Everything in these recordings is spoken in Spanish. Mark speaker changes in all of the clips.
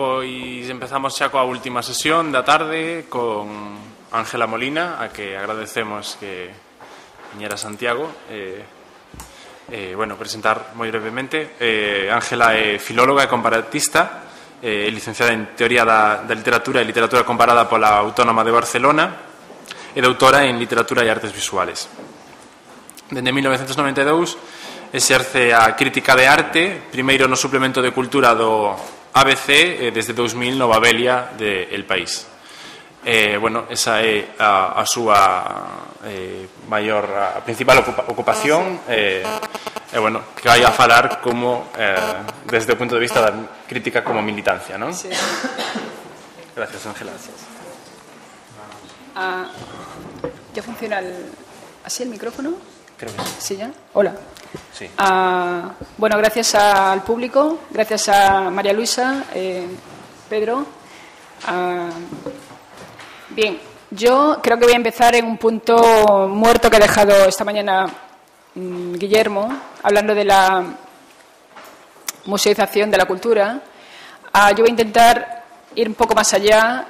Speaker 1: Pois empezamos xa coa última sesión da tarde con Ángela Molina, a que agradecemos que viñera a Santiago. Presentar moi brevemente. Ángela é filóloga e comparatista, licenciada en Teoría da Literatura e Literatura Comparada pola Autónoma de Barcelona e doutora en Literatura e Artes Visuales. Dende 1992 exerce a crítica de arte, primeiro no suplemento de cultura do ABC e desde 2000 no Babelia de El País. Esa é a súa a principal ocupación que vai a falar como desde o punto de vista da crítica como militancia, non?
Speaker 2: Sí.
Speaker 1: Gracias, Ángela.
Speaker 2: ¿Ya funciona así el micrófono?
Speaker 1: Creo que sí.
Speaker 2: ¿Sí ya? Hola.
Speaker 1: Sí.
Speaker 2: Gracias al público, gracias a María Luisa, Pedro. Bien, yo creo que voy a empezar en un punto muerto que ha dejado esta mañana Guillermo, hablando de la museización de la cultura. Yo voy a intentar ir un poco más allá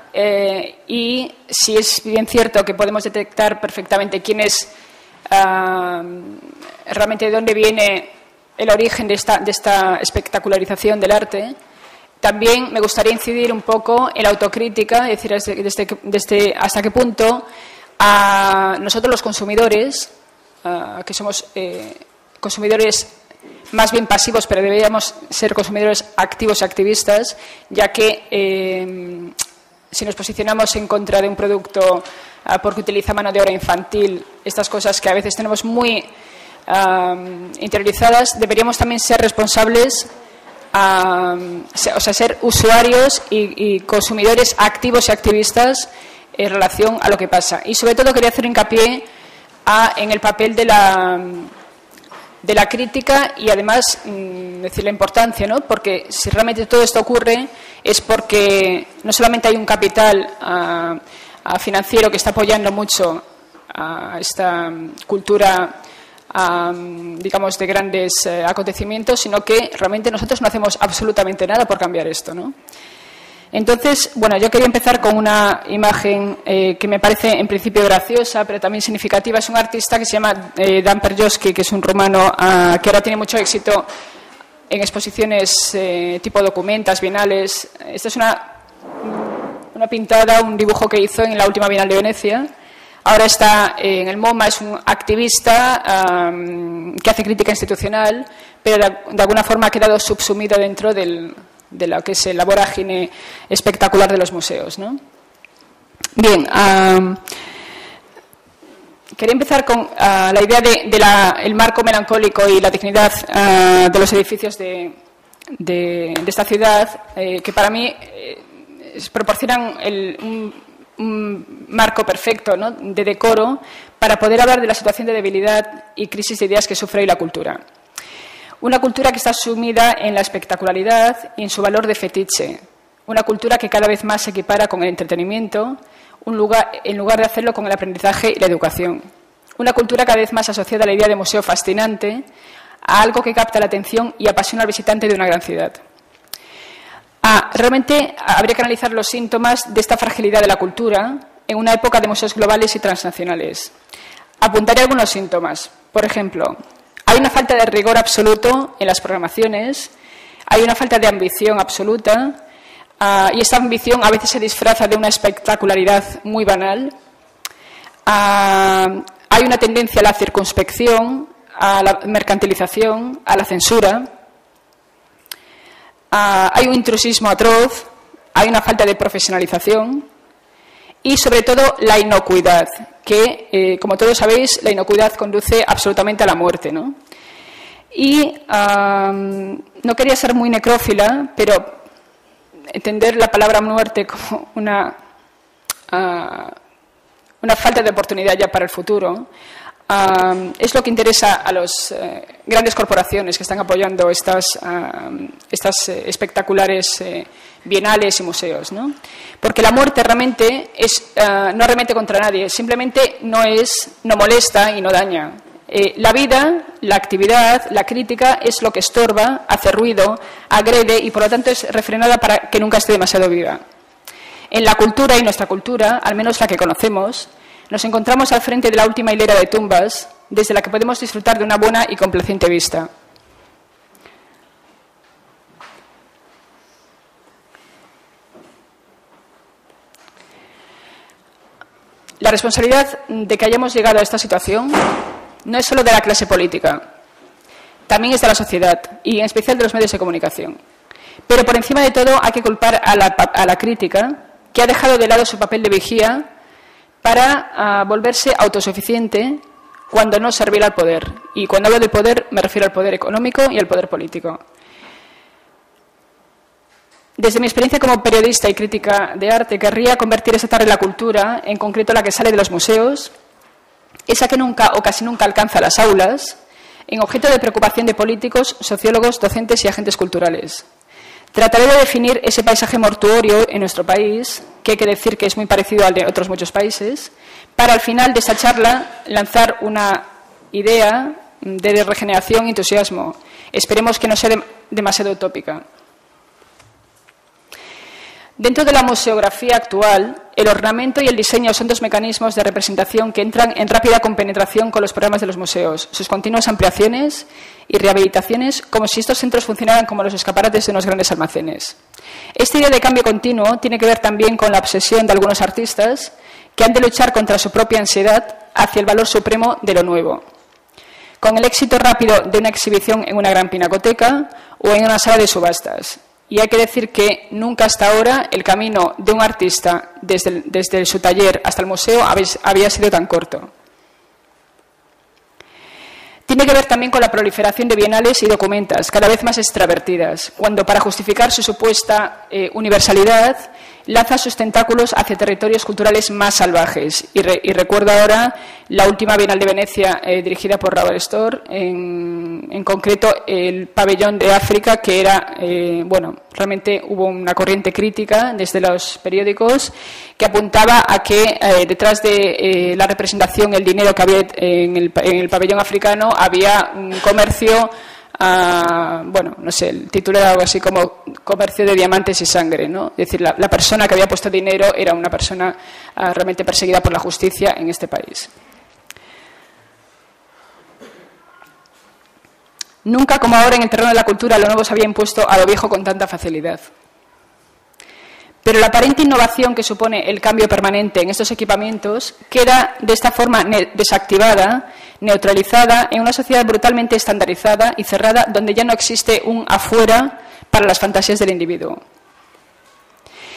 Speaker 2: y si es bien cierto que podemos detectar perfectamente quién es realmente de dónde viene el origen de esta espectacularización del arte, también me gustaría incidir un poco en la autocrítica, es decir, desde hasta qué punto nosotros los consumidores, que somos consumidores más bien pasivos, pero deberíamos ser consumidores activos y activistas, ya que si nos posicionamos en contra de un producto porque utiliza mano de obra infantil, estas cosas que a veces tenemos muy interiorizadas, deberíamos también ser responsables, ser usuarios y consumidores activos y activistas en relación a lo que pasa. Y sobre todo quería hacer hincapié en el papel de la crítica y además decir la importancia, ¿no? Porque si realmente todo esto ocurre es porque no solamente hay un capital financiero que está apoyando mucho a esta cultura, digamos, de grandes acontecimientos, sino que realmente nosotros no hacemos absolutamente nada por cambiar esto, ¿no? Entonces, yo quería empezar con una imagen que me parece en principio graciosa, pero también significativa. Es un artista que se llama Dan Perjosky, que es un rumano que ahora tiene mucho éxito en exposiciones tipo documentas, bienales. Esta es una pintada, un dibujo que hizo en la última Bienal de Venecia. Ahora está en el MoMA, es un activista que hace crítica institucional, pero de alguna forma ha quedado subsumido dentro de lo que es la vorágine espectacular de los museos, ¿no? Bien, quería empezar con la idea del marco melancólico y la dignidad de los edificios de esta ciudad, que para mí proporcionan un marco perfecto, ¿no?, de decoro para poder hablar de la situación de debilidad y crisis de ideas que sufre hoy la cultura. Una cultura que está sumida en la espectacularidad y en su valor de fetiche. Una cultura que cada vez más se equipara con el entretenimiento, en lugar de hacerlo con el aprendizaje y la educación. Una cultura cada vez más asociada a la idea de museo fascinante, a algo que capta la atención y apasiona al visitante de una gran ciudad. Realmente habría que analizar los síntomas de esta fragilidad de la cultura en una época de museos globales y transnacionales. Apuntaré algunos síntomas. Por ejemplo, hay una falta de rigor absoluto en las programaciones, hay una falta de ambición absoluta y esta ambición a veces se disfraza de una espectacularidad muy banal. Hay una tendencia a la circunspección, a la mercantilización, a la censura. Hay un intrusismo atroz, hay una falta de profesionalización y, sobre todo, la inocuidad, que, como todos sabéis, la inocuidad conduce absolutamente a la muerte, ¿no? Y no quería ser muy necrófila, pero entender la palabra muerte como una falta de oportunidad ya para el futuro es lo que interesa a las grandes corporaciones que están apoyando estas espectaculares bienales y museos, ¿no? Porque la muerte realmente no arremete contra nadie, simplemente no molesta y no daña. La vida, la actividad, la crítica es lo que estorba, hace ruido, agrede y por lo tanto es refrenada para que nunca esté demasiado viva. En la cultura y nuestra cultura, al menos la que conocemos, nos encontramos al frente de la última hilera de tumbas desde la que podemos disfrutar de una buena y complaciente vista. La responsabilidad de que hayamos llegado a esta situación no es solo de la clase política, también es de la sociedad y en especial de los medios de comunicación. Pero por encima de todo hay que culpar a la crítica, que ha dejado de lado su papel de vigía para volverse autosuficiente cuando no servir al poder. Y cuando hablo de poder me refiero al poder económico y al poder político. Desde mi experiencia como periodista y crítica de arte, querría convertir esa tarea de la cultura, en concreto la que sale de los museos, esa que nunca o casi nunca alcanza las aulas, en objeto de preocupación de políticos, sociólogos, docentes y agentes culturales. Trataré de definir ese paisaje mortuorio en nuestro país, que hay que decir que es muy parecido al de otros muchos países, para al final de esta charla lanzar una idea de regeneración y entusiasmo. Esperemos que no sea demasiado utópica. Dentro de la museografía actual, el ornamento y el diseño son dos mecanismos de representación que entran en rápida compenetración con los programas de los museos, sus continuas ampliaciones y rehabilitaciones, como si estos centros funcionaran como los escaparates de unos grandes almacenes. Esta idea de cambio continuo tiene que ver también con la obsesión de algunos artistas que han de luchar contra su propia ansiedad hacia el valor supremo de lo nuevo. Con el éxito rápido de una exhibición en una gran pinacoteca o en una sala de subastas. Y hay que decir que nunca hasta ahora el camino de un artista desde su taller hasta el museo había sido tan corto. Tiene que ver también con la proliferación de bienales y documentas, cada vez más extravertidas, cuando para justificar su supuesta universalidad lanza sus tentáculos hacia territorios culturales más salvajes. Y recuerdo ahora la última Bienal de Venecia dirigida por Robert Storr, en concreto el pabellón de África, que era, realmente hubo una corriente crítica desde los periódicos que apuntaba a que detrás de la representación, el dinero que había en el pabellón africano, había un comercio, el título era algo así como comercio de diamantes y sangre, ¿no? Es decir, la persona que había puesto dinero era una persona realmente perseguida por la justicia en este país. Nunca como ahora en el terreno de la cultura lo nuevo se había impuesto a lo viejo con tanta facilidad. Pero la aparente innovación que supone el cambio permanente en estos equipamientos queda de esta forma desactivada, neutralizada, en una sociedad brutalmente estandarizada y cerrada, donde ya no existe un afuera para las fantasías del individuo.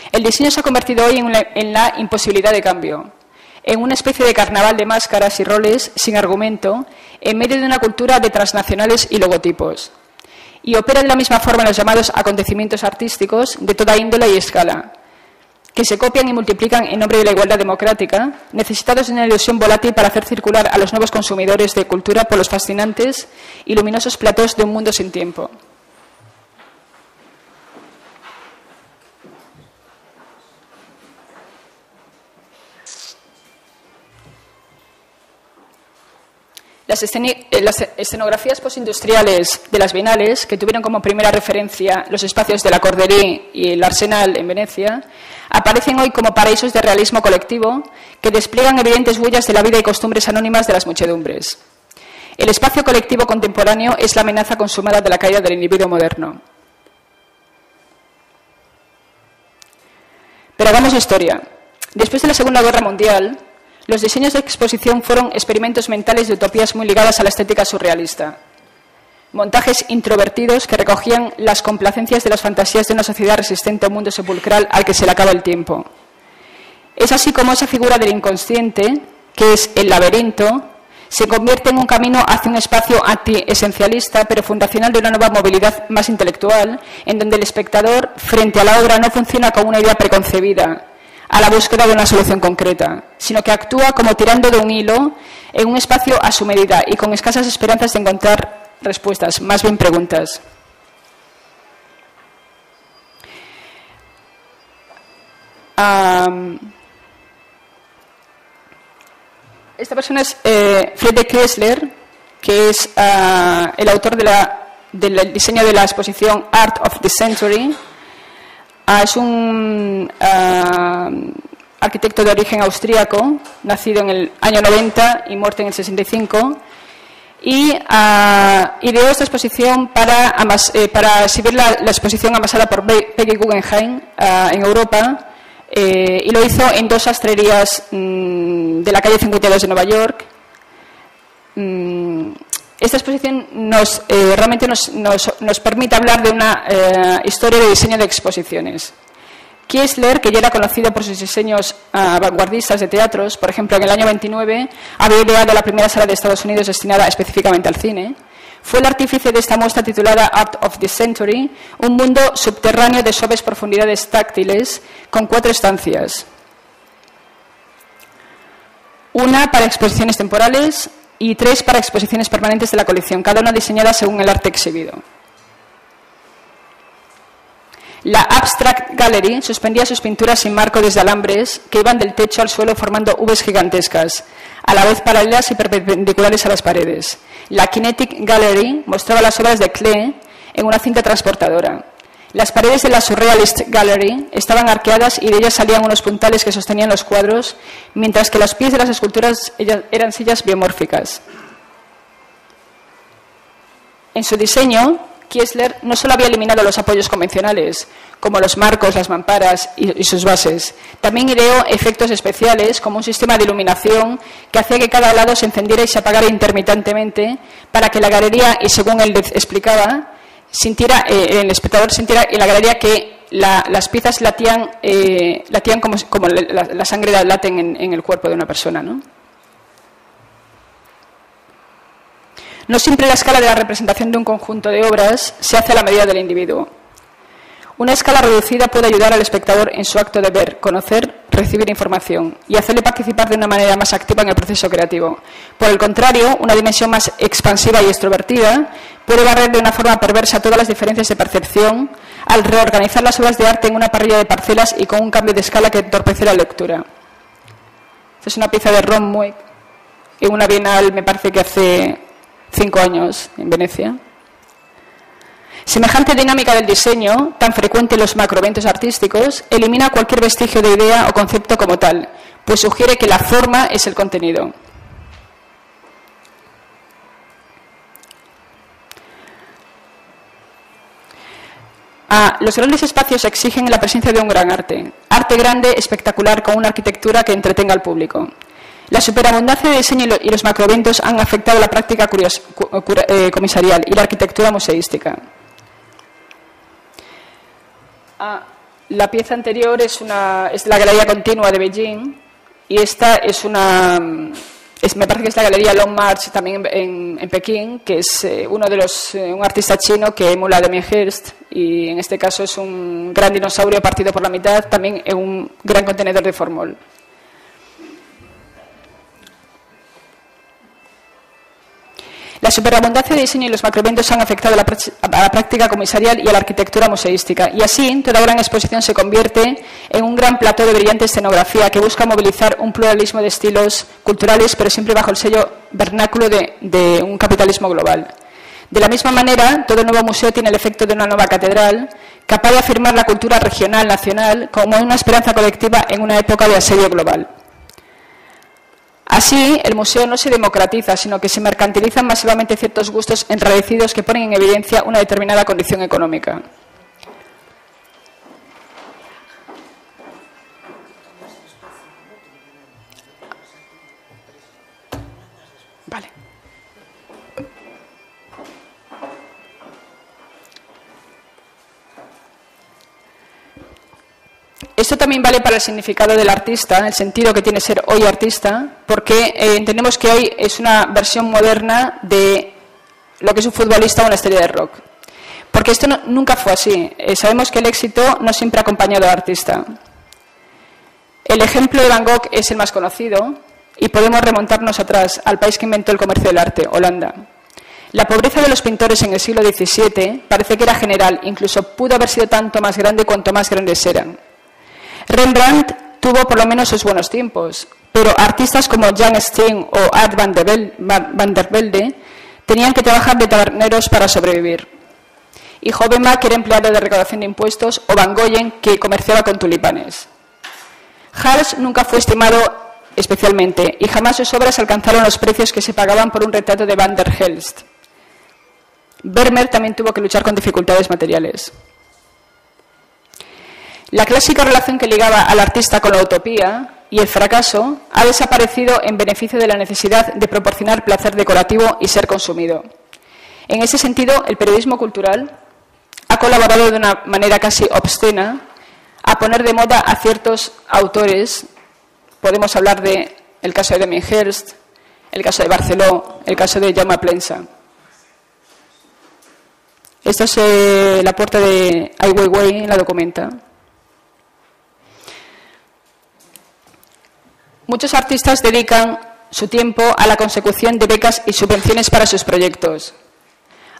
Speaker 2: El diseño se ha convertido hoy en la imposibilidad de cambio, en una especie de carnaval de máscaras y roles sin argumento, en medio de una cultura de transnacionales y logotipos. Y opera de la misma forma en los llamados acontecimientos artísticos de toda índole y escala, que se copian y multiplican en nombre de la igualdad democrática, necesitados de una ilusión volátil para hacer circular a los nuevos consumidores de cultura por los fascinantes y luminosos platós de un mundo sin tiempo. Las escenografías postindustriales de las bienales, que tuvieron como primera referencia los espacios de la Corderie y el Arsenal en Venecia, aparecen hoy como paraísos de realismo colectivo que despliegan evidentes huellas de la vida y costumbres anónimas de las muchedumbres. El espacio colectivo contemporáneo es la amenaza consumada de la caída del individuo moderno. Pero hagamos historia. Después de la Segunda Guerra Mundial, los diseños de exposición fueron experimentos mentales de utopías muy ligadas a la estética surrealista. Montajes introvertidos que recogían las complacencias de las fantasías de una sociedad resistente a un mundo sepulcral al que se le acaba el tiempo. Es así como esa figura del inconsciente, que es el laberinto, se convierte en un camino hacia un espacio anti-esencialista, pero fundacional de una nueva movilidad más intelectual, en donde el espectador, frente a la obra, no funciona con una idea preconcebida, a la búsqueda de una solución concreta, sino que actúa como tirando de un hilo en un espacio a su medida y con escasas esperanzas de encontrar respuestas, más bien preguntas. Esta persona es Friedrich Kiesler, que es el autor del diseño de la exposición Art of the Century. Es un arquitecto de origen austríaco, nacido en el año 90 y muerto en el 65. Y ideó esta exposición para exhibir la exposición amasada por Peggy Guggenheim en Europa, y lo hizo en 2 sastrerías de la calle 52 de Nueva York. Esta exposición realmente nos permite hablar de una historia de diseño de exposiciones. Kiesler, que ya era conocido por sus diseños vanguardistas de teatros, por ejemplo, en el año 29 había ideado la primera sala de Estados Unidos destinada específicamente al cine. Fue el artífice de esta muestra titulada Art of the Century, un mundo subterráneo de suaves profundidades táctiles con 4 estancias. Una para exposiciones temporales y 3 para exposiciones permanentes de la colección, cada una diseñada según el arte exhibido. La Abstract Gallery suspendía sus pinturas sin marco desde alambres que iban del techo al suelo formando Vs gigantescas, a la vez paralelas y perpendiculares a las paredes. La Kinetic Gallery mostraba las obras de Klee en una cinta transportadora. Las paredes de la Surrealist Gallery estaban arqueadas y de ellas salían unos puntales que sostenían los cuadros, mientras que los pies de las esculturas eran sillas biomórficas. En su diseño, Kiesler no solo había eliminado los apoyos convencionales, como los marcos, las mamparas y sus bases, también ideó efectos especiales, como un sistema de iluminación que hacía que cada lado se encendiera y se apagara intermitentemente para que la galería, y según él explicaba, el espectador sintiera en la galería que las piezas latían como la sangre late en el cuerpo de una persona, ¿no? No siempre la escala de la representación de un conjunto de obras se hace a la medida del individuo. Una escala reducida puede ayudar al espectador en su acto de ver, conocer, recibir información y hacerle participar de una manera más activa en el proceso creativo. Por el contrario, una dimensión más expansiva y extrovertida puede barrer de una forma perversa todas las diferencias de percepción al reorganizar las obras de arte en una parrilla de parcelas y con un cambio de escala que entorpece la lectura. Esta es una pieza de Ron Mueck en una bienal, me parece que hace 5 años, en Venecia. Semejante dinámica del diseño, tan frecuente en los macroeventos artísticos, elimina cualquier vestigio de idea o concepto como tal, pues sugiere que la forma es el contenido. Los grandes espacios exigen la presencia de un gran arte. Arte grande, espectacular, con una arquitectura que entretenga al público. La superabundancia de diseño y los macroeventos han afectado la práctica comisarial y la arquitectura museística. La pieza anterior es la Galería Continua de Beijing y esta es me parece que es la Galería Long March también en Pekín, que es un artista chino que emula a Damien Hirst, y en este caso es un gran dinosaurio partido por la mitad, también en un gran contenedor de formol. La superabundancia de diseño y los macroeventos han afectado a la práctica comisarial y a la arquitectura museística, y así toda gran exposición se convierte en un gran plató de brillante escenografía que busca movilizar un pluralismo de estilos culturales, pero siempre bajo el sello vernáculo de un capitalismo global. De la misma manera, todo nuevo museo tiene el efecto de una nueva catedral, capaz de afirmar la cultura regional, nacional, como una esperanza colectiva en una época de asedio global. Así, el museo no se democratiza, sino que se mercantilizan masivamente ciertos gustos enraicidos que ponen en evidencia una determinada condición económica. Vale. Esto también vale para el significado del artista, el sentido que tiene ser hoy artista, porque entendemos que hoy es una versión moderna de lo que es un futbolista o una estrella de rock. Porque esto nunca fue así. Sabemos que el éxito no siempre ha acompañado al artista. El ejemplo de Van Gogh es el más conocido y podemos remontarnos atrás al país que inventó el comercio del arte, Holanda. La pobreza de los pintores en el siglo XVII parece que era general, incluso pudo haber sido tanto más grande cuanto más grandes eran. Rembrandt tuvo por lo menos sus buenos tiempos, pero artistas como Jan Steen o Art van der Velde Tenían que trabajar de taberneros para sobrevivir. Y Hobbema, que era empleado de recaudación de impuestos, o Van Goyen, que comerciaba con tulipanes. Hals nunca fue estimado especialmente y jamás sus obras alcanzaron los precios que se pagaban por un retrato de Van der Helst. Vermeer también tuvo que luchar con dificultades materiales. La clásica relación que ligaba al artista con la utopía y el fracaso ha desaparecido en beneficio de la necesidad de proporcionar placer decorativo y ser consumido. En ese sentido, el periodismo cultural ha colaborado de una manera casi obscena a poner de moda a ciertos autores. Podemos hablar del caso de Damien Hirst, el caso de Barceló, el caso de Jaume Plensa. Esto es la puerta de Ai Weiwei en la documenta. Muchos artistas dedican su tiempo a la consecución de becas y subvenciones para sus proyectos.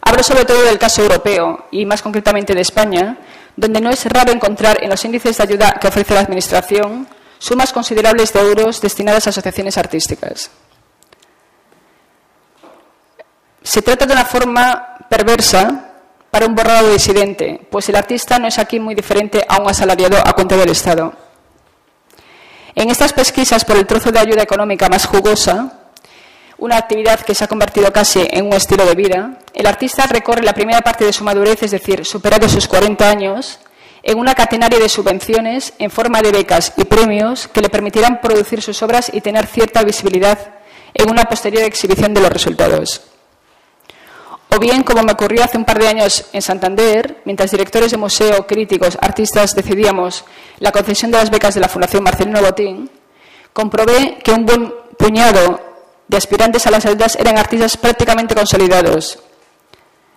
Speaker 2: Hablo sobre todo del caso europeo y más concretamente de España, donde no es raro encontrar en los índices de ayuda que ofrece la Administración sumas considerables de euros destinadas a asociaciones artísticas. Se trata de una forma perversa para un borrado disidente, pues el artista no es aquí muy diferente a un asalariado a cuenta del Estado. En estas pesquisas por el trozo de ayuda económica más jugosa, una actividad que se ha convertido casi en un estilo de vida, el artista recorre la primera parte de su madurez, es decir, superados sus 40 años, en una catenaria de subvenciones en forma de becas y premios que le permitirán producir sus obras y tener cierta visibilidad en una posterior exhibición de los resultados. O bien, como me ocurrió hace un par de años en Santander, mientras directores de museo, críticos, artistas decidíamos la concesión de las becas de la Fundación Marcelino Botín, comprobé que un buen puñado de aspirantes a las ayudas eran artistas prácticamente consolidados,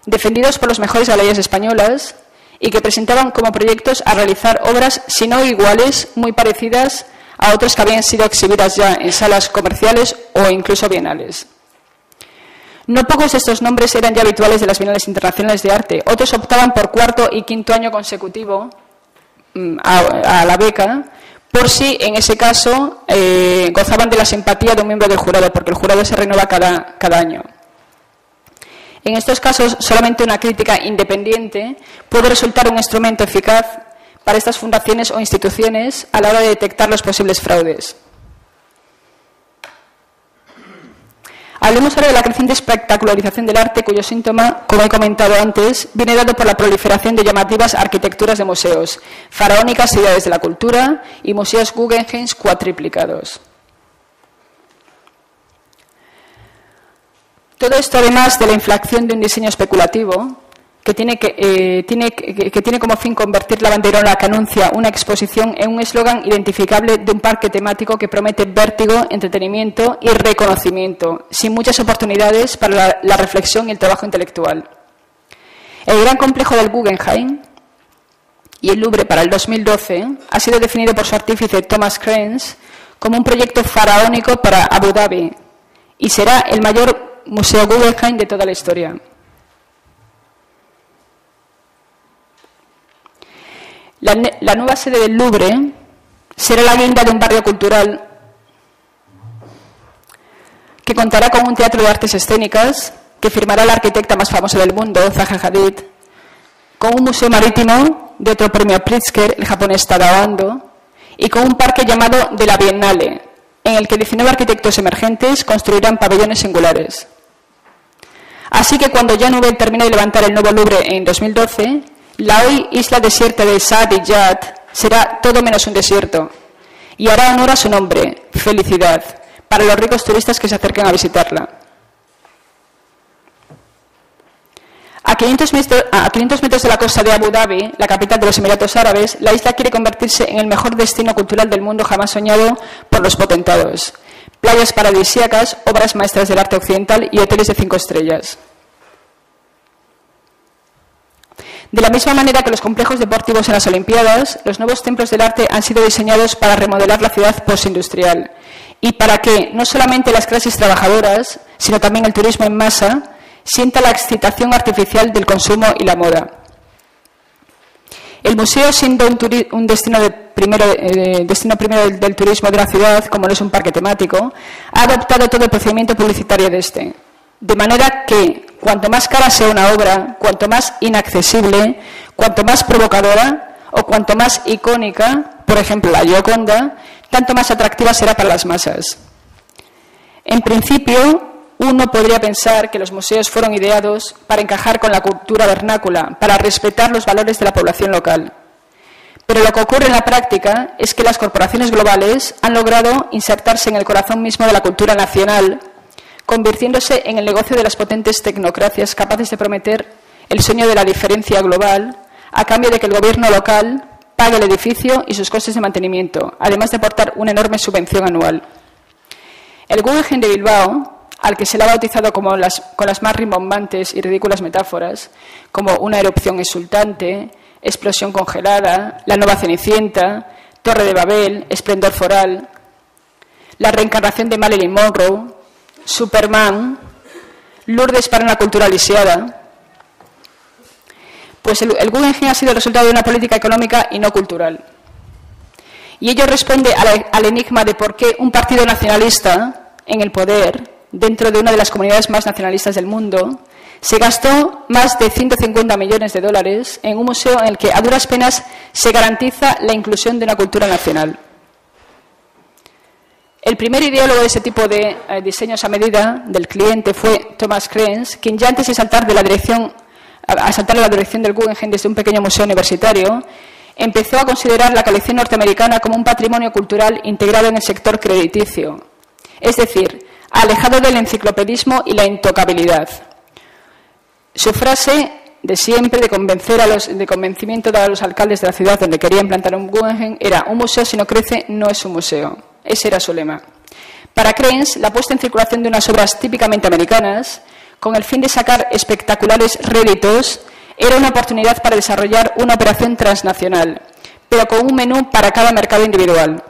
Speaker 2: defendidos por los mejores galerías españolas y que presentaban como proyectos a realizar obras, si no iguales, muy parecidas a otras que habían sido exhibidas ya en salas comerciales o incluso bienales. No pocos de estos nombres eran ya habituales de las bienales internacionales de arte. Otros optaban por cuarto y quinto año consecutivo a la beca, por si en ese caso gozaban de la simpatía de un miembro del jurado, porque el jurado se renueva cada año. En estos casos, solamente una crítica independiente puede resultar un instrumento eficaz para estas fundaciones o instituciones a la hora de detectar los posibles fraudes. Hablemos ahora de la creciente espectacularización del arte, cuyo síntoma, como he comentado antes, viene dado por la proliferación de llamativas arquitecturas de museos, faraónicas ciudades de la cultura y museos Guggenheim cuatriplicados. Todo esto, además de la inflación de un diseño especulativo, que tiene como fin convertir la banderola que anuncia una exposición en un eslogan identificable de un parque temático que promete vértigo, entretenimiento y reconocimiento, sin muchas oportunidades para la reflexión y el trabajo intelectual. El gran complejo del Guggenheim y el Louvre para el 2012 ha sido definido por su artífice Thomas Krenz como un proyecto faraónico para Abu Dhabi y será el mayor museo Guggenheim de toda la historia. La nueva sede del Louvre será la guinda de un barrio cultural que contará con un teatro de artes escénicas que firmará la arquitecta más famosa del mundo, Zaha Hadid, con un museo marítimo de otro premio Pritzker, el japonés Tadao Ando, y con un parque llamado de la Biennale, en el que 19 arquitectos emergentes construirán pabellones singulares. Así que cuando Jan Nouvel termine de levantar el nuevo Louvre en 2012, la hoy isla desierta de Saadiyat será todo menos un desierto y hará honor a su nombre, felicidad, para los ricos turistas que se acerquen a visitarla. A 500 metros de la costa de Abu Dhabi, la capital de los Emiratos Árabes, la isla quiere convertirse en el mejor destino cultural del mundo jamás soñado por los potentados. Playas paradisíacas, obras maestras del arte occidental y hoteles de 5 estrellas. De la misma manera que los complejos deportivos en las Olimpiadas, los nuevos templos del arte han sido diseñados para remodelar la ciudad postindustrial y para que no solamente las clases trabajadoras, sino también el turismo en masa, sienta la excitación artificial del consumo y la moda. El museo, siendo un destino primero del turismo de una ciudad, como no es un parque temático, ha adoptado todo el procedimiento publicitario de este. De manera que, cuanto más cara sea una obra, cuanto más inaccesible, cuanto más provocadora o cuanto más icónica, por ejemplo la Gioconda, tanto más atractiva será para las masas. En principio, uno podría pensar que los museos fueron ideados para encajar con la cultura vernácula, para respetar los valores de la población local. Pero lo que ocurre en la práctica es que las corporaciones globales han logrado insertarse en el corazón mismo de la cultura nacional, convirtiéndose en el negocio de las potentes tecnocracias capaces de prometer el sueño de la diferencia global a cambio de que el gobierno local pague el edificio y sus costes de mantenimiento, además de aportar una enorme subvención anual. El Guggenheim de Bilbao, al que se le ha bautizado con las más rimbombantes y ridículas metáforas, como una erupción exultante, explosión congelada, la nueva Cenicienta, Torre de Babel, esplendor foral, la reencarnación de Marilyn Monroe, Superman, Lourdes para una cultura lisiada. Pues el Guggenheim ha sido el resultado de una política económica y no cultural. Y ello responde al enigma de por qué un partido nacionalista en el poder, dentro de una de las comunidades más nacionalistas del mundo, se gastó más de 150 millones de dólares en un museo en el que a duras penas se garantiza la inclusión de una cultura nacional. El primer ideólogo de ese tipo de diseños a medida del cliente fue Thomas Krenz, quien ya antes de saltar la dirección del Guggenheim desde un pequeño museo universitario, empezó a considerar la colección norteamericana como un patrimonio cultural integrado en el sector crediticio, es decir, alejado del enciclopedismo y la intocabilidad. Su frase de siempre de convencimiento a los alcaldes de la ciudad donde quería implantar un Guggenheim era: un museo si no crece no es un museo. Ese era su lema. Para Krenz, la puesta en circulación de unas obras típicamente americanas, con el fin de sacar espectaculares réditos, era una oportunidad para desarrollar una operación transnacional, pero con un menú para cada mercado individual.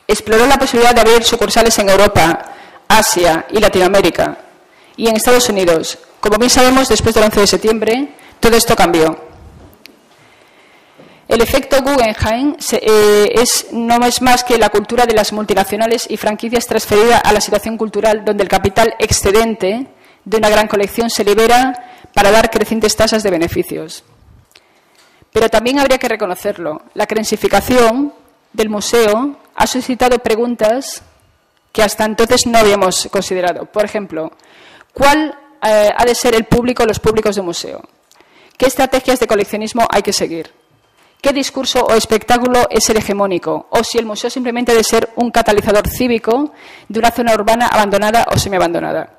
Speaker 2: Exploró la posibilidad de abrir sucursales en Europa, Asia y Latinoamérica, y en Estados Unidos. Como bien sabemos, después del 11 de septiembre, todo esto cambió. El efecto Guggenheim no es más que la cultura de las multinacionales y franquicias transferida a la situación cultural donde el capital excedente de una gran colección se libera para dar crecientes tasas de beneficios. Pero también habría que reconocerlo, la crensificación del museo ha suscitado preguntas que hasta entonces no habíamos considerado. Por ejemplo, ¿cuál ha de ser el público, los públicos de un museo? ¿Qué estrategias de coleccionismo hay que seguir? ¿Qué discurso o espectáculo es el hegemónico? O si el museo simplemente ha de ser un catalizador cívico de una zona urbana abandonada o semiabandonada.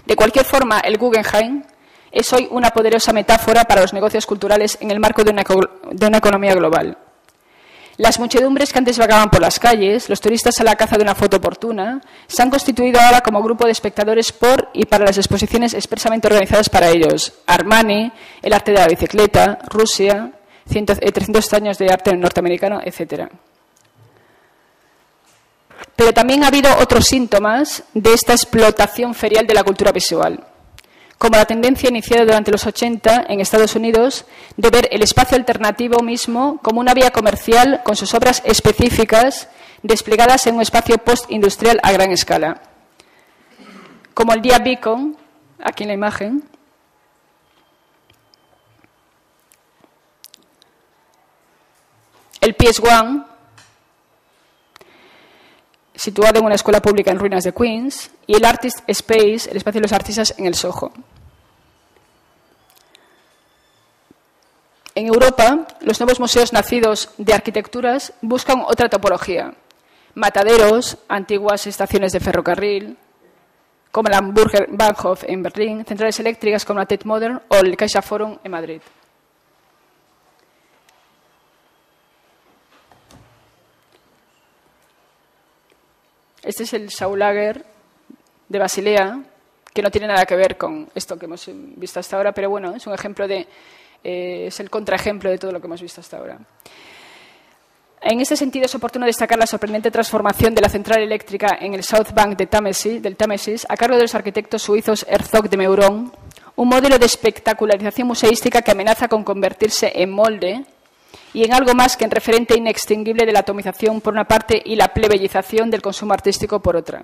Speaker 2: De cualquier forma, el Guggenheim es hoy una poderosa metáfora para los negocios culturales en el marco de una economía global. Las muchedumbres que antes vagaban por las calles, los turistas a la caza de una foto oportuna, se han constituido ahora como grupo de espectadores por y para las exposiciones expresamente organizadas para ellos. Armani, el arte de la bicicleta, Rusia, 300 años de arte norteamericano, etc. Pero también ha habido otros síntomas de esta explotación ferial de la cultura visual, como la tendencia iniciada durante los 80 en Estados Unidos de ver el espacio alternativo mismo como una vía comercial con sus obras específicas desplegadas en un espacio postindustrial a gran escala. Como el día Beacon, aquí en la imagen, el PS1, situado en una escuela pública en ruinas de Queens, y el Artist Space, el espacio de los artistas, en el Soho. En Europa, los nuevos museos nacidos de arquitecturas buscan otra topología. Mataderos, antiguas estaciones de ferrocarril, como el Hamburger Bahnhof en Berlín, centrales eléctricas como la Tate Modern o el Caixa Forum en Madrid. Este es el Schaulager de Basilea, que no tiene nada que ver con esto que hemos visto hasta ahora, pero bueno, es un ejemplo es el contraejemplo de todo lo que hemos visto hasta ahora. En este sentido, es oportuno destacar la sorprendente transformación de la central eléctrica en el South Bank del Támesis a cargo de los arquitectos suizos Herzog de Meuron, un modelo de espectacularización museística que amenaza con convertirse en molde y en algo más que en referente inextinguible de la atomización por una parte y la plebeyización del consumo artístico por otra.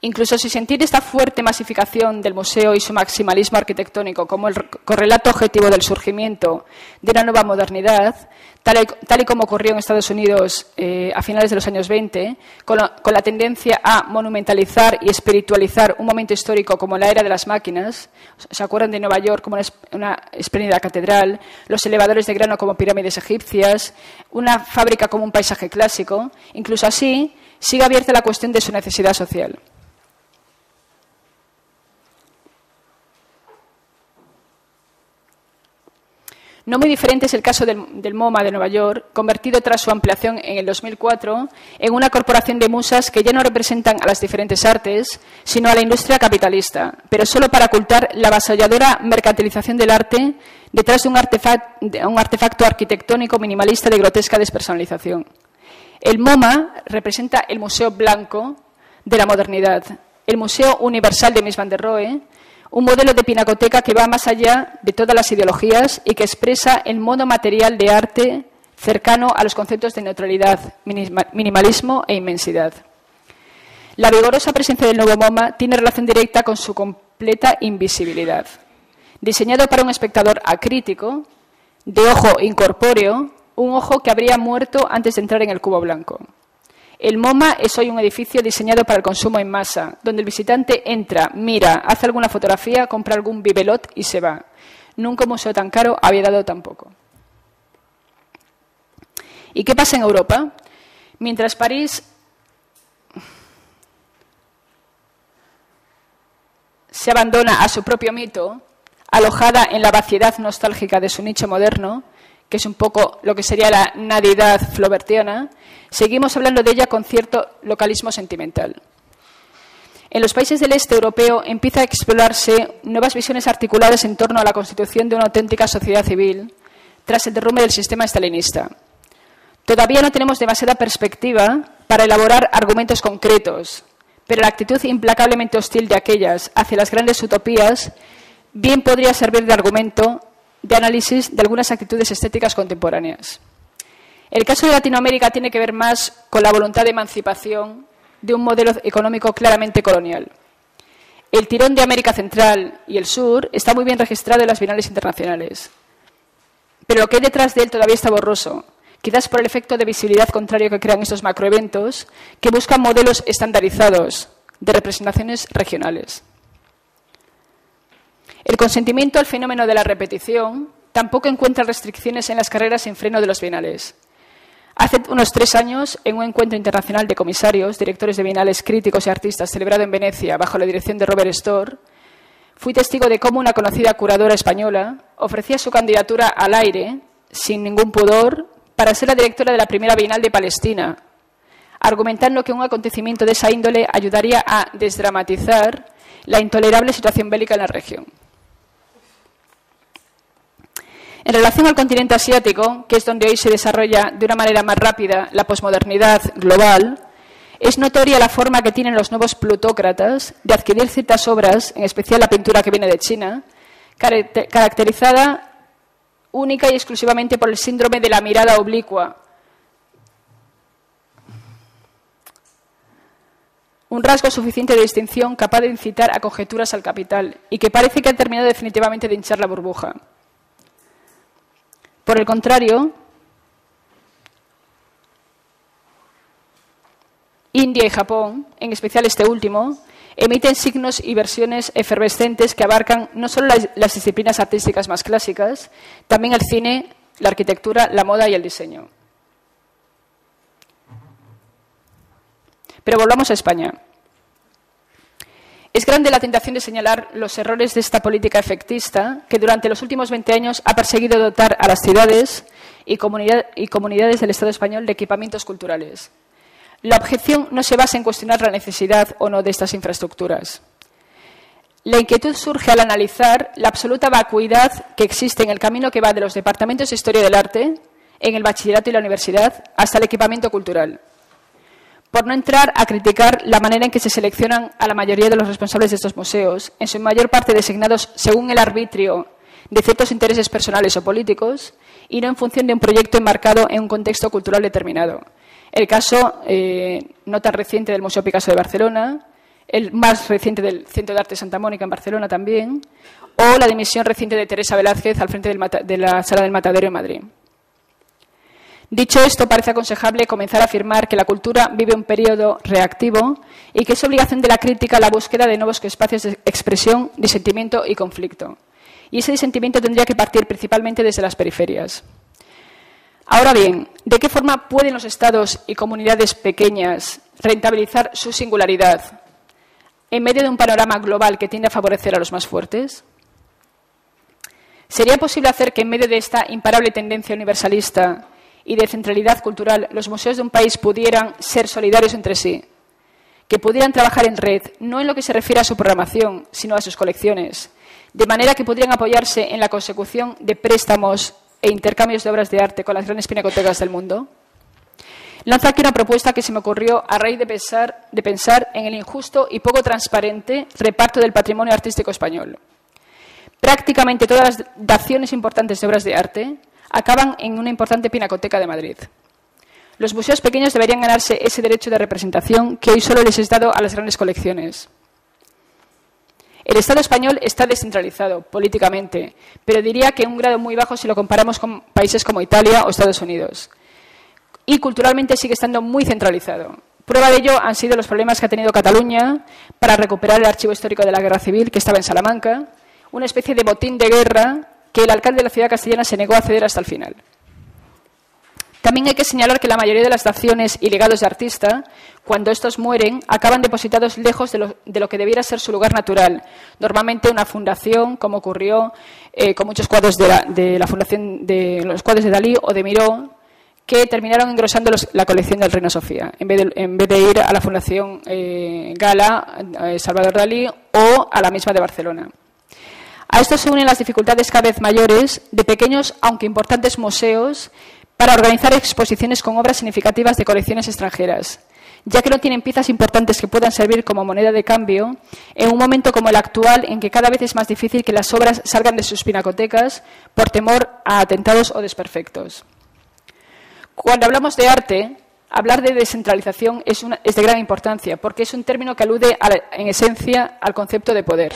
Speaker 2: Incluso si sentir esta fuerte masificación del museo y su maximalismo arquitectónico como el correlato objetivo del surgimiento de una nueva modernidad, tal y como ocurrió en Estados Unidos a finales de los años 20, con la tendencia a monumentalizar y espiritualizar un momento histórico como la era de las máquinas. ¿Se acuerdan de Nueva York como una espléndida catedral, los elevadores de grano como pirámides egipcias, una fábrica como un paisaje clásico? Incluso así, sigue abierta la cuestión de su necesidad social. No muy diferente es el caso del MoMA de Nueva York, convertido tras su ampliación en el 2004 en una corporación de musas que ya no representan a las diferentes artes, sino a la industria capitalista, pero solo para ocultar la avasalladora mercantilización del arte detrás de un artefacto arquitectónico minimalista de grotesca despersonalización. El MoMA representa el Museo Blanco de la modernidad, el Museo Universal de Mies van der Rohe, un modelo de pinacoteca que va más allá de todas las ideologías y que expresa el modo material de arte cercano a los conceptos de neutralidad, minimalismo e inmensidad. La vigorosa presencia del nuevo MoMA tiene relación directa con su completa invisibilidad. Diseñado para un espectador acrítico, de ojo incorpóreo, un ojo que habría muerto antes de entrar en el cubo blanco. El MoMA es hoy un edificio diseñado para el consumo en masa, donde el visitante entra, mira, hace alguna fotografía, compra algún bibelot y se va. Nunca un museo tan caro había dado tan poco. ¿Y qué pasa en Europa? Mientras París se abandona a su propio mito, alojada en la vaciedad nostálgica de su nicho moderno, que es un poco lo que sería la nadidad flaubertiana, seguimos hablando de ella con cierto localismo sentimental. En los países del este europeo empieza a explorarse nuevas visiones articuladas en torno a la constitución de una auténtica sociedad civil tras el derrumbe del sistema estalinista. Todavía no tenemos demasiada perspectiva para elaborar argumentos concretos, pero la actitud implacablemente hostil de aquellas hacia las grandes utopías bien podría servir de argumento de análisis de algunas actitudes estéticas contemporáneas. El caso de Latinoamérica tiene que ver más con la voluntad de emancipación de un modelo económico claramente colonial. El tirón de América Central y el Sur está muy bien registrado en las bienales internacionales, pero lo que hay detrás de él todavía está borroso, quizás por el efecto de visibilidad contrario que crean estos macroeventos que buscan modelos estandarizados de representaciones regionales. El consentimiento al fenómeno de la repetición tampoco encuentra restricciones en las carreras sin freno de los bienales. Hace unos 3 años, en un encuentro internacional de comisarios, directores de bienales, críticos y artistas celebrado en Venecia bajo la dirección de Robert Storr, fui testigo de cómo una conocida curadora española ofrecía su candidatura al aire, sin ningún pudor, para ser la directora de la primera Bienal de Palestina, argumentando que un acontecimiento de esa índole ayudaría a desdramatizar la intolerable situación bélica en la región. En relación al continente asiático, que es donde hoy se desarrolla de una manera más rápida la posmodernidad global, es notoria la forma que tienen los nuevos plutócratas de adquirir ciertas obras, en especial la pintura que viene de China, caracterizada única y exclusivamente por el síndrome de la mirada oblicua. Un rasgo suficiente de distinción capaz de incitar a conjeturas al capital y que parece que ha terminado definitivamente de hinchar la burbuja. Por el contrario, India y Japón, en especial este último, emiten signos y versiones efervescentes que abarcan no solo las disciplinas artísticas más clásicas, también el cine, la arquitectura, la moda y el diseño. Pero volvamos a España. Es grande la tentación de señalar los errores de esta política efectista que durante los últimos 20 años ha perseguido dotar a las ciudades y comunidades del Estado español de equipamientos culturales. La objeción no se basa en cuestionar la necesidad o no de estas infraestructuras. La inquietud surge al analizar la absoluta vacuidad que existe en el camino que va de los departamentos de Historia del Arte, en el bachillerato y la universidad, hasta el equipamiento cultural. Por no entrar a criticar la manera en que se seleccionan a la mayoría de los responsables de estos museos, en su mayor parte designados según el arbitrio de ciertos intereses personales o políticos y no en función de un proyecto enmarcado en un contexto cultural determinado. El caso no tan reciente del Museo Picasso de Barcelona, el más reciente del Centro de Arte Santa Mónica en Barcelona también, o la dimisión reciente de Teresa Velázquez al frente de la Sala del Matadero en Madrid. Dicho esto, parece aconsejable comenzar a afirmar que la cultura vive un periodo reactivo y que es obligación de la crítica la búsqueda de nuevos espacios de expresión, disentimiento y conflicto. Y ese disentimiento tendría que partir principalmente desde las periferias. Ahora bien, ¿de qué forma pueden los estados y comunidades pequeñas rentabilizar su singularidad en medio de un panorama global que tiende a favorecer a los más fuertes? ¿Sería posible hacer que en medio de esta imparable tendencia universalista y de centralidad cultural los museos de un país pudieran ser solidarios entre sí, que pudieran trabajar en red, no en lo que se refiere a su programación, sino a sus colecciones, de manera que pudieran apoyarse en la consecución de préstamos e intercambios de obras de arte con las grandes pinacotecas del mundo? Lanzo aquí una propuesta que se me ocurrió a raíz de pensar en el injusto y poco transparente reparto del patrimonio artístico español. Prácticamente todas las daciones importantes de obras de arte acaban en una importante pinacoteca de Madrid. Los museos pequeños deberían ganarse ese derecho de representación que hoy solo les es dado a las grandes colecciones. El Estado español está descentralizado políticamente, pero diría que en un grado muy bajo si lo comparamos con países como Italia o Estados Unidos. Y culturalmente sigue estando muy centralizado. Prueba de ello han sido los problemas que ha tenido Cataluña para recuperar el archivo histórico de la Guerra Civil, que estaba en Salamanca, una especie de botín de guerra que el alcalde de la ciudad castellana se negó a ceder hasta el final. También hay que señalar que la mayoría de las daciones y legados de artista, cuando estos mueren, acaban depositados lejos de lo que debiera ser su lugar natural. Normalmente una fundación, como ocurrió con muchos cuadros de la fundación de los cuadros de Dalí o de Miró, que terminaron engrosando la colección del Reina Sofía, en vez de ir a la Fundación Gala, Salvador Dalí, o a la misma de Barcelona. A esto se unen las dificultades cada vez mayores de pequeños, aunque importantes, museos para organizar exposiciones con obras significativas de colecciones extranjeras, ya que no tienen piezas importantes que puedan servir como moneda de cambio en un momento como el actual, en que cada vez es más difícil que las obras salgan de sus pinacotecas por temor a atentados o desperfectos. Cuando hablamos de arte, hablar de descentralización es de gran importancia, porque es un término que alude en esencia al concepto de poder.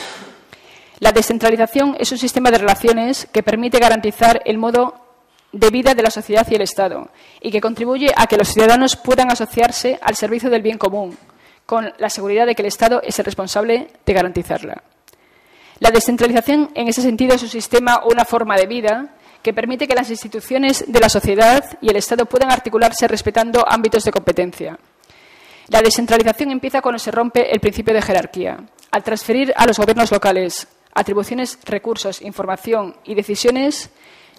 Speaker 2: La descentralización es un sistema de relaciones que permite garantizar el modo de vida de la sociedad y el Estado, y que contribuye a que los ciudadanos puedan asociarse al servicio del bien común, con la seguridad de que el Estado es el responsable de garantizarla. La descentralización, en ese sentido, es un sistema o una forma de vida que permite que las instituciones de la sociedad y el Estado puedan articularse respetando ámbitos de competencia. La descentralización empieza cuando se rompe el principio de jerarquía, al transferir a los gobiernos locales atribuciones, recursos, información y decisiones,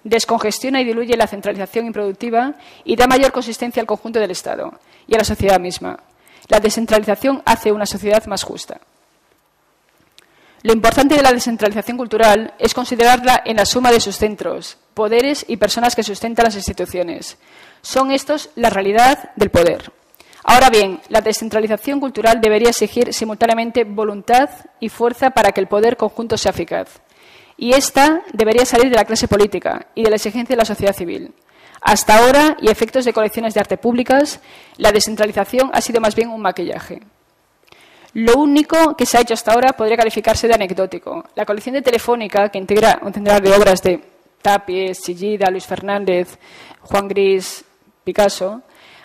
Speaker 2: descongestiona y diluye la centralización improductiva y da mayor consistencia al conjunto del Estado y a la sociedad misma. La descentralización hace una sociedad más justa. Lo importante de la descentralización cultural es considerarla en la suma de sus centros, poderes y personas que sustentan las instituciones. Son estos la realidad del poder. Ahora bien, la descentralización cultural debería exigir simultáneamente voluntad y fuerza para que el poder conjunto sea eficaz. Y esta debería salir de la clase política y de la exigencia de la sociedad civil. Hasta ahora, y a efectos de colecciones de arte públicas, la descentralización ha sido más bien un maquillaje. Lo único que se ha hecho hasta ahora podría calificarse de anecdótico. La colección de Telefónica, que integra un centenar de obras de Tapies, Chillida, Luis Fernández, Juan Gris, Picasso,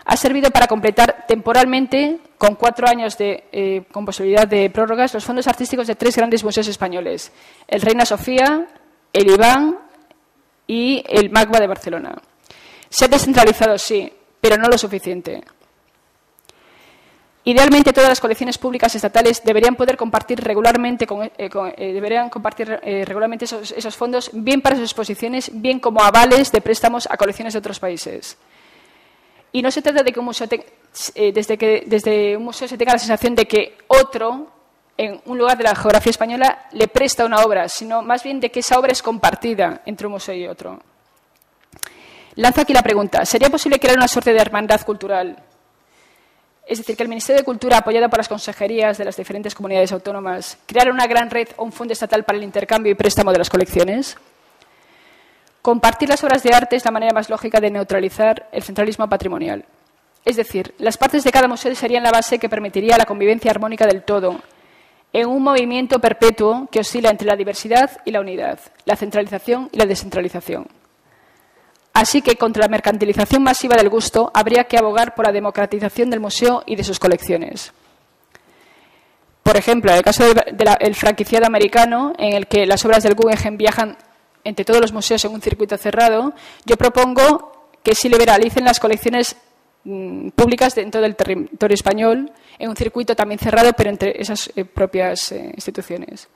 Speaker 2: ha servido para completar temporalmente, con 4 años con posibilidad de prórrogas, los fondos artísticos de 3 grandes museos españoles: el Reina Sofía, el Iván y el MACBA de Barcelona. Se ha descentralizado, sí, pero no lo suficiente. Idealmente, todas las colecciones públicas estatales deberían poder compartir regularmente, esos fondos, bien para sus exposiciones, bien como avales de préstamos a colecciones de otros países. Y no se trata de que desde un museo se tenga la sensación de que otro, en un lugar de la geografía española, le presta una obra, sino más bien de que esa obra es compartida entre un museo y otro. Lanzo aquí la pregunta: ¿sería posible crear una suerte de hermandad cultural? Es decir, que el Ministerio de Cultura, apoyado por las consejerías de las diferentes comunidades autónomas, creara una gran red o un fondo estatal para el intercambio y préstamo de las colecciones. Compartir las obras de arte es la manera más lógica de neutralizar el centralismo patrimonial. Es decir, las partes de cada museo serían la base que permitiría la convivencia armónica del todo, en un movimiento perpetuo que oscila entre la diversidad y la unidad, la centralización y la descentralización. Así que contra la mercantilización masiva del gusto habría que abogar por la democratización del museo y de sus colecciones. Por ejemplo, en el caso del franquiciado americano, en el que las obras del Guggenheim viajan entre todos los museos en un circuito cerrado, yo propongo que se liberalicen las colecciones públicas dentro del territorio español, en un circuito también cerrado, pero entre esas propias instituciones.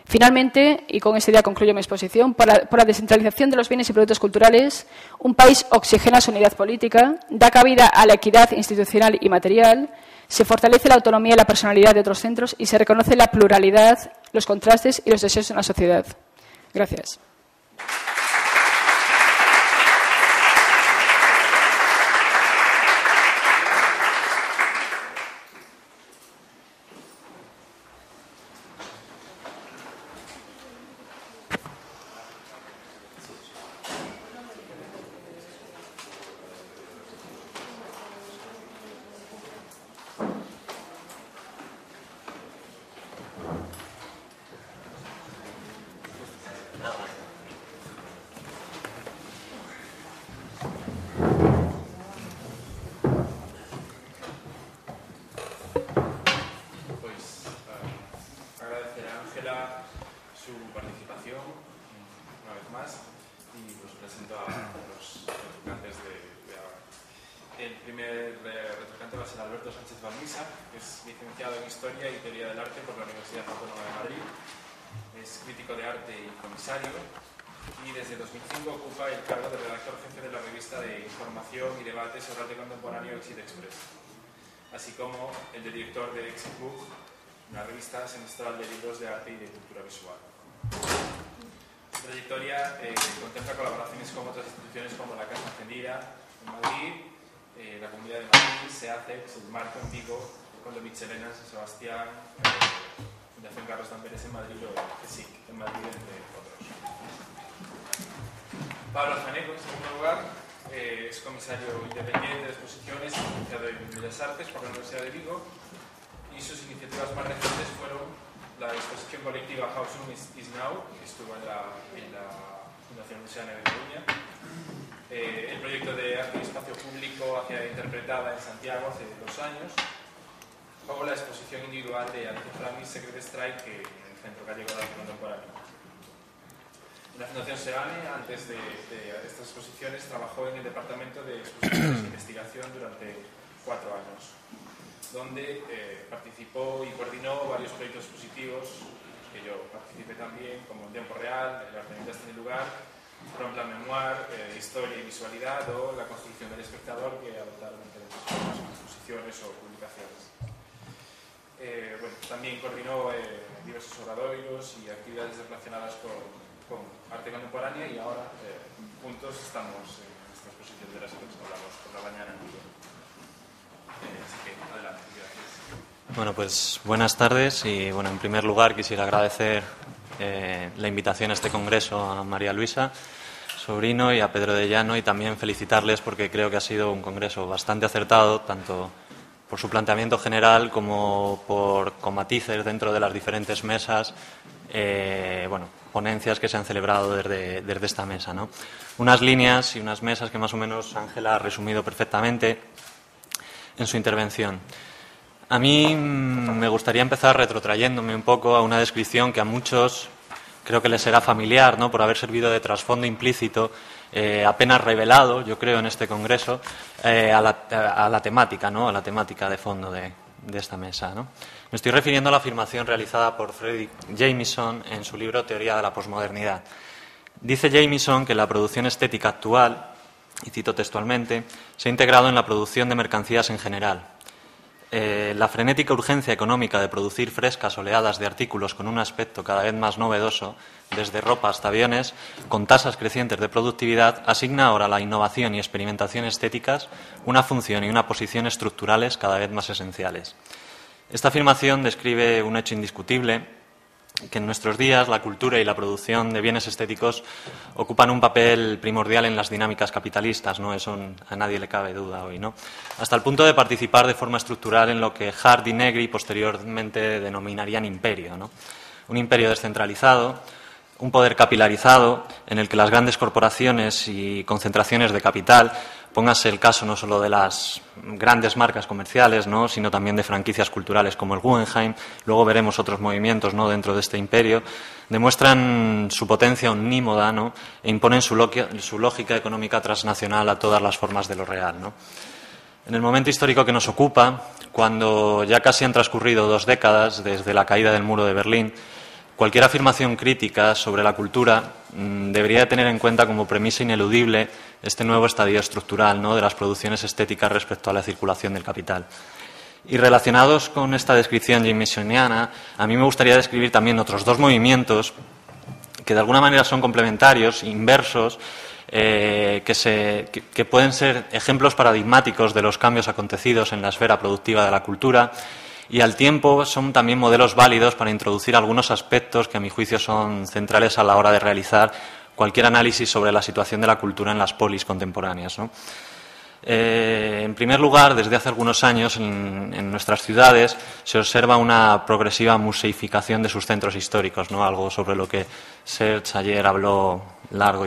Speaker 2: Finalmente, y con esta idea concluyo mi exposición, por la descentralización de los bienes y productos culturales, un país oxigena su unidad política, da cabida a la equidad institucional y material, se fortalece la autonomía y la personalidad de otros centros y se reconoce la pluralidad, los contrastes y los deseos en la sociedad. Gracias.
Speaker 1: Así como el de director de Exit Book, una revista semestral de libros de arte y de cultura visual. Su trayectoria contempla colaboraciones con otras instituciones como la Casa Encendida en Madrid, la Comunidad de Madrid, SEACEX, el Marco en Vigo, el Conde Michelena en San Sebastián, Fundación Carlos Tamberes en Madrid o el CSIC en Madrid, entre otros. Pablo Janeco, en segundo lugar, es comisario independiente de exposiciones y licenciado en Bellas Artes por la Universidad de Vigo, y sus iniciativas más recientes fueron la exposición colectiva How Soon is Now, que estuvo en la Fundación Museana de Coruña, el proyecto de arte y espacio público hacia interpretada en Santiago hace 2 años, o la exposición individual de Arte Framis Secret Strike en el Centro Gallego de Arte Contemporáneo. En la Fundación SEANE, antes de estas exposiciones, trabajó en el Departamento de Exposiciones e Investigación durante 4 años, donde participó y coordinó varios proyectos expositivos, que yo participé también, como En Tiempo Real, El Arte Mientras Tiene Lugar, From la Memoir, Historia y Visualidad, o La Construcción del Espectador, que adoptaron diferentes formas, exposiciones o publicaciones. También coordinó diversos oratorios y actividades relacionadas con arte contemporánea, y ahora juntos estamos en esta exposición de las que hablamos por la mañana en Vigo. Así que adelante, gracias.
Speaker 3: Bueno, pues buenas tardes y en primer lugar quisiera agradecer la invitación a este congreso a María Luisa Sobrino y a Pedro de Llano, y también felicitarles porque creo que ha sido un congreso bastante acertado, tanto por su planteamiento general como con matices dentro de las diferentes mesas, ponencias que se han celebrado desde esta mesa, ¿no? Unas líneas y unas mesas que más o menos Ángela ha resumido perfectamente en su intervención. A mí me gustaría empezar retrotrayéndome un poco a una descripción que a muchos creo que les será familiar, ¿no?, por haber servido de trasfondo implícito, apenas revelado, yo creo, en este congreso, a la temática, ¿no?, a la temática de fondo de esta mesa, ¿no? Me estoy refiriendo a la afirmación realizada por Fredric Jameson en su libro Teoría de la Posmodernidad. Dice Jameson que la producción estética actual, y cito textualmente, se ha integrado en la producción de mercancías en general. La frenética urgencia económica de producir frescas oleadas de artículos con un aspecto cada vez más novedoso, desde ropa hasta aviones, con tasas crecientes de productividad, asigna ahora a la innovación y experimentación estéticas una función y una posición estructurales cada vez más esenciales. Esta afirmación describe un hecho indiscutible, que en nuestros días la cultura y la producción de bienes estéticos ocupan un papel primordial en las dinámicas capitalistas, ¿no? Eso a nadie le cabe duda hoy, ¿no? Hasta el punto de participar de forma estructural en lo que Hart y Negri posteriormente denominarían imperio, ¿no? Un imperio descentralizado, un poder capilarizado en el que las grandes corporaciones y concentraciones de capital, póngase el caso no solo de las grandes marcas comerciales, ¿no?, sino también de franquicias culturales como el Guggenheim, luego veremos otros movimientos, ¿no?, dentro de este imperio, demuestran su potencia omnímoda, ¿no?, e imponen su lógica económica transnacional a todas las formas de lo real, ¿no? En el momento histórico que nos ocupa, cuando ya casi han transcurrido 2 décadas desde la caída del muro de Berlín, cualquier afirmación crítica sobre la cultura debería tener en cuenta como premisa ineludible este nuevo estadio estructural, ¿no?, de las producciones estéticas respecto a la circulación del capital. Y relacionados con esta descripción jamesoniana, a mí me gustaría describir también otros 2 movimientos que de alguna manera son complementarios, inversos, que pueden ser ejemplos paradigmáticos de los cambios acontecidos en la esfera productiva de la cultura, y al tiempo son también modelos válidos para introducir algunos aspectos que a mi juicio son centrales a la hora de realizar cualquier análisis sobre la situación de la cultura en las polis contemporáneas, ¿no? En primer lugar, desde hace algunos años en nuestras ciudades se observa una progresiva museificación de sus centros históricos, ¿no?, algo sobre lo que Serge ayer habló largo.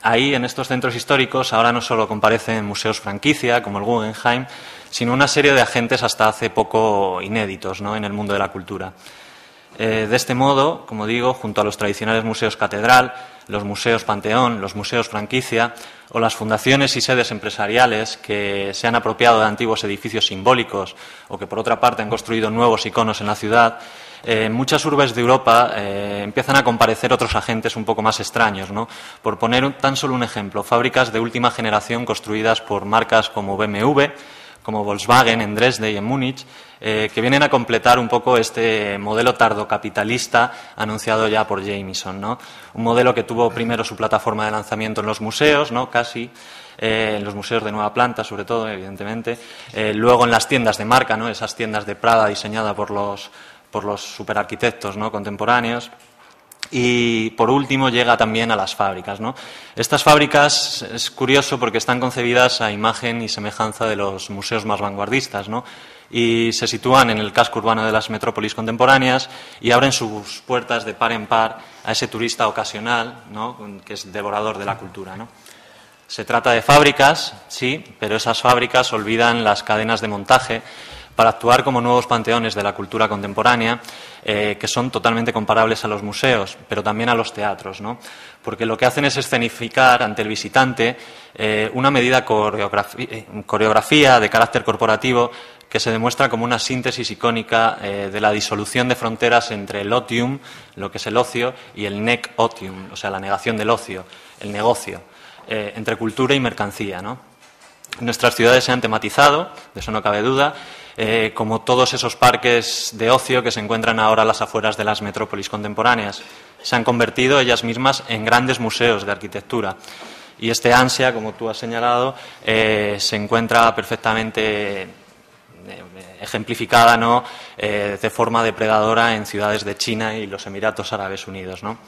Speaker 3: Ahí, en estos centros históricos, ahora no solo comparecen museos franquicia, como el Guggenheim, sino una serie de agentes hasta hace poco inéditos, ¿no?, en el mundo de la cultura. De este modo, como digo, junto a los tradicionales museos catedral, los museos Panteón, los museos franquicia o las fundaciones y sedes empresariales que se han apropiado de antiguos edificios simbólicos o que, por otra parte, han construido nuevos iconos en la ciudad, en muchas urbes de Europa empiezan a comparecer otros agentes un poco más extraños, ¿no? Por poner tan solo un ejemplo, fábricas de última generación construidas por marcas como BMW, como Volkswagen en Dresde y en Múnich, que vienen a completar un poco este modelo tardocapitalista anunciado ya por Jameson, ¿no? Un modelo que tuvo primero su plataforma de lanzamiento en los museos, ¿no?, casi, en los museos de nueva planta, sobre todo, evidentemente, luego en las tiendas de marca, ¿no?, esas tiendas de Prada diseñadas por los superarquitectos, ¿no?, contemporáneos. Y, por último, llega también a las fábricas, ¿no? Estas fábricas es curioso porque están concebidas a imagen y semejanza de los museos más vanguardistas, ¿no?, y se sitúan en el casco urbano de las metrópolis contemporáneas y abren sus puertas de par en par a ese turista ocasional, ¿no?, que es devorador de la cultura, ¿no? Se trata de fábricas, sí, pero esas fábricas olvidan las cadenas de montaje para actuar como nuevos panteones de la cultura contemporánea, que son totalmente comparables a los museos, pero también a los teatros, ¿no? Porque lo que hacen es escenificar ante el visitante una medida coreografía de carácter corporativo que se demuestra como una síntesis icónica de la disolución de fronteras entre el otium, lo que es el ocio, y el nec otium, o sea, la negación del ocio, el negocio, entre cultura y mercancía, ¿no? Nuestras ciudades se han tematizado, de eso no cabe duda, como todos esos parques de ocio que se encuentran ahora a las afueras de las metrópolis contemporáneas. Se han convertido ellas mismas en grandes museos de arquitectura. Y este ansia, como tú has señalado, se encuentra perfectamente ejemplificada, ¿no?, de forma depredadora en ciudades de China y los Emiratos Árabes Unidos, ¿no?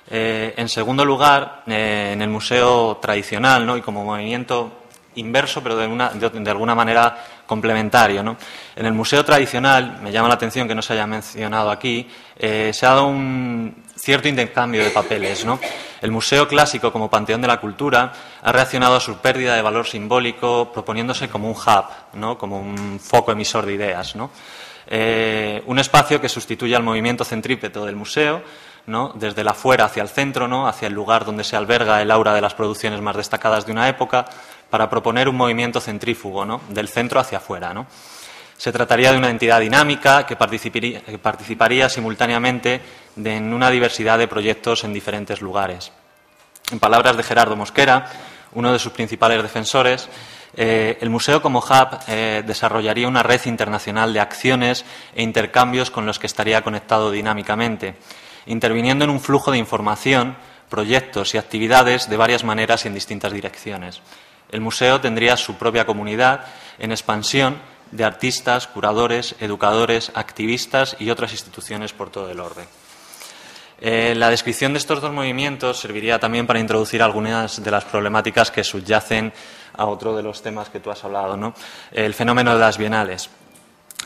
Speaker 3: En segundo lugar, en el museo tradicional, ¿no?, y como movimiento inverso, pero de alguna manera complementario, ¿no? En el museo tradicional, me llama la atención que no se haya mencionado aquí, se ha dado un cierto intercambio de papeles, ¿no? El museo clásico, como panteón de la cultura, ha reaccionado a su pérdida de valor simbólico proponiéndose como un hub, ¿no?, como un foco emisor de ideas, ¿no? Un espacio que sustituye al movimiento centrípeto del museo, ¿no?, desde el afuera hacia el centro, ¿no?, hacia el lugar donde se alberga el aura de las producciones más destacadas de una época, para proponer un movimiento centrífugo, ¿no?, del centro hacia afuera, ¿no? Se trataría de una entidad dinámica que participaría simultáneamente en una diversidad de proyectos en diferentes lugares. En palabras de Gerardo Mosquera, uno de sus principales defensores, el museo como hub desarrollaría una red internacional de acciones e intercambios con los que estaría conectado dinámicamente, interviniendo en un flujo de información, proyectos y actividades de varias maneras y en distintas direcciones. El museo tendría su propia comunidad en expansión de artistas, curadores, educadores, activistas y otras instituciones por todo el orden. La descripción de estos dos movimientos serviría también para introducir algunas de las problemáticas que subyacen a otro de los temas que tú has hablado, ¿no? El fenómeno de las bienales.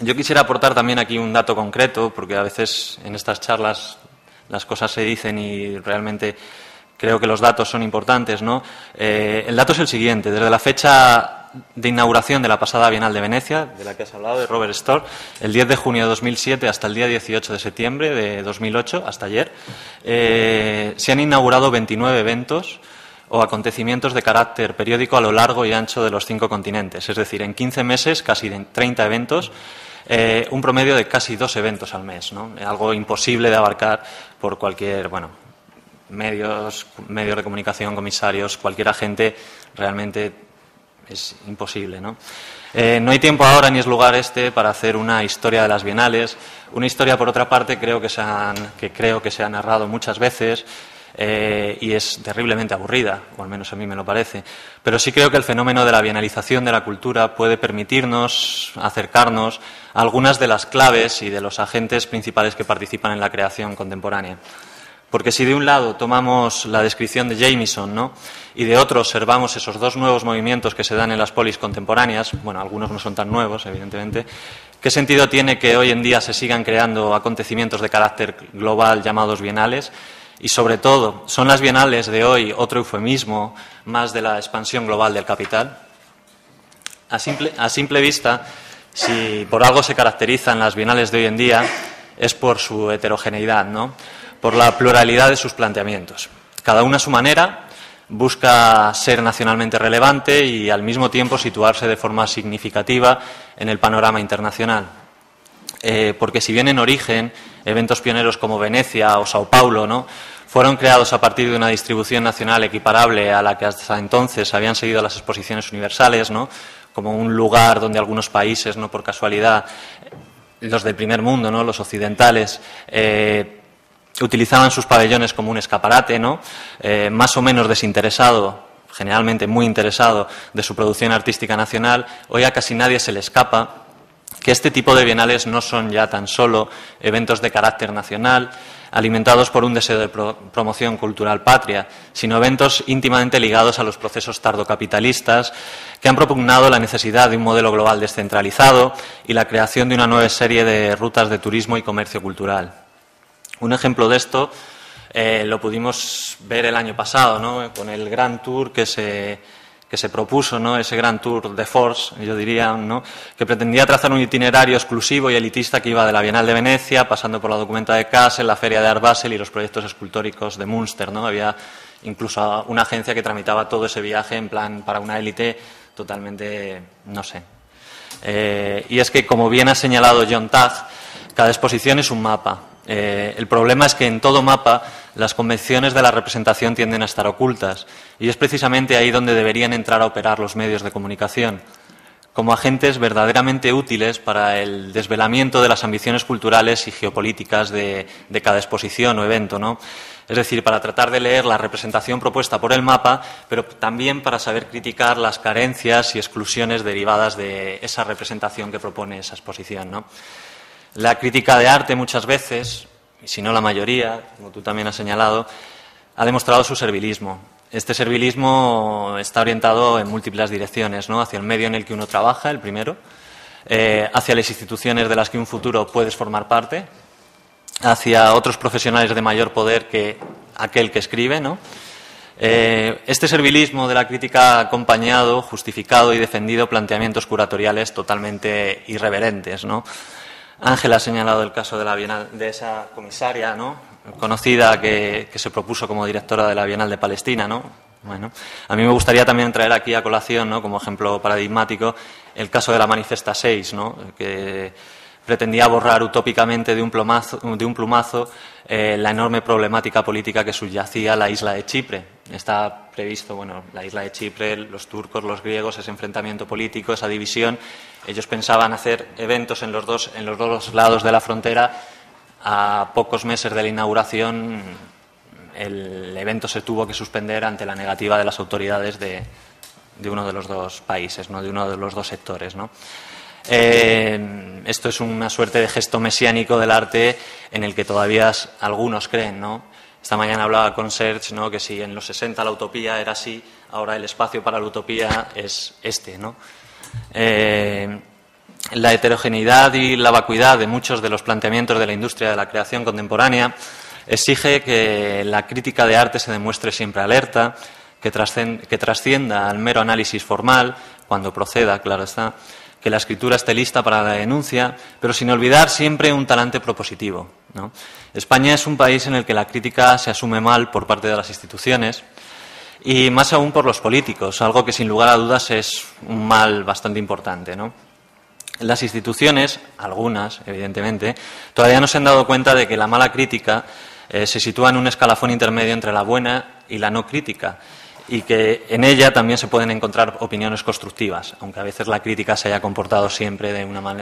Speaker 3: Yo quisiera aportar también aquí un dato concreto, porque a veces en estas charlas las cosas se dicen y realmente creo que los datos son importantes, ¿no? El dato es el siguiente. Desde la fecha de inauguración de la pasada Bienal de Venecia, de la que has hablado, de Robert Storr, el 10 de junio de 2007 hasta el día 18 de septiembre de 2008, hasta ayer, se han inaugurado 29 eventos o acontecimientos de carácter periódico a lo largo y ancho de los 5 continentes. Es decir, en 15 meses, casi 30 eventos, un promedio de casi 2 eventos al mes, ¿no? Algo imposible de abarcar por cualquier, medios de comunicación, comisarios, cualquier agente, realmente es imposible, ¿no? No hay tiempo ahora ni es lugar para hacer una historia de las bienales. Una historia, por otra parte, creo que se ha narrado muchas veces y es terriblemente aburrida, o al menos a mí me lo parece. Pero sí creo que el fenómeno de la bienalización de la cultura puede permitirnos acercarnos a algunas de las claves y de los agentes principales que participan en la creación contemporánea. Porque si de un lado tomamos la descripción de Jameson, ¿no?, y de otro observamos esos dos nuevos movimientos que se dan en las polis contemporáneas, algunos no son tan nuevos, evidentemente, ¿qué sentido tiene que hoy en día se sigan creando acontecimientos de carácter global llamados bienales? Y sobre todo, ¿son las bienales de hoy otro eufemismo más de la expansión global del capital? A simple vista, si por algo se caracterizan las bienales de hoy en día, es por su heterogeneidad, ¿no?, por la pluralidad de sus planteamientos. Cada una a su manera busca ser nacionalmente relevante y al mismo tiempo situarse de forma significativa en el panorama internacional. Porque si bien en origen eventos pioneros como Venecia o Sao Paulo, ¿no?, fueron creados a partir de una distribución nacional equiparable a la que hasta entonces habían seguido las exposiciones universales, ¿no?, como un lugar donde algunos países, no por casualidad, los del primer mundo, ¿no?, los occidentales, utilizaban sus pabellones como un escaparate, ¿no?, más o menos desinteresado, generalmente muy interesado, de su producción artística nacional. Hoy a casi nadie se le escapa que este tipo de bienales no son ya tan solo eventos de carácter nacional, alimentados por un deseo de promoción cultural patria, sino eventos íntimamente ligados a los procesos tardocapitalistas que han propugnado la necesidad de un modelo global descentralizado y la creación de una nueva serie de rutas de turismo y comercio cultural. Un ejemplo de esto lo pudimos ver el año pasado, ¿no?, con el Grand Tour que se propuso, ¿no?, ese Grand Tour de Force, yo diría, ¿no?, que pretendía trazar un itinerario exclusivo y elitista que iba de la Bienal de Venecia, pasando por la Documenta de Kassel, la Feria de Art Basel y los proyectos escultóricos de Münster, ¿no? Había incluso una agencia que tramitaba todo ese viaje en plan para una élite totalmente, no sé. Y es que, como bien ha señalado John Tagg, cada exposición es un mapa. El problema es que en todo mapa las convenciones de la representación tienden a estar ocultas y es precisamente ahí donde deberían entrar a operar los medios de comunicación, como agentes verdaderamente útiles para el desvelamiento de las ambiciones culturales y geopolíticas de cada exposición o evento, ¿no? Es decir, para tratar de leer la representación propuesta por el mapa, pero también para saber criticar las carencias y exclusiones derivadas de esa representación que propone esa exposición, ¿no? La crítica de arte muchas veces, y si no la mayoría, como tú también has señalado, ha demostrado su servilismo. Este servilismo está orientado en múltiples direcciones, ¿no?, hacia el medio en el que uno trabaja, el primero, hacia las instituciones de las que un futuro puedes formar parte, hacia otros profesionales de mayor poder que aquel que escribe, ¿no? Este servilismo de la crítica ha acompañado, justificado y defendido planteamientos curatoriales totalmente irreverentes, ¿no? Ángela ha señalado el caso de la Bienal, de esa comisaria, ¿no?, conocida que se propuso como directora de la Bienal de Palestina, ¿no? Bueno, a mí me gustaría también traer aquí a colación, ¿no?, como ejemplo paradigmático, el caso de la Manifesta 6, ¿no?, que pretendía borrar utópicamente de un plumazo la enorme problemática política que subyacía la isla de Chipre. Está previsto, la isla de Chipre, los turcos, los griegos, ese enfrentamiento político, esa división. Ellos pensaban hacer eventos en los dos lados de la frontera. A pocos meses de la inauguración, el evento se tuvo que suspender ante la negativa de las autoridades de uno de los dos países, ¿no?, de uno de los dos sectores, ¿no? Esto es una suerte de gesto mesiánico del arte en el que todavía algunos creen, ¿no? Esta mañana hablaba con Serge, ¿no?, que si en los 60 la utopía era así, ahora el espacio para la utopía es este, ¿no? La heterogeneidad y la vacuidad de muchos de los planteamientos de la industria de la creación contemporánea exige que la crítica de arte se demuestre siempre alerta, que trascienda al mero análisis formal, cuando proceda, claro está, que la escritura esté lista para la denuncia, pero sin olvidar siempre un talante propositivo, ¿no? España es un país en el que la crítica se asume mal por parte de las instituciones y más aún por los políticos, algo que sin lugar a dudas es un mal bastante importante, ¿no? Las instituciones, algunas, evidentemente, todavía no se han dado cuenta de que la mala crítica se sitúa en un escalafón intermedio entre la buena y la no crítica, y que en ella también se pueden encontrar opiniones constructivas, aunque a veces la crítica se haya comportado siempre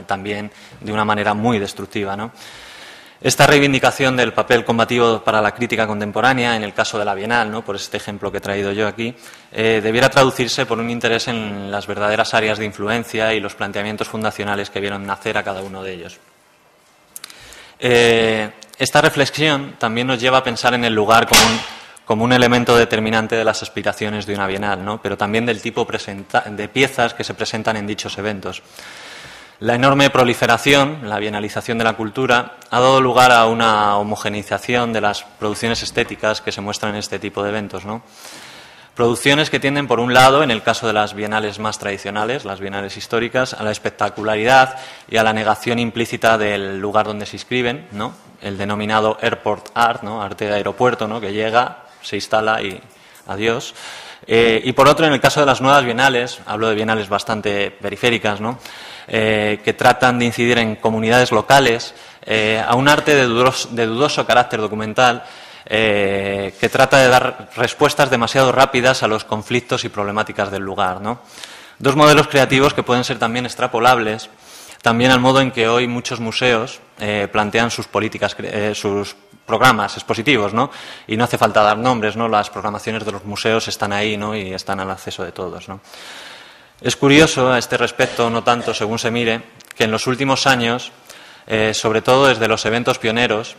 Speaker 3: también de una manera muy destructiva, ¿no? Esta reivindicación del papel combativo para la crítica contemporánea, en el caso de la Bienal, ¿no?, por este ejemplo que he traído yo aquí, debiera traducirse por un interés en las verdaderas áreas de influencia y los planteamientos fundacionales que vieron nacer a cada uno de ellos. Esta reflexión también nos lleva a pensar en el lugar como un elemento determinante de las aspiraciones de una Bienal, ¿no?, pero también del tipo de piezas que se presentan en dichos eventos. La enorme proliferación, la bienalización de la cultura, ha dado lugar a una homogeneización de las producciones estéticas que se muestran en este tipo de eventos, ¿no? Producciones que tienden, por un lado, en el caso de las bienales más tradicionales, las bienales históricas, a la espectacularidad y a la negación implícita del lugar donde se inscriben, ¿no?, el denominado airport art, ¿no?, arte de aeropuerto, ¿no?, que llega, se instala y adiós. Y por otro, en el caso de las nuevas bienales, hablo de bienales bastante periféricas, ¿no?, que tratan de incidir en comunidades locales, a un arte de dudoso carácter documental, que trata de dar respuestas demasiado rápidas a los conflictos y problemáticas del lugar, ¿no? Dos modelos creativos que pueden ser también extrapolables también al modo en que hoy muchos museos plantean sus políticas, sus programas expositivos, ¿no? Y no hace falta dar nombres, ¿no? Las programaciones de los museos están ahí, ¿no?, y están al acceso de todos, ¿no? Es curioso a este respecto, no tanto según se mire, que en los últimos años, sobre todo desde los eventos pioneros,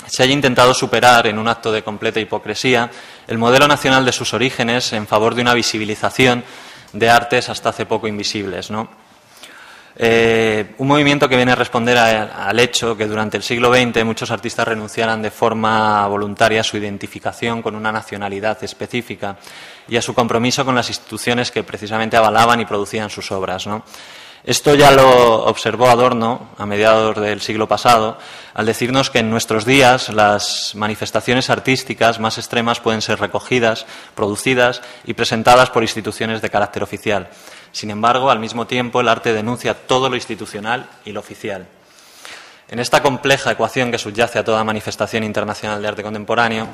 Speaker 3: se haya intentado superar, en un acto de completa hipocresía, el modelo nacional de sus orígenes en favor de una visibilización de artes hasta hace poco invisibles, ¿no? Un movimiento que viene a responder al hecho que durante el siglo XX muchos artistas renunciaran de forma voluntaria a su identificación con una nacionalidad específica y a su compromiso con las instituciones que precisamente avalaban y producían sus obras, ¿no? Esto ya lo observó Adorno a mediados del siglo pasado, al decirnos que en nuestros días las manifestaciones artísticas más extremas pueden ser recogidas, producidas y presentadas por instituciones de carácter oficial. Sin embargo, al mismo tiempo, el arte denuncia todo lo institucional y lo oficial. En esta compleja ecuación que subyace a toda manifestación internacional de arte contemporáneo,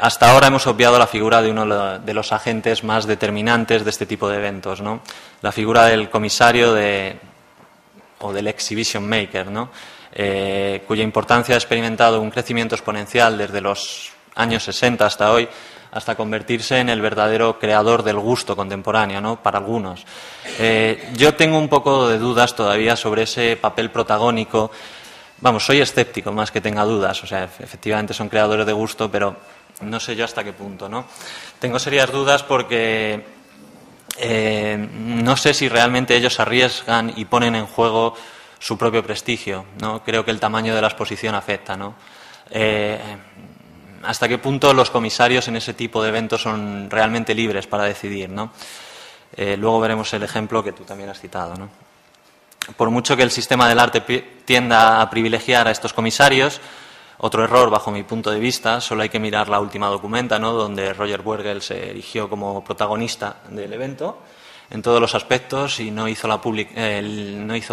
Speaker 3: hasta ahora hemos obviado la figura de uno de los agentes más determinantes de este tipo de eventos, ¿no? La figura del comisario o del exhibition maker, ¿no? Cuya importancia ha experimentado un crecimiento exponencial desde los años 60 hasta hoy, hasta convertirse en el verdadero creador del gusto contemporáneo, ¿no?, para algunos. Yo tengo un poco de dudas todavía sobre ese papel protagónico. Vamos, soy escéptico más que tenga dudas. O sea, efectivamente son creadores de gusto, pero no sé yo hasta qué punto, ¿no? Tengo serias dudas porque no sé si realmente ellos arriesgan y ponen en juego su propio prestigio, ¿no? Creo que el tamaño de la exposición afecta, ¿no? Hasta qué punto los comisarios en ese tipo de eventos son realmente libres para decidir, ¿no? Luego veremos el ejemplo que tú también has citado, ¿no? Por mucho que el sistema del arte tienda a privilegiar a estos comisarios, otro error bajo mi punto de vista, solo hay que mirar la última documenta, ¿no?, donde Roger Bruegel se erigió como protagonista del evento en todos los aspectos y no hizo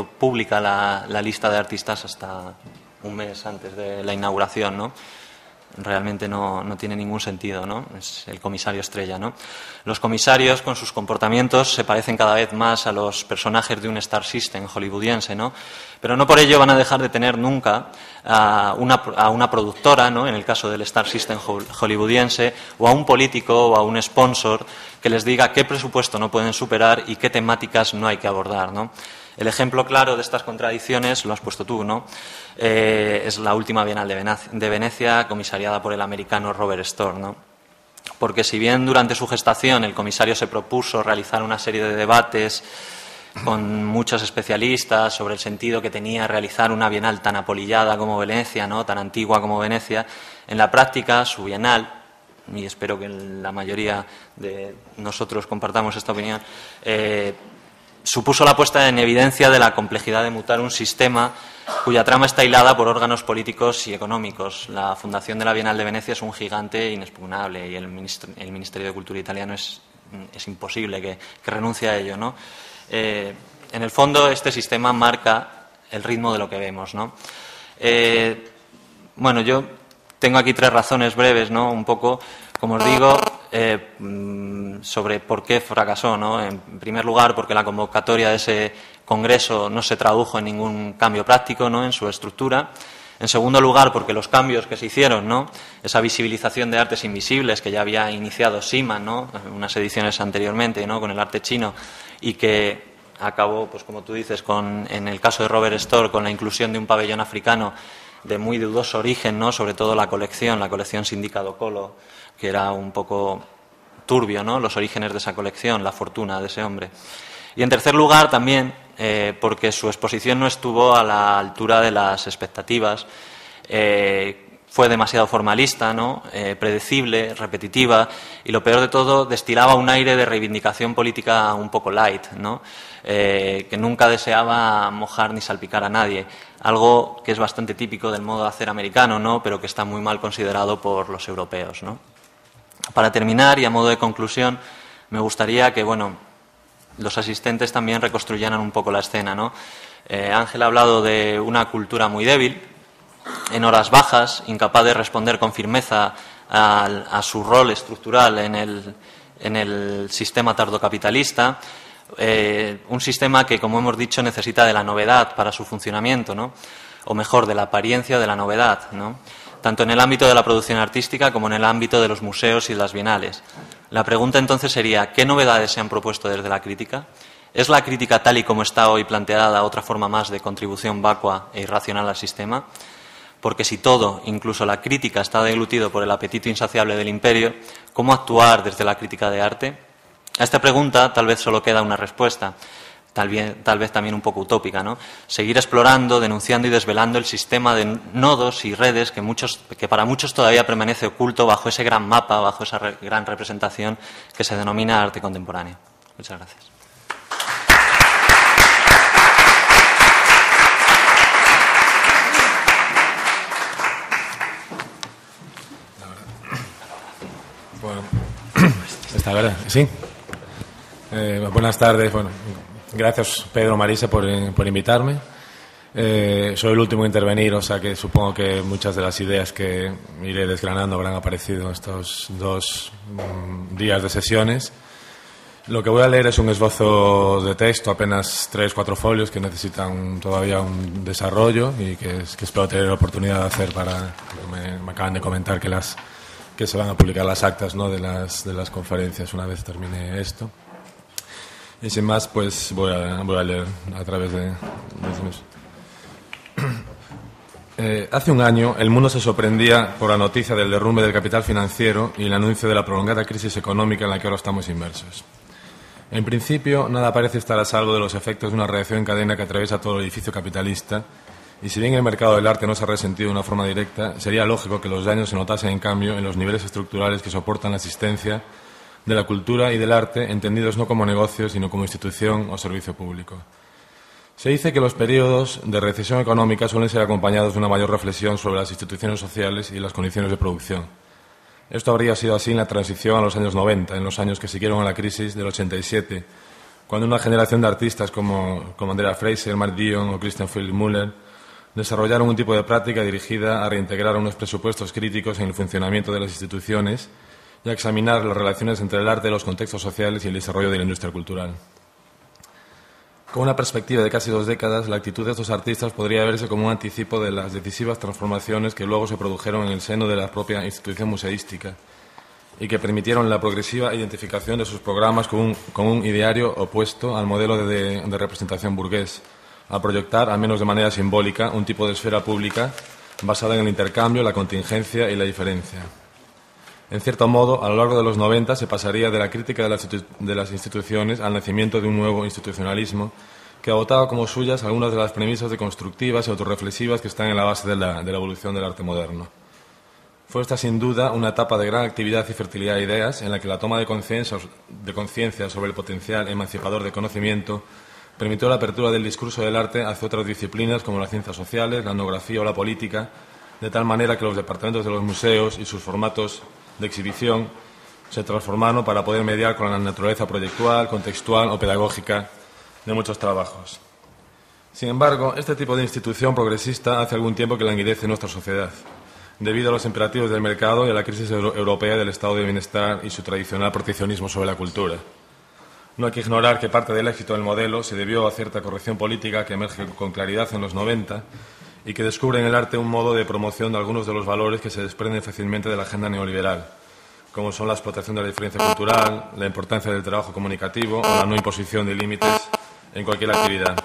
Speaker 3: pública la lista de artistas hasta un mes antes de la inauguración, ¿no? Realmente no tiene ningún sentido, ¿no? Es el comisario estrella, ¿no? Los comisarios, con sus comportamientos, se parecen cada vez más a los personajes de un Star System hollywoodiense, ¿no? Pero no por ello van a dejar de tener nunca a una productora, ¿no?, en el caso del Star System hollywoodiense, o a un político o a un sponsor que les diga qué presupuesto no pueden superar y qué temáticas no hay que abordar, ¿no? El ejemplo claro de estas contradicciones lo has puesto tú, ¿no? Es la última Bienal de Venecia, comisariada por el americano Robert Storr, ¿no? Porque si bien durante su gestación el comisario se propuso realizar una serie de debates con muchos especialistas sobre el sentido que tenía realizar una bienal tan apolillada como Venecia, ¿no?, tan antigua como Venecia, en la práctica su bienal, y espero que la mayoría de nosotros compartamos esta opinión, supuso la puesta en evidencia de la complejidad de mutar un sistema cuya trama está hilada por órganos políticos y económicos. La fundación de la Bienal de Venecia es un gigante inexpugnable y el Ministerio de Cultura italiano es imposible que renuncie a ello, ¿no? En el fondo, este sistema marca el ritmo de lo que vemos, ¿no? Bueno, yo tengo aquí 3 razones breves, ¿no? Un poco, como os digo, sobre por qué fracasó, ¿no? En primer lugar, porque la convocatoria de ese congreso no se tradujo en ningún cambio práctico, ¿no?, en su estructura. En segundo lugar, porque los cambios que se hicieron, ¿no?, esa visibilización de artes invisibles que ya había iniciado Siman, ¿no?, unas ediciones anteriormente, ¿no?, con el arte chino, y que acabó, pues como tú dices, en el caso de Robert Storr, con la inclusión de un pabellón africano de muy dudoso origen, ¿no?, sobre todo la colección Sindicato Colo, que era un poco turbio, ¿no?, los orígenes de esa colección, la fortuna de ese hombre. Y en tercer lugar, también, porque su exposición no estuvo a la altura de las expectativas, fue demasiado formalista, ¿no?, predecible, repetitiva, y lo peor de todo, destilaba un aire de reivindicación política un poco light, ¿no?, que nunca deseaba mojar ni salpicar a nadie, algo que es bastante típico del modo de hacer americano, ¿no?, pero que está muy mal considerado por los europeos, ¿no? Para terminar, y a modo de conclusión, me gustaría que, bueno, los asistentes también reconstruyeran un poco la escena, ¿no? Ángel ha hablado de una cultura muy débil, en horas bajas, incapaz de responder con firmeza a su rol estructural en el sistema tardocapitalista, un sistema que, como hemos dicho, necesita de la novedad para su funcionamiento, ¿no?, o mejor, de la apariencia de la novedad, ¿no?, tanto en el ámbito de la producción artística como en el ámbito de los museos y las bienales. La pregunta entonces sería, ¿qué novedades se han propuesto desde la crítica? ¿Es la crítica tal y como está hoy planteada otra forma más de contribución vacua e irracional al sistema? Porque si todo, incluso la crítica, está deglutido por el apetito insaciable del imperio, ¿cómo actuar desde la crítica de arte? A esta pregunta tal vez solo queda una respuesta, tal vez también un poco utópica, ¿no? Seguir explorando, denunciando y desvelando el sistema de nodos y redes que para muchos todavía permanece oculto bajo ese gran mapa, bajo esa gran representación que se denomina arte contemporáneo. Muchas gracias.
Speaker 4: Bueno, está verdad, sí. Buenas tardes. Bueno, gracias Pedro, Marisa, por invitarme. Soy el último a intervenir, o sea que supongo que muchas de las ideas que iré desgranando habrán aparecido en estos 2 días de sesiones. Lo que voy a leer es un esbozo de texto, apenas 3-4 folios, que necesitan todavía un desarrollo y que espero tener la oportunidad de hacer me acaban de comentar que se van a publicar las actas, ¿no?, de las conferencias una vez termine esto. Y sin más, pues voy a leer a través de hace un año, el mundo se sorprendía por la noticia del derrumbe del capital financiero y el anuncio de la prolongada crisis económica en la que ahora estamos inmersos. En principio, nada parece estar a salvo de los efectos de una reacción en cadena que atraviesa todo el edificio capitalista, y si bien el mercado del arte no se ha resentido de una forma directa, sería lógico que los daños se notasen, en cambio, en los niveles estructurales que soportan la existencia de la cultura y del arte, entendidos no como negocio, sino como institución o servicio público. Se dice que los periodos de recesión económica suelen ser acompañados de una mayor reflexión sobre las instituciones sociales y las condiciones de producción. Esto habría sido así en la transición a los años 90, en los años que siguieron a la crisis del 87, cuando una generación de artistas como Andrea Fraser, Mark Dion o Christian Philip Muller desarrollaron un tipo de práctica dirigida a reintegrar unos presupuestos críticos en el funcionamiento de las instituciones y a examinar las relaciones entre el arte, los contextos sociales y el desarrollo de la industria cultural. Con una perspectiva de casi 2 décadas, la actitud de estos artistas podría verse como un anticipo de las decisivas transformaciones que luego se produjeron en el seno de la propia institución museística y que permitieron la progresiva identificación de sus programas con un ideario opuesto al modelo de representación burgués, a proyectar, al menos de manera simbólica, un tipo de esfera pública basada en el intercambio, la contingencia y la diferencia. En cierto modo, a lo largo de los 90 se pasaría de la crítica de las instituciones al nacimiento de un nuevo institucionalismo que adoptaba como suyas algunas de las premisas deconstructivas y autorreflexivas que están en la base de la evolución del arte moderno. Fue esta, sin duda, una etapa de gran actividad y fertilidad de ideas en la que la toma de conciencia sobre el potencial emancipador de conocimiento permitió la apertura del discurso del arte hacia otras disciplinas como las ciencias sociales, la etnografía o la política, de tal manera que los departamentos de los museos y sus formatos de exhibición se transformaron para poder mediar con la naturaleza proyectual, contextual o pedagógica de muchos trabajos. Sin embargo, este tipo de institución progresista hace algún tiempo que languidece en nuestra sociedad, debido a los imperativos del mercado y a la crisis europea del estado de bienestar y su tradicional proteccionismo sobre la cultura. No hay que ignorar que parte del éxito del modelo se debió a cierta corrección política que emerge con claridad en los 90 y que descubre en el arte un modo de promoción de algunos de los valores que se desprenden fácilmente de la agenda neoliberal, como son la explotación de la diferencia cultural, la importancia del trabajo comunicativo o la no imposición de límites en cualquier actividad.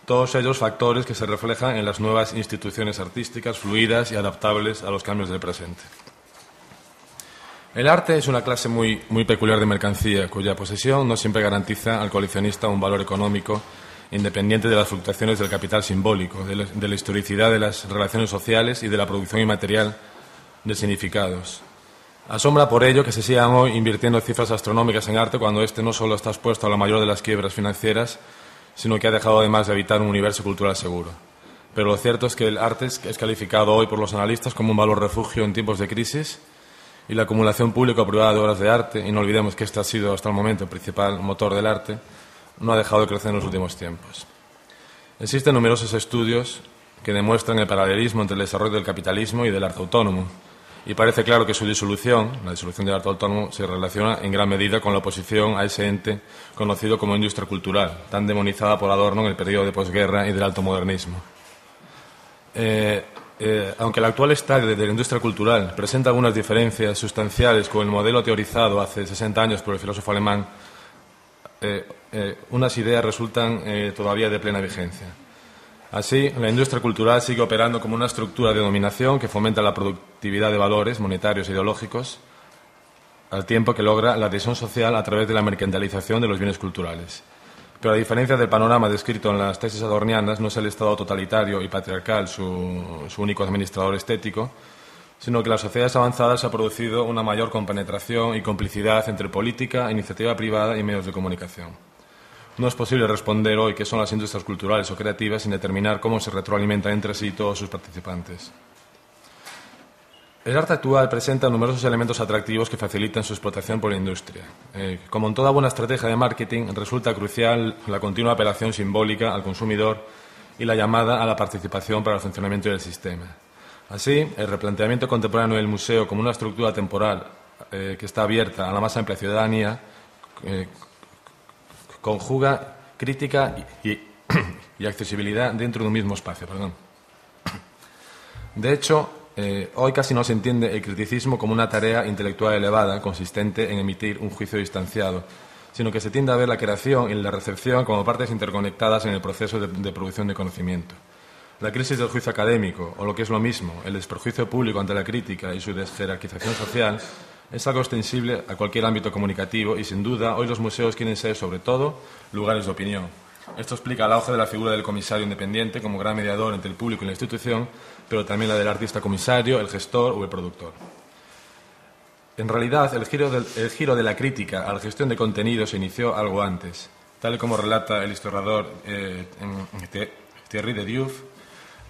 Speaker 4: Todos ellos factores que se reflejan en las nuevas instituciones artísticas fluidas y adaptables a los cambios del presente. El arte es una clase muy peculiar de mercancía, cuya posesión no siempre garantiza al coleccionista un valor económico independiente de las fluctuaciones del capital simbólico, de la historicidad de las relaciones sociales y de la producción inmaterial de significados. Asombra por ello que se sigan hoy invirtiendo cifras astronómicas en arte cuando éste no solo está expuesto a la mayor de las quiebras financieras, sino que ha dejado además de habitar un universo cultural seguro. Pero lo cierto es que el arte es calificado hoy por los analistas como un valor refugio en tiempos de crisis y la acumulación pública o privada de obras de arte, y no olvidemos que este ha sido hasta el momento el principal motor del arte, no ha dejado de crecer en los últimos tiempos. Existen numerosos estudios que demuestran el paralelismo entre el desarrollo del capitalismo y del arte autónomo, y parece claro que su disolución, la disolución del arte autónomo, se relaciona en gran medida con la oposición a ese ente conocido como industria cultural, tan demonizada por Adorno en el periodo de posguerra y del alto modernismo. Aunque el actual estadio de la industria cultural presenta algunas diferencias sustanciales con el modelo teorizado hace 60 años por el filósofo alemán, unas ideas resultan todavía de plena vigencia. Así, la industria cultural sigue operando como una estructura de dominación que fomenta la productividad de valores monetarios e ideológicos, al tiempo que logra la adhesión social a través de la mercantilización de los bienes culturales. Pero a diferencia del panorama descrito en las tesis adornianas, no es el Estado totalitario y patriarcal su único administrador estético, sino que en las sociedades avanzadas se ha producido una mayor compenetración y complicidad entre política, iniciativa privada y medios de comunicación. No es posible responder hoy qué son las industrias culturales o creativas sin determinar cómo se retroalimentan entre sí todos sus participantes. El arte actual presenta numerosos elementos atractivos que facilitan su explotación por la industria. Como en toda buena estrategia de marketing, resulta crucial la continua apelación simbólica al consumidor y la llamada a la participación para el funcionamiento del sistema. Así, el replanteamiento contemporáneo del museo como una estructura temporal que está abierta a la más amplia ciudadanía conjuga crítica y accesibilidad dentro de un mismo espacio. De hecho, hoy casi no se entiende el criticismo como una tarea intelectual elevada, consistente en emitir un juicio distanciado, sino que se tiende a ver la creación y la recepción como partes interconectadas en el proceso de producción de conocimiento. La crisis del juicio académico, o lo que es lo mismo, el desperjuicio público ante la crítica y su desjerarquización social, es algo extensible a cualquier ámbito comunicativo y, sin duda, hoy los museos quieren ser, sobre todo, lugares de opinión. Esto explica el auge de la figura del comisario independiente como gran mediador entre el público y la institución, pero también la del artista comisario, el gestor o el productor. En realidad, el giro de la crítica a la gestión de contenidos se inició algo antes. Tal y como relata el historiador Thierry de Diouf,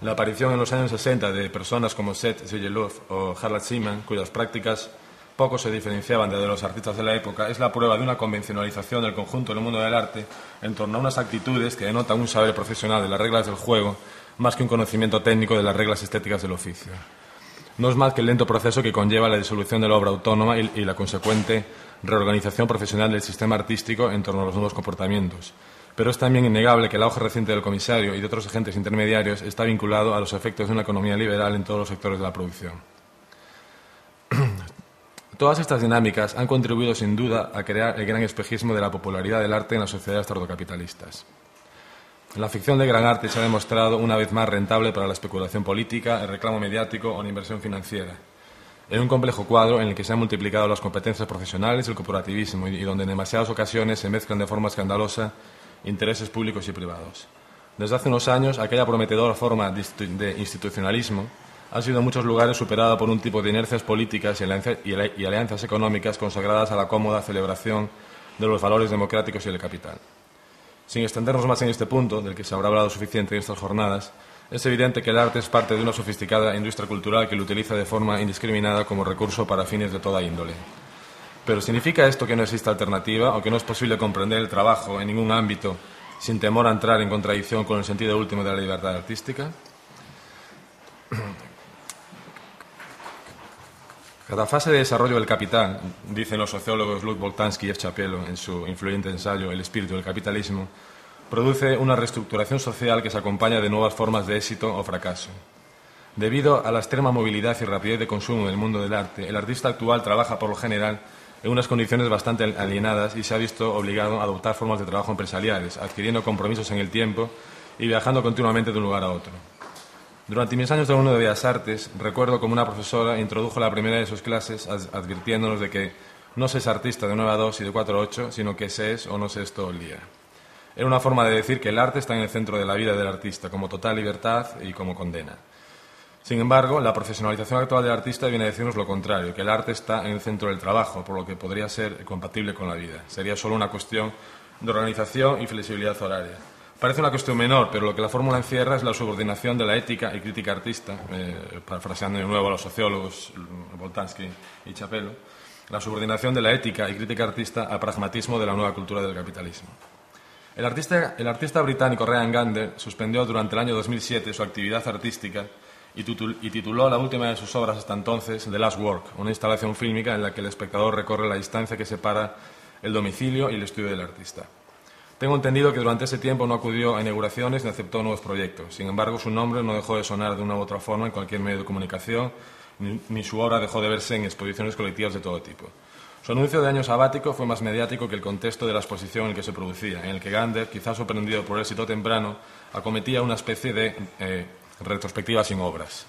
Speaker 4: la aparición en los años 60 de personas como Seth Gillouf o Harald Seaman, cuyas prácticas poco se diferenciaban de los artistas de la época, es la prueba de una convencionalización del conjunto del mundo del arte en torno a unas actitudes que denotan un saber profesional de las reglas del juego más que un conocimiento técnico de las reglas estéticas del oficio. No es más que el lento proceso que conlleva la disolución de la obra autónoma y la consecuente reorganización profesional del sistema artístico en torno a los nuevos comportamientos. Pero es también innegable que el auge reciente del comisario y de otros agentes intermediarios está vinculado a los efectos de una economía liberal en todos los sectores de la producción. Todas estas dinámicas han contribuido sin duda a crear el gran espejismo de la popularidad del arte en las sociedades tardocapitalistas. La ficción de gran arte se ha demostrado una vez más rentable para la especulación política, el reclamo mediático o la inversión financiera, en un complejo cuadro en el que se han multiplicado las competencias profesionales y el corporativismo y donde en demasiadas ocasiones se mezclan de forma escandalosa intereses públicos y privados. Desde hace unos años, aquella prometedora forma de institucionalismo ha sido en muchos lugares superada por un tipo de inercias políticas y alianzas económicas consagradas a la cómoda celebración de los valores democráticos y el capital. Sin extendernos más en este punto, del que se habrá hablado suficiente en estas jornadas, es evidente que el arte es parte de una sofisticada industria cultural que lo utiliza de forma indiscriminada como recurso para fines de toda índole. Pero ¿significa esto que no existe alternativa o que no es posible comprender el trabajo en ningún ámbito sin temor a entrar en contradicción con el sentido último de la libertad artística? Cada fase de desarrollo del capital, dicen los sociólogos Lud Boltanski y F. Chapello en su influyente ensayo El espíritu del capitalismo, produce una reestructuración social que se acompaña de nuevas formas de éxito o fracaso. Debido a la extrema movilidad y rapidez de consumo del mundo del arte, el artista actual trabaja por lo general en unas condiciones bastante alienadas y se ha visto obligado a adoptar formas de trabajo empresariales, adquiriendo compromisos en el tiempo y viajando continuamente de un lugar a otro. Durante mis años de alumno de Bellas Artes, recuerdo como una profesora introdujo la primera de sus clases advirtiéndonos de que no se es artista de 9 a 2 y de 4 a 8, sino que se es o no se es todo el día. Era una forma de decir que el arte está en el centro de la vida del artista, como total libertad y como condena. Sin embargo, la profesionalización actual del artista viene a decirnos lo contrario, que el arte está en el centro del trabajo, por lo que podría ser compatible con la vida. Sería solo una cuestión de organización y flexibilidad horaria. Parece una cuestión menor, pero lo que la fórmula encierra es la subordinación de la ética y crítica artista, parafraseando de nuevo a los sociólogos Boltanski y Chapello, la subordinación de la ética y crítica artista al pragmatismo de la nueva cultura del capitalismo. El artista británico Ryan Gander suspendió durante el año 2007 su actividad artística y tituló la última de sus obras hasta entonces The Last Work, una instalación fílmica en la que el espectador recorre la distancia que separa el domicilio y el estudio del artista. Tengo entendido que durante ese tiempo no acudió a inauguraciones ni aceptó nuevos proyectos. Sin embargo, su nombre no dejó de sonar de una u otra forma en cualquier medio de comunicación, ni su obra dejó de verse en exposiciones colectivas de todo tipo. Su anuncio de año sabático fue más mediático que el contexto de la exposición en el que se producía, en el que Gander, quizás sorprendido por el éxito temprano, acometía una especie de retrospectiva sin obras.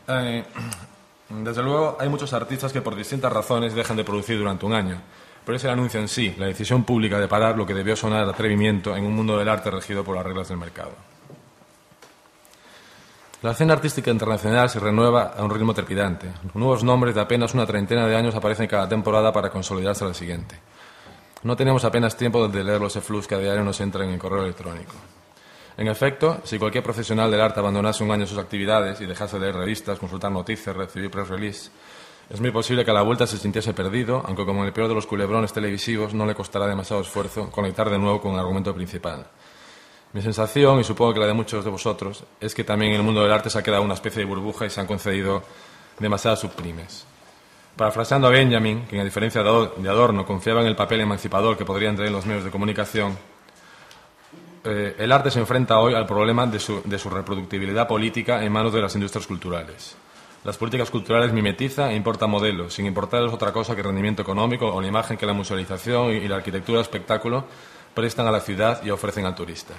Speaker 4: Desde luego, hay muchos artistas que por distintas razones dejan de producir durante un año, pero es el anuncio en sí, la decisión pública de parar, lo que debió sonar atrevimiento en un mundo del arte regido por las reglas del mercado. La escena artística internacional se renueva a un ritmo trepidante. Nuevos nombres de apenas una treintena de años aparecen cada temporada para consolidarse a la siguiente. No tenemos apenas tiempo de leer los eflux que a diario nos entran en el correo electrónico. En efecto, si cualquier profesional del arte abandonase un año sus actividades y dejase de leer revistas, consultar noticias, recibir press release, es muy posible que a la vuelta se sintiese perdido, aunque como en el peor de los culebrones televisivos no le costará demasiado esfuerzo conectar de nuevo con el argumento principal. Mi sensación, y supongo que la de muchos de vosotros, es que también en el mundo del arte se ha quedado una especie de burbuja y se han concedido demasiadas subprimes. Parafraseando a Benjamin, que a diferencia de Adorno confiaba en el papel emancipador que podrían tener los medios de comunicación, el arte se enfrenta hoy al problema de su reproductibilidad política en manos de las industrias culturales. Las políticas culturales mimetizan e importan modelos, sin importarles otra cosa que el rendimiento económico o la imagen que la musealización y la arquitectura de espectáculo prestan a la ciudad y ofrecen al turista.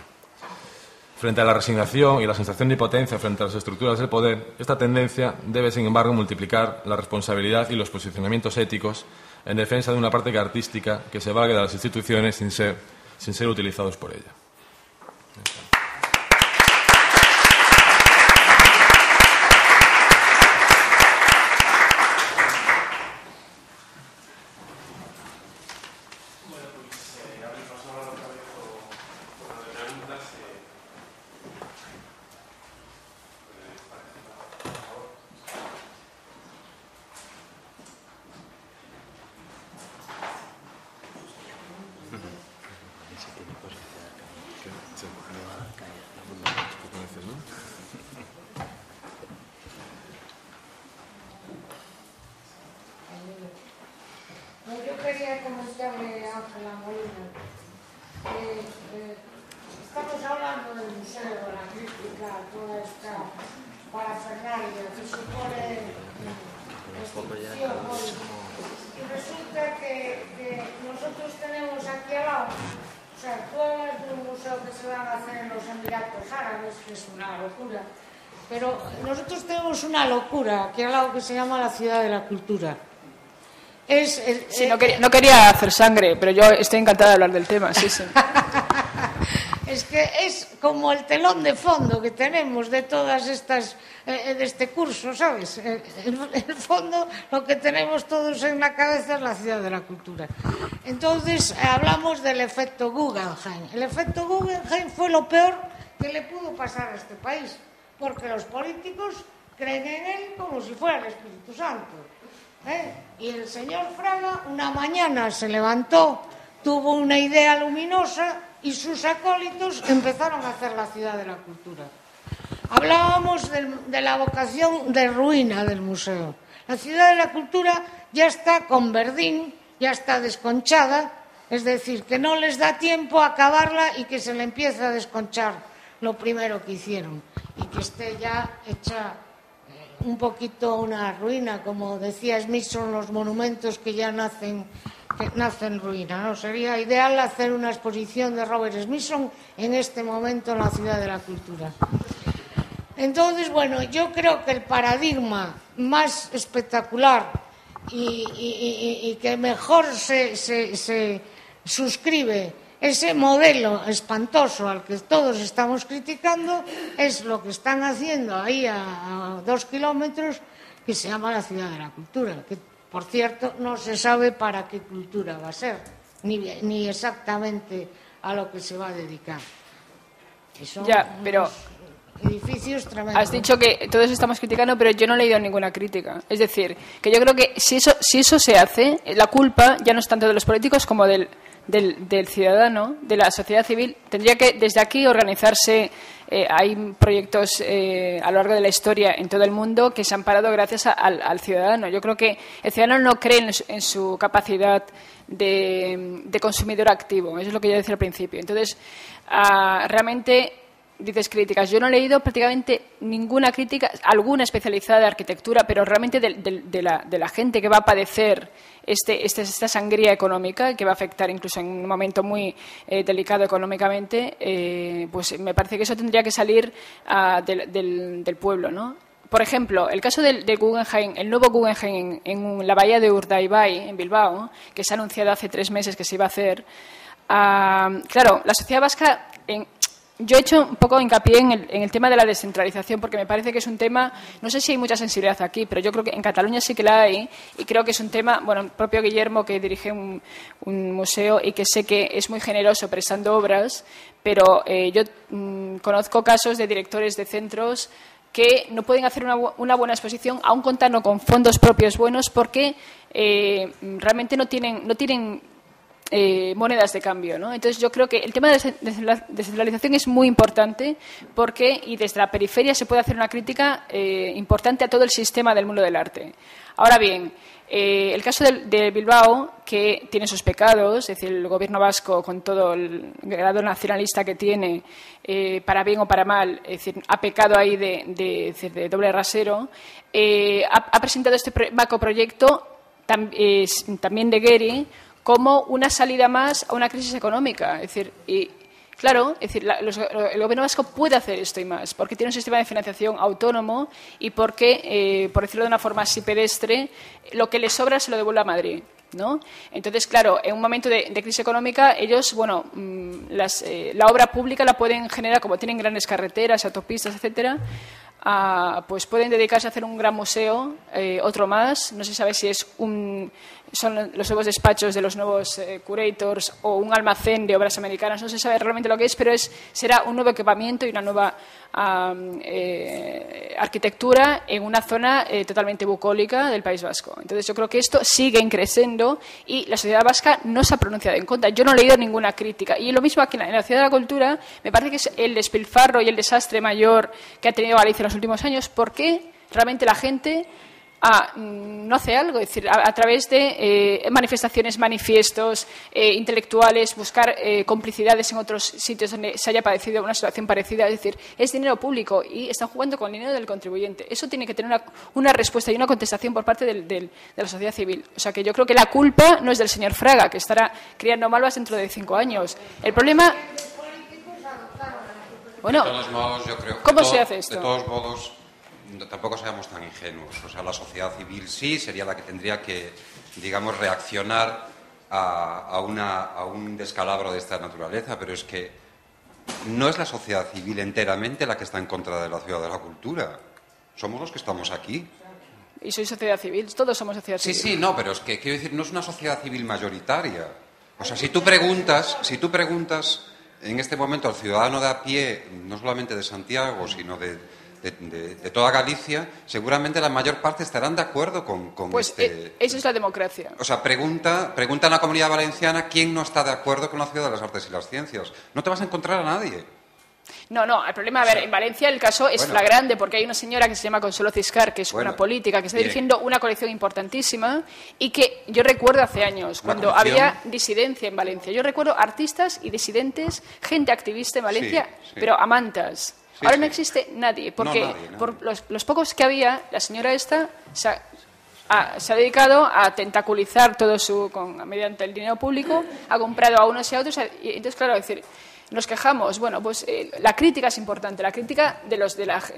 Speaker 4: Frente a la resignación y la sensación de impotencia frente a las estructuras del poder, esta tendencia debe, sin embargo, multiplicar la responsabilidad y los posicionamientos éticos en defensa de una práctica artística que se valga de las instituciones sin ser utilizados por ella.
Speaker 5: Yo quería comentarle a Ángela Molina que estamos hablando del Museo de la Crítica, toda esta parafernalia que supone institución hoy. Y resulta que nosotros tenemos aquí al lado, o sea, tú hablas de un museo que se van a hacer en los Emiratos Árabes, que es una locura, pero nosotros tenemos una locura aquí al lado que se llama la Ciudad de la Cultura.
Speaker 2: Sí, no quería hacer sangre, pero yo estoy encantada de hablar del tema, sí, sí.
Speaker 5: Es que es como el telón de fondo que tenemos de todas estas, de este curso, ¿sabes? En el fondo lo que tenemos todos en la cabeza es la Ciudad de la Cultura. Entonces hablamos del efecto Guggenheim. El efecto Guggenheim fue lo peor que le pudo pasar a este país, porque los políticos creen en él como si fuera el Espíritu Santo. Y el señor Fraga una mañana se levantó, tuvo una idea luminosa y sus acólitos empezaron a hacer la Ciudad de la Cultura. Hablábamos de la vocación de ruina del museo. La Ciudad de la Cultura ya está con verdín, ya está desconchada, es decir, que no les da tiempo a acabarla y que se le empieza a desconchar lo primero que hicieron y que esté ya hecha un poquito una ruina, como decía Smith, son los monumentos que ya nacen ruina, ¿no? Sería ideal hacer una exposición de Robert Smithson en este momento en la Ciudad de la Cultura. Entonces, bueno, yo creo que el paradigma más espectacular y que mejor se suscribe ese modelo espantoso al que todos estamos criticando es lo que están haciendo ahí a 2 kilómetros, que se llama la Ciudad de la Cultura, que por cierto no se sabe para qué cultura va a ser, ni exactamente a lo que se va a dedicar.
Speaker 2: Ya, pero
Speaker 5: edificios tremendos.
Speaker 2: Has dicho que todos estamos criticando, pero yo no he leído ninguna crítica. Es decir, que yo creo que si eso se hace, la culpa ya no es tanto de los políticos como del ciudadano, de la sociedad civil. Tendría que desde aquí organizarse. Hay proyectos a lo largo de la historia en todo el mundo que se han parado gracias al ciudadano. Yo creo que el ciudadano no cree en su capacidad de consumidor activo. Eso es lo que yo decía al principio. Entonces, realmente dices críticas. Yo no he leído prácticamente ninguna crítica, alguna especializada de arquitectura, pero realmente de la gente que va a padecer esta sangría económica, que va a afectar incluso en un momento muy delicado económicamente, pues me parece que eso tendría que salir del pueblo, ¿no? Por ejemplo, el caso del Guggenheim, el nuevo Guggenheim en la bahía de Urdaibai, en Bilbao, que se ha anunciado hace 3 meses que se iba a hacer. Claro, la sociedad vasca... Yo he hecho un poco hincapié en el tema de la descentralización, porque me parece que es un tema, no sé si hay mucha sensibilidad aquí, pero yo creo que en Cataluña sí que la hay, y creo que es un tema, bueno, el propio Guillermo, que dirige un museo y que sé que es muy generoso prestando obras, pero yo conozco casos de directores de centros que no pueden hacer una buena exposición, aun contando con fondos propios buenos, porque realmente no tienen monedas de cambio, ¿no? Entonces yo creo que el tema de descentralización es muy importante y desde la periferia se puede hacer una crítica importante a todo el sistema del mundo del arte. Ahora bien, el caso de Bilbao, que tiene sus pecados, es decir, el gobierno vasco con todo el grado nacionalista que tiene, para bien o para mal, es decir, ha pecado ahí de doble rasero, ha presentado este macroproyecto también de Gehry como una salida más a una crisis económica. Es decir, el gobierno vasco puede hacer esto y más, porque tiene un sistema de financiación autónomo y porque, por decirlo de una forma así pedestre, lo que le sobra se lo devuelve a Madrid, ¿no? Entonces, claro, en un momento de crisis económica, ellos, bueno, la obra pública la pueden generar, como tienen grandes carreteras, autopistas, etcétera, pues pueden dedicarse a hacer un gran museo, otro más, no se sabe si son los nuevos despachos de los nuevos curators o un almacén de obras americanas, no se sabe realmente lo que es, pero será un nuevo equipamiento y una nueva arquitectura en una zona totalmente bucólica del País Vasco. Entonces yo creo que esto sigue creciendo y la sociedad vasca no se ha pronunciado en contra. Yo no he leído ninguna crítica. Y lo mismo aquí en la Ciudad de la Cultura, me parece que es el despilfarro y el desastre mayor que ha tenido Galicia en los últimos años, porque realmente la gente no hace algo, es decir, a través de manifestaciones, manifiestos, intelectuales, buscar complicidades en otros sitios donde se haya padecido una situación parecida. Es decir, es dinero público y están jugando con el dinero del contribuyente. Eso tiene que tener una respuesta y una contestación por parte de la sociedad civil. O sea, que yo creo que la culpa no es del señor Fraga, que estará criando malvas dentro de 5 años. El problema... Bueno,
Speaker 6: de todos modos, yo creo
Speaker 2: ¿cómo se hace esto?
Speaker 6: De todos modos, tampoco seamos tan ingenuos. O sea, la sociedad civil sí sería la que tendría que, digamos, reaccionar a un descalabro de esta naturaleza, pero es que no es la sociedad civil enteramente la que está en contra de la ciudad de la cultura. Somos los que estamos aquí.
Speaker 2: Y soy sociedad civil, todos somos sociedad civil.
Speaker 6: Sí, no, pero es que quiero decir, no es una sociedad civil mayoritaria. O sea, si tú preguntas en este momento al ciudadano de a pie, no solamente de Santiago, sino de toda Galicia, seguramente la mayor parte estarán de acuerdo con
Speaker 2: pues eso es la democracia.
Speaker 6: O sea, pregunta en la Comunidad Valenciana quién no está de acuerdo con la Ciudad de las Artes y las Ciencias. No te vas a encontrar a nadie.
Speaker 2: No, el problema, a ver, en Valencia el caso es flagrante porque hay una señora que se llama Consuelo Ciscar, que es una política que está dirigiendo una colección importantísima y que yo recuerdo hace años, cuando había disidencia en Valencia. Yo recuerdo artistas y disidentes, gente activista en Valencia, pero a mantas. Ahora no existe nadie, porque
Speaker 6: nadie.
Speaker 2: Por los pocos que había, la señora esta se ha dedicado a tentaculizar todo mediante el dinero público, ha comprado a unos y a otros, y entonces, claro, decir... Nos quejamos, bueno, pues la crítica es importante, la crítica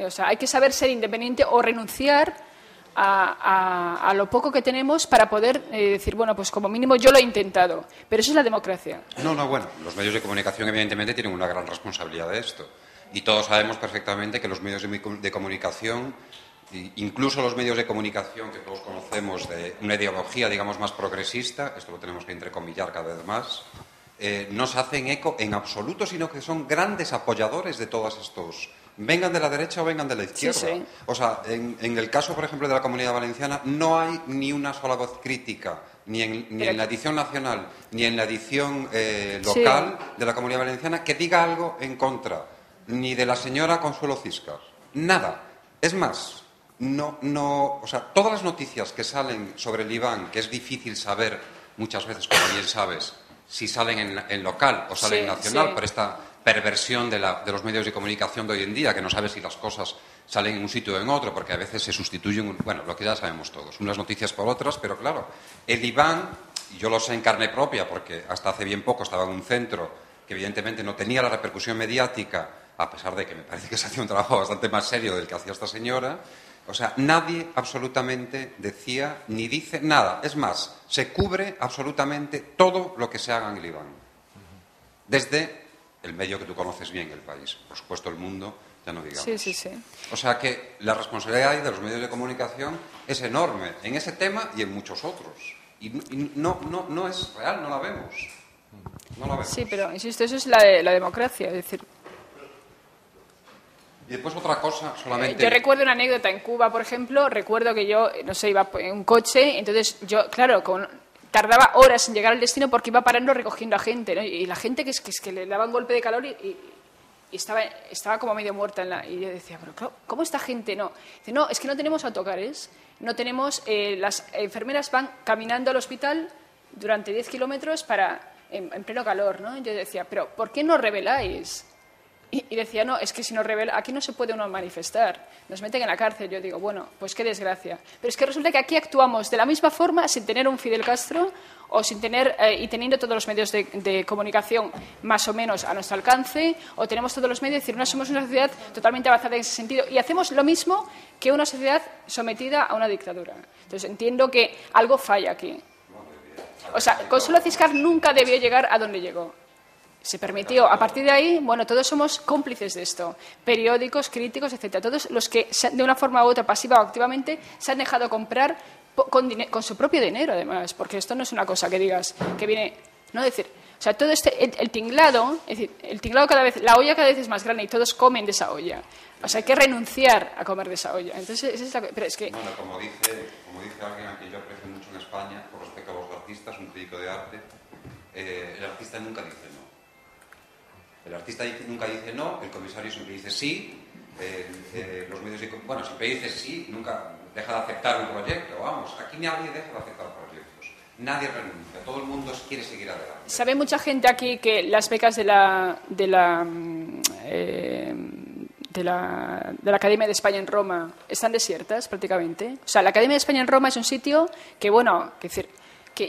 Speaker 2: o sea, hay que saber ser independiente o renunciar a lo poco que tenemos para poder decir, bueno, pues como mínimo yo lo he intentado, pero eso es la democracia.
Speaker 6: Bueno, los medios de comunicación evidentemente tienen una gran responsabilidad de esto y todos sabemos perfectamente que los medios de comunicación, incluso los medios de comunicación que todos conocemos de una ideología, digamos, más progresista, esto lo tenemos que entrecomillar cada vez más, no se hacen eco en absoluto, sino que son grandes apoyadores de todos estos, vengan de la derecha o vengan de la izquierda.
Speaker 2: Sí.
Speaker 6: O sea, en el caso, por ejemplo, de la Comunidad Valenciana, no hay ni una sola voz crítica, ni en la edición nacional, ni en la edición local de la Comunidad Valenciana, que diga algo en contra, ni de la señora Consuelo Ciscar. Nada. Es más, o sea, todas las noticias que salen sobre el IBAN, que es difícil saber muchas veces, como bien sabes, si salen en local o salen en nacional, por esta perversión de los medios de comunicación de hoy en día, que no sabes si las cosas salen en un sitio o en otro, porque a veces se sustituyen, bueno, lo que ya sabemos todos, unas noticias por otras, pero claro, el IBAN, yo lo sé en carne propia, porque hasta hace bien poco estaba en un centro que evidentemente no tenía la repercusión mediática, a pesar de que me parece que se hacía un trabajo bastante más serio del que hacía esta señora. O sea, nadie absolutamente decía ni dice nada. Es más, se cubre absolutamente todo lo que se haga en el IBAN. Desde el medio que tú conoces bien, El País. Por supuesto, El Mundo, ya no digamos.
Speaker 2: Sí.
Speaker 6: O sea que la responsabilidad ahí de los medios de comunicación es enorme en ese tema y en muchos otros. Y no es real, no la vemos. No la vemos.
Speaker 2: Sí, pero, insisto, eso es la democracia, es decir...
Speaker 6: Y después otra cosa, solamente...
Speaker 2: Yo recuerdo una anécdota en Cuba, por ejemplo, recuerdo que yo, no sé, iba en un coche, entonces yo, claro, tardaba horas en llegar al destino porque iba parando recogiendo a gente, ¿no? Y la gente que es que le daba un golpe de calor y estaba como medio muerta y yo decía, pero claro, ¿cómo esta gente no? Dice, no, es que no tenemos autocares, no tenemos... las enfermeras van caminando al hospital durante 10 kilómetros en pleno calor, ¿no? Y yo decía, pero ¿por qué no rebeláis? Y decía, no, es que si nos revela, aquí no se puede uno manifestar, nos meten en la cárcel. Yo digo, bueno, pues qué desgracia. Pero es que resulta que aquí actuamos de la misma forma sin tener un Fidel Castro o sin tener y teniendo todos los medios de comunicación más o menos a nuestro alcance, o tenemos todos los medios, es decir, no somos una sociedad totalmente avanzada en ese sentido y hacemos lo mismo que una sociedad sometida a una dictadura. Entonces entiendo que algo falla aquí. O sea, Consuelo Ciscar nunca debió llegar a donde llegó. Se permitió. A partir de ahí, bueno, todos somos cómplices de esto. Periódicos, críticos, etcétera. Todos los que, de una forma u otra, pasiva o activamente, se han dejado comprar con su propio dinero, además. Porque esto no es una cosa que digas, que viene... ¿no? Es decir, o sea, todo el tinglado, es decir, el tinglado cada vez... La olla cada vez es más grande y todos comen de esa olla. O sea, hay que renunciar a comer de esa olla. Entonces, esa es la... Pero es que...
Speaker 6: Bueno, como dice alguien a quien yo aprecio mucho en España, con respecto a los artistas, un crítico de arte, el artista nunca dice no. El artista nunca dice no, el comisario siempre dice sí, los medios de... Bueno, siempre dice sí, nunca... deja de aceptar un proyecto, vamos, aquí nadie deja de aceptar proyectos, nadie renuncia, todo el mundo quiere seguir adelante.
Speaker 2: ¿Sabe mucha gente aquí que las becas de la Academia de España en Roma están desiertas prácticamente? O sea, la Academia de España en Roma es un sitio que, bueno, que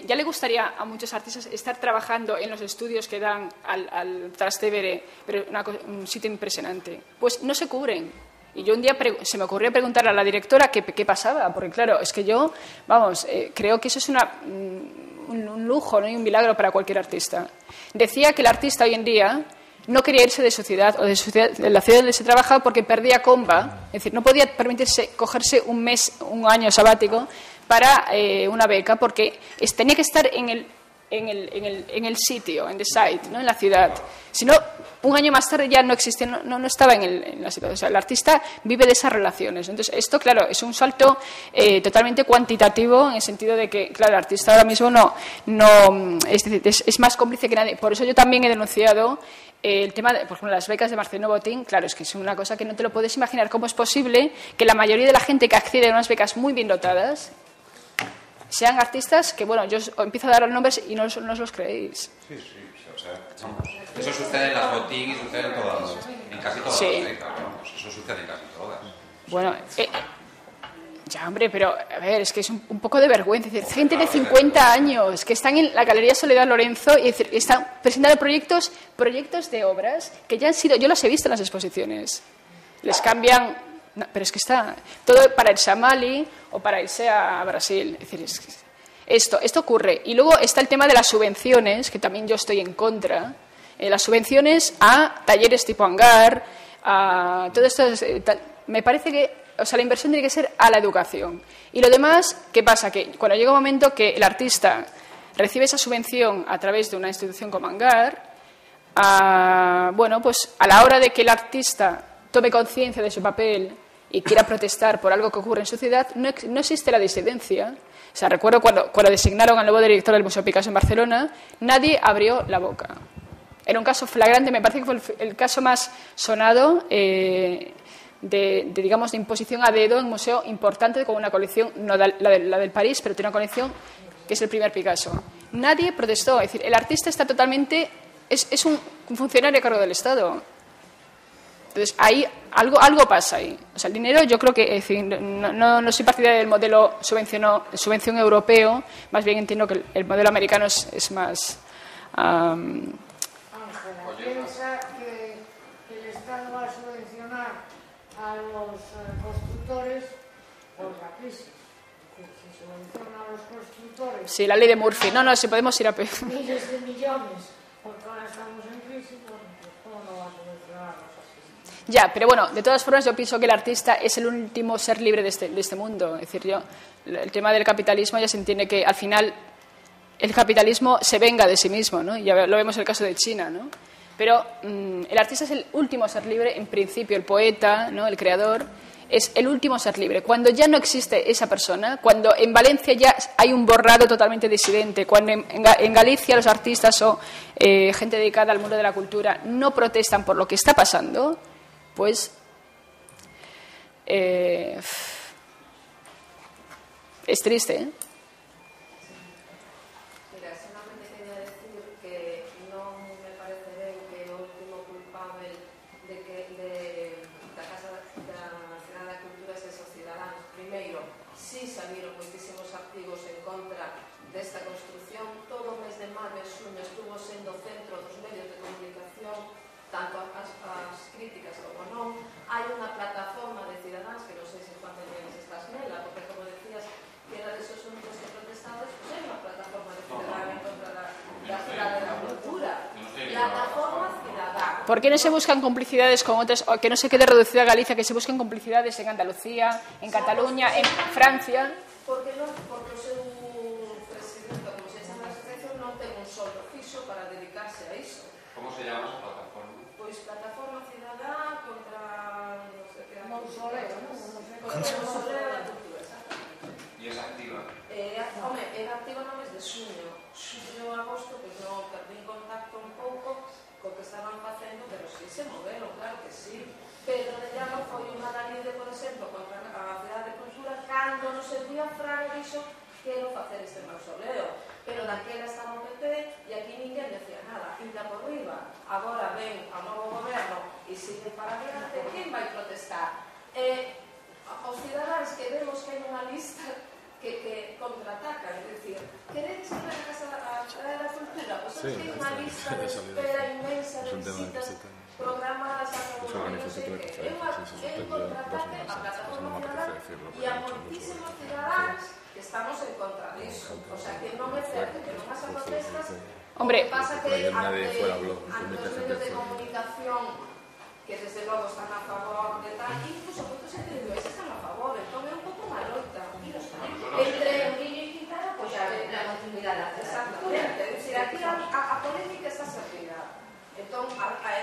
Speaker 2: ya le gustaría a muchos artistas estar trabajando en los estudios que dan al Trastevere, pero un sitio impresionante. Pues no se cubren. Y yo un día se me ocurrió preguntar a la directora qué pasaba, porque claro, es que yo, vamos, creo que eso es un lujo, ¿no? Y un milagro para cualquier artista. Decía que el artista hoy en día no quería irse de su ciudad o de la ciudad donde se trabaja porque perdía comba, es decir, no podía permitirse cogerse un año sabático para una beca porque tenía que estar en el sitio, en the site, ¿no? En la ciudad. Si no, un año más tarde ya no existía, no estaba en la situación. O sea, el artista vive de esas relaciones. Entonces, esto, claro, es un salto totalmente cuantitativo en el sentido de que, claro, el artista ahora mismo es más cómplice que nadie. Por eso yo también he denunciado el tema de, por ejemplo, las becas de Marcelino Botín. Claro, es que es una cosa que no te lo puedes imaginar. ¿Cómo es posible que la mayoría de la gente que accede a unas becas muy bien dotadas sean artistas que, bueno, yo os empiezo a dar los nombres y no os los creéis?
Speaker 6: Sí, o sea, vamos, eso sucede en las boutiques y sucede en casi todas las becas, vamos, eso sucede en casi todas.
Speaker 2: Bueno, ya, hombre, pero, a ver, es que es un poco de vergüenza. Es decir, gente de 50 años que están en la Galería Soledad Lorenzo y están presentando proyectos de obras que ya han sido, yo las he visto en las exposiciones. Les cambian, no, pero es que está todo para irse a Mali o para irse a Brasil. Es decir, esto ocurre. Y luego está el tema de las subvenciones, que también yo estoy en contra. Las subvenciones a talleres tipo hangar, a todo esto. Me parece que, o sea, la inversión tiene que ser a la educación. Y lo demás, ¿qué pasa? Que cuando llega un momento que el artista recibe esa subvención a través de una institución como hangar, bueno, pues a la hora de que el artista tome conciencia de su papel y quiera protestar por algo que ocurre en su ciudad, no existe la disidencia. O sea, recuerdo cuando designaron al nuevo director del Museo Picasso en Barcelona, nadie abrió la boca. Era un caso flagrante, me parece que fue el caso más sonado digamos, de imposición a dedo en un museo importante con una colección, no la del París, pero tiene una colección que es el primer Picasso. Nadie protestó, es decir, el artista está totalmente, es un funcionario a cargo del Estado. Entonces, ahí algo pasa ahí. O sea, el dinero, yo creo que, es decir, no soy partidaria del modelo subvención europeo, más bien entiendo que el modelo americano es más...
Speaker 5: Piensa que el Estado va a subvencionar a los constructores por la crisis. Si subvenciona a los constructores...
Speaker 2: Sí, la ley de Murphy. No, si podemos ir a...
Speaker 5: miles de millones, porque ahora estamos en crisis, bueno, pues ¿cómo no va a subvencionarlos así?
Speaker 2: Ya, pero bueno, de todas formas yo pienso que el artista es el último ser libre de este mundo. Es decir, el tema del capitalismo ya se entiende que al final el capitalismo se venga de sí mismo, ¿no? Ya lo vemos en el caso de China, ¿no? Pero el artista es el último ser libre, en principio el poeta, ¿no? El creador, es el último ser libre. Cuando ya no existe esa persona, cuando en Valencia ya hay un borrado totalmente disidente, cuando en Galicia los artistas o gente dedicada al mundo de la cultura no protestan por lo que está pasando, pues es triste, ¿eh?
Speaker 7: Mira, solamente quería decir que no me parece ben que o último culpable de la Casa da Cidade da Cultura se os cidadáns. Primeiro, si salieron moitísimos artigos en contra desta construción. Todo o mes de maio e xuño estuvo sendo centro dos medios de comunicación, tanto as críticas como non. Hai unha plataforma de cidadáns que non sei se Juan tenías estás nela, porque como decías que era de esos únicos que protestados, pues hai unha plataforma de cidadáns en contra da Cidade da Cultura. Plataforma Cidadá.
Speaker 2: ¿Por qué no se buscan complicidades con otras, o que no se quede reducida a Galicia, que se busquen complicidades en Andalucía, en Cataluña, en Francia?
Speaker 7: Porque o seu presidente, como se chama a asociación, non ten un soldo fixo para dedicarse a iso.
Speaker 6: ¿Cómo se llama esa plataforma?
Speaker 7: Pois Plataforma Cidadá contra non sei que
Speaker 5: Mausoleo, ¿no?
Speaker 7: Contra o Mausoleo da Cultura, exactamente.
Speaker 6: ¿Y es activa?
Speaker 7: Home, era activa no mes de xuño. Xuño, agosto, pois non perdín contacto un pouco co que estaban facendo, pero si se moveron, claro que sí. Pedro de Llano foi unha da líder, por exemplo, contra a Cidade de Cultura, cando facer este mausoleo, pero daquela estaba o PP e aquí ninguén decía nada, inda por riba. Agora ven ao novo goberno e sigue para adiante, quen vai protestar? Os cidadáns que vemos que hai unha lista que contraatacan, é dicir, queredes ir a Casa da Cultura? Pois é que hai unha lista de espera inmensa de visitas programadas a todo, non sei que. É un contraataque a plataforma cidadán e a moitísimos cidadáns que estamos en contra disso. O sea, que non é certo que non as protestas.
Speaker 2: Hombre,
Speaker 7: o que pasa que ante os medios de comunicación que desde logo están a favor de tal, incluso moitos individuais están a favor, entón é un pouco unha loita. Entre Emilio e Quintana, pois xa ve la continuidade. Exactamente, é dicir, aquí a polémica está servida. Entón,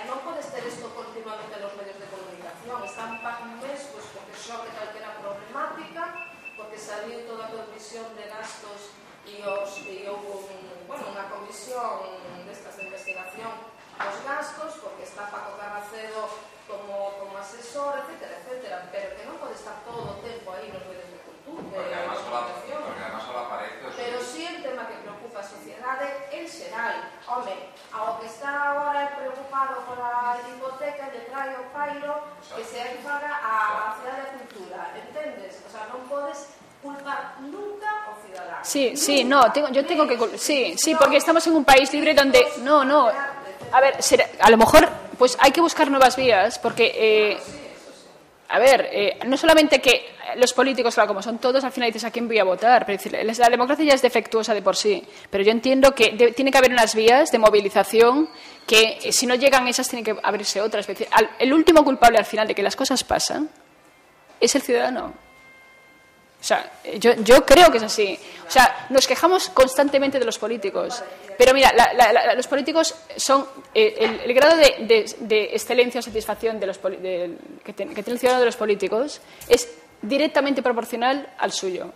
Speaker 7: non podes ter isto continuamente nos medios de comunicación, están para un mes, pois, porque xoque calquera problemática, porque saliu toda a comisión de gastos e houve unha comisión destas de investigación dos gastos, porque está Paco Carracedo como asesor, etcétera, etcétera, pero que non pode estar todo o tempo aí nos medios de cultura,
Speaker 6: porque además só aparece.
Speaker 7: Pero sí el tema que preocupa a sociedade en xeral. Home, ao que está agora preocupado pola hipoteca lle trae o pairo que se paga a Cidade da Cultura, entendes? O sea, non podes culpar nunca ao cidadán.
Speaker 2: Sí, no, yo tengo que... Sí, porque estamos en un país libre donde... No. A ver, a lo mejor pues hay que buscar nuevas vías, porque... no solamente que los políticos, claro, como son todos, al final dices a quién voy a votar. Pero la democracia ya es defectuosa de por sí. Pero yo entiendo que tiene que haber unas vías de movilización que, si no llegan esas, tienen que abrirse otras. Es decir, el último culpable al final de que las cosas pasan es el ciudadano. O sea, yo creo que es así. O sea, nos quejamos constantemente de los políticos. Pero mira, los políticos son... el grado de excelencia o satisfacción que tiene el ciudadano de los políticos es directamente proporcional al suyo.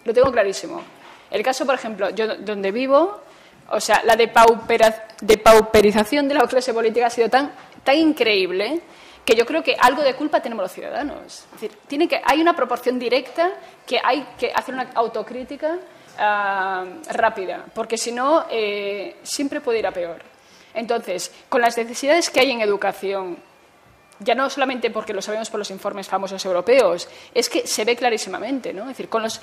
Speaker 2: Lo tengo clarísimo. El caso, por ejemplo, yo donde vivo, o sea, la depauperización de la clase política ha sido tan increíble que yo creo que algo de culpa tenemos los ciudadanos. Es decir, hay una proporción directa que hay que hacer una autocrítica rápida, porque si no, siempre puede ir a peor. Entonces, con las necesidades que hay en educación, ya no solamente porque lo sabemos por los informes famosos europeos, es que se ve clarísimamente, ¿no? Es decir, con los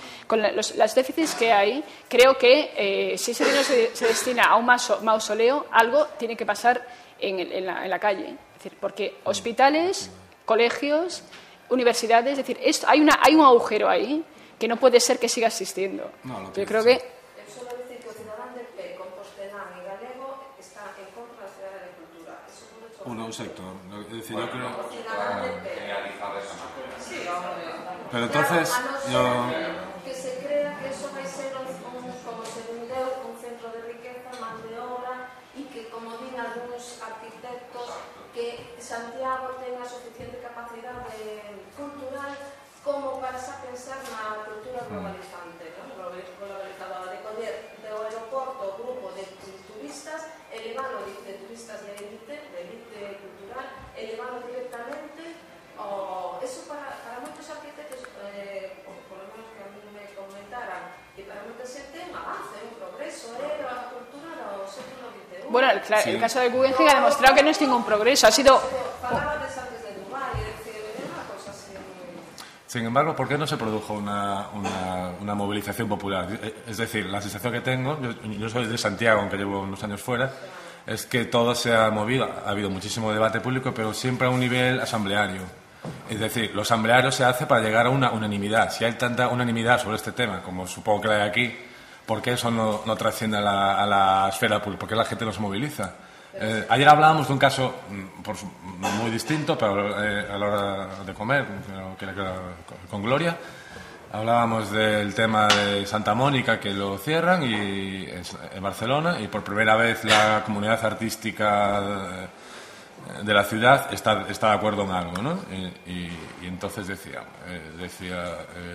Speaker 2: déficits que hay, creo que si ese dinero se destina a un mausoleo, algo tiene que pasar en la calle. Es decir, porque hospitales, colegios, universidades, es decir, hay un agujero ahí que no puede ser que siga existiendo. Yo creo que...
Speaker 7: Solo decir que o cidadán de pé, compostelán e galego está en contra da Cidade de Cultura. Eso é un hecho.
Speaker 4: Un sector. Es decir, yo creo...
Speaker 7: O cidadán de pé. Sí, hombre.
Speaker 4: Pero entonces...
Speaker 7: Que se crea que eso vai ser como se vendeu, un centro de riqueza, man de obra, e que, como din algúns arquitectos, que Santiago tenga suficiente capacidade cultural como para pensar na cultura globalizante, globalizadora, de coller do aeroporto o grupo de turistas, elevando de turistas de élite cultural, elevando directamente eso para moitos arquitectos, por lo menos que a mí me comentaran, e para moita xente é un avance, un progreso, a cultura do século XXI.
Speaker 2: Bueno, el caso de Guggenheim ha demostrado que no es ningún progreso, ha sido...
Speaker 4: Sin embargo, ¿por qué no se produjo una movilización popular? Es decir, la sensación que tengo, yo soy de Santiago, aunque llevo unos años fuera, es que todo se ha movido, ha habido muchísimo debate público, pero siempre a un nivel asambleario. Es decir, lo asambleario se hace para llegar a una unanimidad. Si hay tanta unanimidad sobre este tema, como supongo que la hay aquí, ¿por qué eso no trasciende a la esfera pública? ¿Por qué la gente no se moviliza? Ayer hablábamos de un caso muy distinto, pero a la hora de comer, con Gloria, hablábamos del tema de Santa Mónica, que lo cierran en Barcelona, y por primera vez la comunidad artística de la ciudad está de acuerdo en algo, ¿no? Y entonces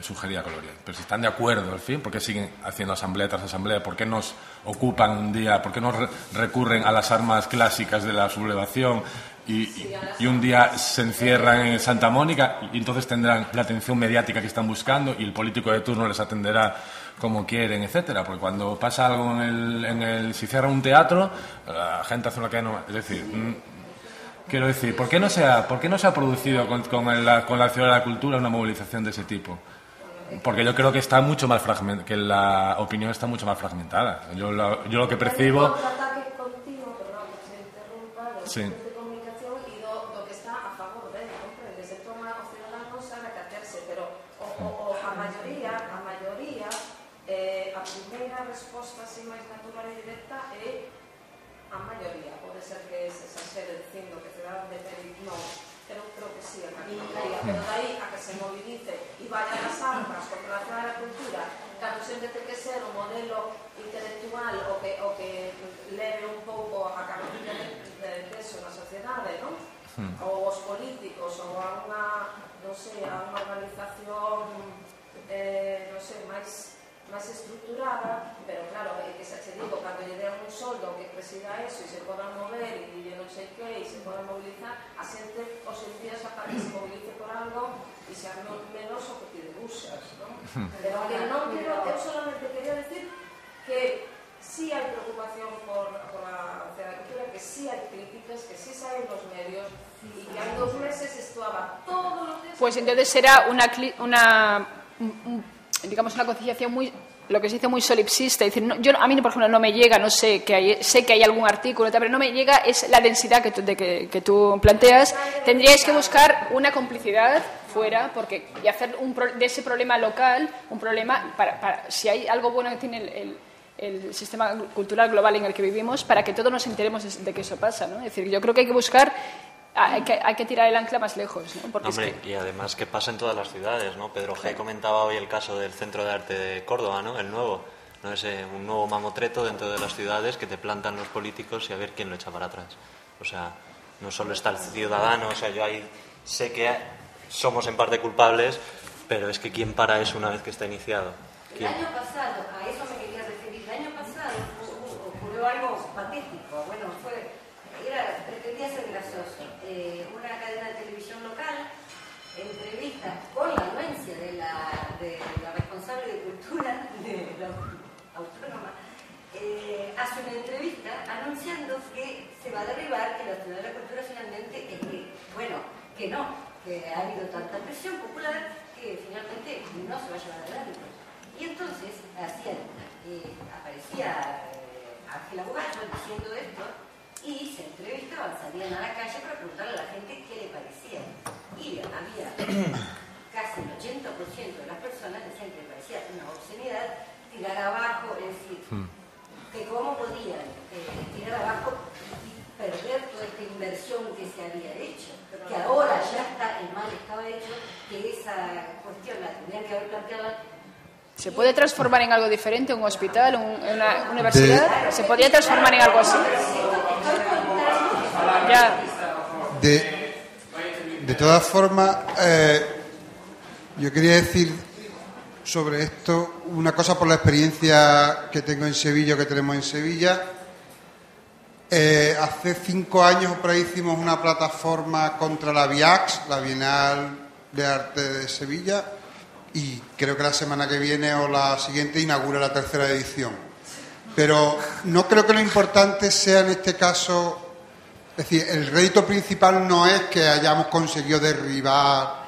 Speaker 4: sugería Gloria, pero si están de acuerdo al fin, ¿por qué siguen haciendo asamblea tras asamblea? ¿Por qué nos ocupan un día? ¿Por qué no recurren a las armas clásicas de la sublevación y un día se encierran en Santa Mónica y entonces tendrán la atención mediática que están buscando y el político de turno les atenderá como quieren, etcétera, porque cuando pasa algo si cierra un teatro, la gente hace lo que no, es decir, quiero decir, ¿por qué no se ha producido con la Ciudad de la Cultura una movilización de ese tipo? Porque yo creo que está mucho más que la opinión está mucho más fragmentada. Yo lo que percibo. Sí.
Speaker 7: De comunicación y do que está a favor de comprende, se toma o ciudadano sabe acatarse, pero a maioría a primeira resposta así máis natural e directa é a maioría. Pode ser que se exagere dicindo que se dá de pedir non, pero creo que sí, a maioría, pero dai a que se movilice e vaya nas armas contra a Ciudad da Cultura, cando sempre ten que ser un modelo intelectual o que leve un pouco a cabecilla de peso na sociedade, non? Ou os políticos, ou a unha, non sei, a unha organización, non sei, máis estructurada, pero claro, que se che digo, cando lle dean un soldo que presida eso e se podan mover e non sei que, e se podan mobilizar, a xente os días para que se movilice por algo e se arme menos o que te buscas, non? Pero que non quero, eu solamente quería decir que sí hai preocupación por a Ciudad da Cultura, que sí hai críticas, que sí saben los medios y que hai 2 meses estuaba todo lo que...
Speaker 2: Pues entonces será digamos una concienciación muy, lo que se dice muy solipsista, es decir, a mí por ejemplo no me llega, no sé sé que hay algún artículo, pero no me llega es la densidad que tú planteas. Tendríais que buscar una complicidad fuera y hacer de ese problema local un problema para si hay algo bueno que tiene el sistema cultural global en el que vivimos, para que todos nos enteremos de que eso pasa, ¿no? Es decir, yo creo que hay que buscar, hay que tirar el ancla más lejos, ¿no? Porque
Speaker 3: hombre, y además que pasa en todas las ciudades, ¿no? Pedro G. comentaba hoy el caso del Centro de Arte de Córdoba, ¿no? El nuevo, ¿no? Es un nuevo mamotreto dentro de las ciudades que te plantan los políticos y a ver quién lo echa para atrás. O sea, no solo está el ciudadano, o sea, yo ahí sé que somos en parte culpables, pero es que ¿quién para eso una vez que está iniciado?
Speaker 8: ¿Quién? El año pasado, a eso me quería referir, el año pasado ocurrió algo patético, bueno, pretendía ser gracioso. Una cadena de televisión local entrevista con la anuencia de la responsable de cultura de la autónoma, hace una entrevista anunciando que se va a derribar, que la Ciudad de la Cultura finalmente que no, que ha habido tanta presión popular que finalmente no se va a llevar adelante. Y entonces aparecía Ángela Bugallo diciendo esto, y se entrevistaban, salían a la calle para preguntarle a la gente qué le parecía. Y había casi el 80% de las personas decían que le parecía una obscenidad tirar abajo, es decir, que cómo podían tirar abajo y perder toda esta inversión que se había hecho, que ahora ya está, el mal estaba hecho, que esa cuestión la tendrían que haber planteado.
Speaker 2: ¿Se puede transformar en algo diferente? ¿Un hospital? ¿Una universidad? ¿Se podría transformar en algo así? Ya.
Speaker 9: De todas formas, yo quería decir sobre esto una cosa por la experiencia que tengo en Sevilla, que tenemos en Sevilla. Hace 5 años por ahí hicimos una plataforma contra la BIAX, la Bienal de Arte de Sevilla, y creo que la semana que viene o la siguiente inaugura la 3ª edición. Pero no creo que lo importante sea en este caso, es decir, el rédito principal no es que hayamos conseguido derribar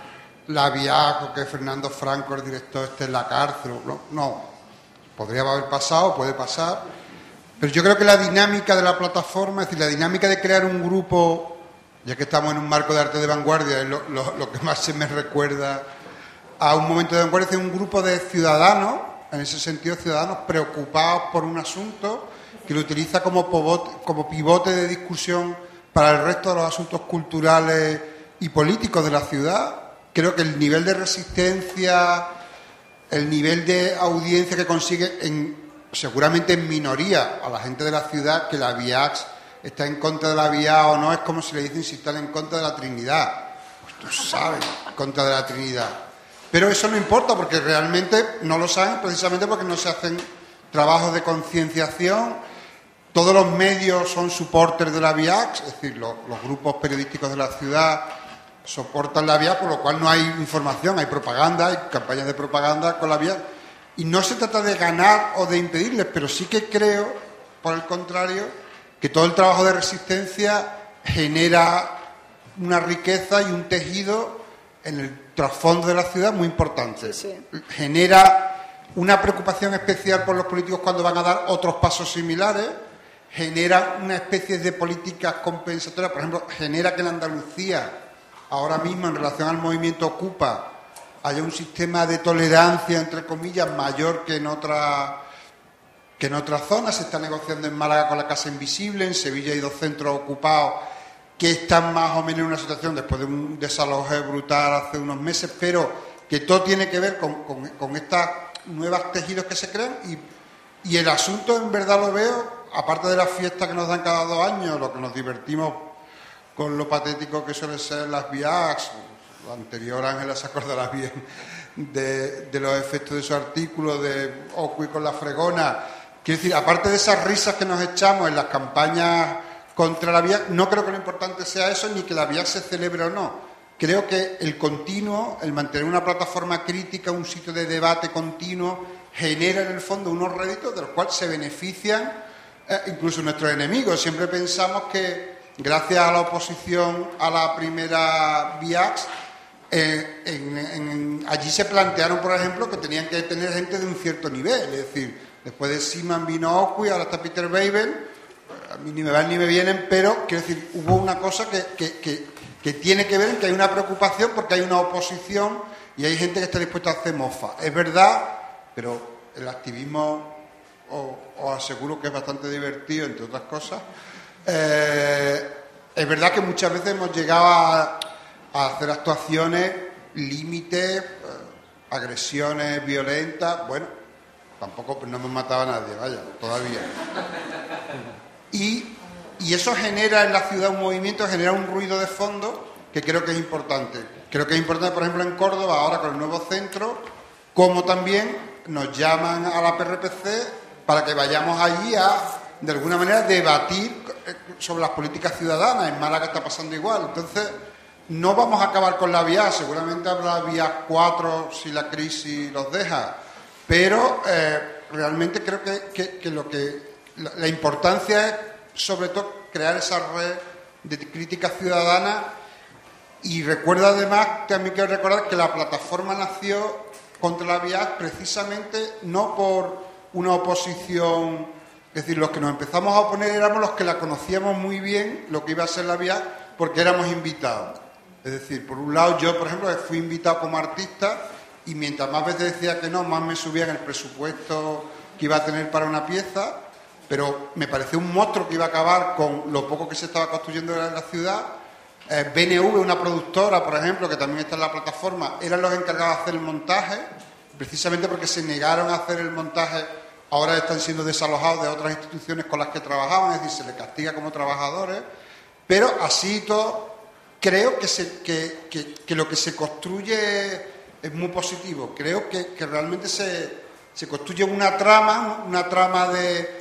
Speaker 9: la BIAC o que Fernando Franco, el director, esté en la cárcel. No, podría haber pasado, puede pasar. Pero yo creo que la dinámica de la plataforma, es decir, la dinámica de crear un grupo, ya que estamos en un marco de arte de vanguardia, es lo que más se me recuerda a un momento de vanguardia, es un grupo de ciudadanos, en ese sentido ciudadanos preocupados por un asunto que lo utiliza como pivote de discusión para el resto de los asuntos culturales y políticos de la ciudad. Creo que el nivel de resistencia, el nivel de audiencia que consigue, seguramente en minoría a la gente de la ciudad, que la BIAX está en contra de la BIAC o no, es como si le dicen si están en contra de la Trinidad. Pues tú sabes, en contra de la Trinidad. Pero eso no importa, porque realmente no lo saben, precisamente porque no se hacen trabajos de concienciación. Todos los medios son supporters de la BIAC, es decir, los grupos periodísticos de la ciudad soportan la BIAC, por lo cual no hay información, hay propaganda, hay campañas de propaganda con la BIAC. Y no se trata de ganar o de impedirles, pero sí que creo, por el contrario, que todo el trabajo de resistencia genera una riqueza y un tejido en el trasfondo de la ciudad muy importante.
Speaker 2: Sí.
Speaker 9: Genera una preocupación especial por los políticos cuando van a dar otros pasos similares, genera una especie de políticas compensatorias, por ejemplo, genera que en Andalucía, ahora mismo en relación al movimiento Ocupa, haya un sistema de tolerancia, entre comillas, mayor que en otras zonas. Se está negociando en Málaga con la Casa Invisible, en Sevilla hay 2 centros ocupados que están más o menos en una situación después de un desalojo brutal hace unos meses, pero que todo tiene que ver con estos nuevos tejidos que se crean y el asunto en verdad lo veo, aparte de las fiestas que nos dan cada 2 años, lo que nos divertimos con lo patético que suelen ser las VIACs, lo anterior Ángela se acordará bien de los efectos de su artículo de Ocui con la fregona. Quiero decir, aparte de esas risas que nos echamos en las campañas contra la VIAC, no creo que lo importante sea eso, ni que la VIAC se celebre o no. Creo que el continuo, el mantener una plataforma crítica, un sitio de debate continuo, genera en el fondo unos réditos de los cuales se benefician incluso nuestros enemigos. Siempre pensamos que gracias a la oposición a la primera VIAC, allí se plantearon, por ejemplo, que tenían que tener gente de un cierto nivel. Es decir, después de Seaman vino Ocui, ahora está Peter Weibel. A mí ni me van ni me vienen, pero quiero decir, hubo una cosa que tiene que ver en que hay una preocupación porque hay una oposición y hay gente que está dispuesta a hacer mofa. Es verdad, pero el activismo os aseguro que es bastante divertido, entre otras cosas. Es verdad que muchas veces hemos llegado a hacer actuaciones, límites, agresiones violentas. Bueno, tampoco no hemos matado a nadie, vaya, todavía. Y eso genera en la ciudad un movimiento, genera un ruido de fondo que creo que es importante. Creo que es importante, por ejemplo, en Córdoba, ahora con el nuevo centro, como también nos llaman a la PRPC para que vayamos allí a, de alguna manera, debatir sobre las políticas ciudadanas. En Málaga está pasando igual. Entonces, no vamos a acabar con la VIAC, seguramente habrá VIAC 4 si la crisis los deja, pero realmente creo que la importancia es, sobre todo, crear esa red de crítica ciudadana. Y recuerdo además, también quiero recordar que la plataforma nació contra la VIAC precisamente no por una oposición, es decir, los que nos empezamos a oponer éramos los que la conocíamos muy bien, lo que iba a ser la VIAC, porque éramos invitados. Es decir, por un lado yo, por ejemplo, fui invitado como artista y mientras más veces decía que no, más me subían el presupuesto que iba a tener para una pieza. Pero me pareció un monstruo que iba a acabar con lo poco que se estaba construyendo en la ciudad. BNV, una productora, por ejemplo, que también está en la plataforma, eran los encargados de hacer el montaje, precisamente porque se negaron a hacer el montaje. Ahora están siendo desalojados de otras instituciones con las que trabajaban, es decir, se les castiga como trabajadores. Pero así todo, creo que lo que se construye es muy positivo. Creo que realmente se construye una trama de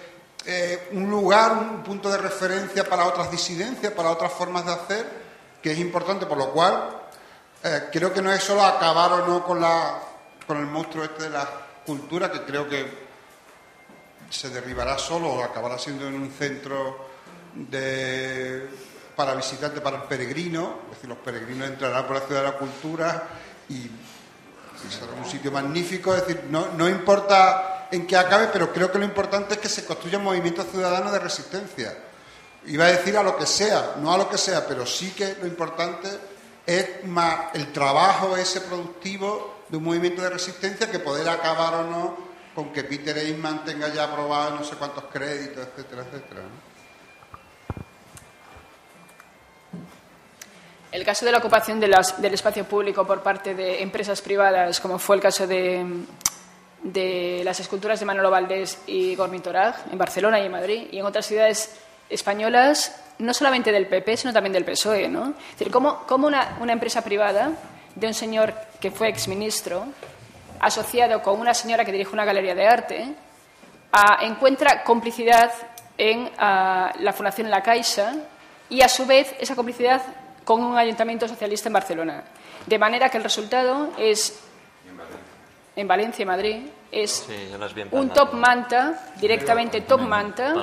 Speaker 9: un lugar, un punto de referencia para otras disidencias, para otras formas de hacer, que es importante, por lo cual creo que no es solo acabar o no con el monstruo este de la cultura, que creo que se derribará solo o acabará siendo en un centro para visitantes, para el peregrino. Es decir, los peregrinos entrarán por la ciudad de la cultura y será un sitio magnífico. Es decir, no importa en que acabe, pero creo que lo importante es que se construya un movimiento ciudadano de resistencia. Iba a decir a lo que sea, no a lo que sea, pero sí que lo importante es más el trabajo ese productivo de un movimiento de resistencia que poder acabar o no con que Peter Eichmann tenga ya aprobado no sé cuántos créditos, etcétera, etcétera, ¿no?
Speaker 2: El caso de la ocupación del espacio público por parte de empresas privadas, como fue el caso de las esculturas de Manolo Valdés y Gornitorag en Barcelona y en Madrid y en otras ciudades españolas, no solamente del PP, sino también del PSOE, ¿no? Es decir, cómo una empresa privada de un señor que fue exministro, asociado con una señora que dirige una galería de arte, encuentra complicidad en la Fundación La Caixa y, a su vez, esa complicidad con un ayuntamiento socialista en Barcelona. De manera que el resultado es... en Valencia y Madrid, es
Speaker 3: Sí, yo las vi en
Speaker 2: un
Speaker 3: Palma.
Speaker 2: top manta, directamente top manta,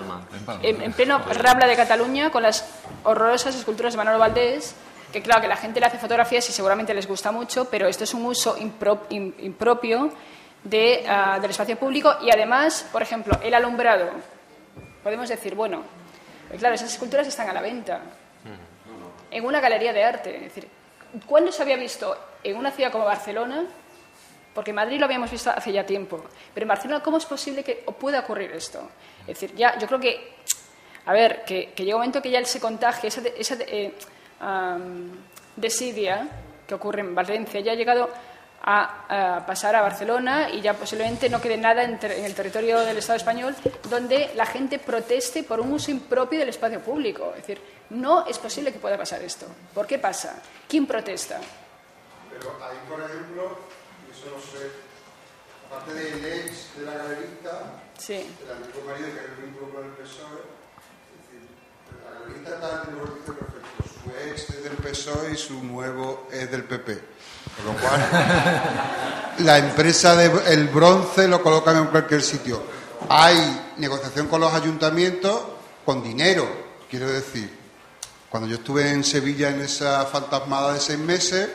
Speaker 2: en pleno Rambla de Cataluña, con las horrorosas esculturas de Manolo Valdés, que claro, que la gente le hace fotografías y seguramente les gusta mucho, pero esto es un uso impropio del espacio público. Y además, por ejemplo, el alumbrado. Podemos decir, bueno, claro, esas esculturas están a la venta en una galería de arte. Es decir, ¿cuándo se había visto en una ciudad como Barcelona? Porque en Madrid lo habíamos visto hace ya tiempo. Pero en Barcelona, ¿cómo es posible que pueda ocurrir esto? Es decir, ya, yo creo que, a ver, que llega un momento que ya se contagie, esa desidia que ocurre en Valencia ya ha llegado a pasar a Barcelona, y ya posiblemente no quede nada en el territorio del Estado español donde la gente proteste por un uso impropio del espacio público. Es decir, no es posible que pueda pasar esto. ¿Por qué pasa? ¿Quién protesta?
Speaker 9: Pero ahí, por ejemplo, eso no sé, aparte del ex de la galerista,
Speaker 2: Sí.
Speaker 9: el antiguo marido que es el vínculo con el PSOE, es decir, la galerista está en el dice perfecto, su ex es del PSOE y su nuevo es del PP. Con lo cual, la empresa del bronce lo colocan en cualquier sitio. Hay negociación con los ayuntamientos con dinero, quiero decir. Cuando yo estuve en Sevilla en esa fantasmada de 6 meses,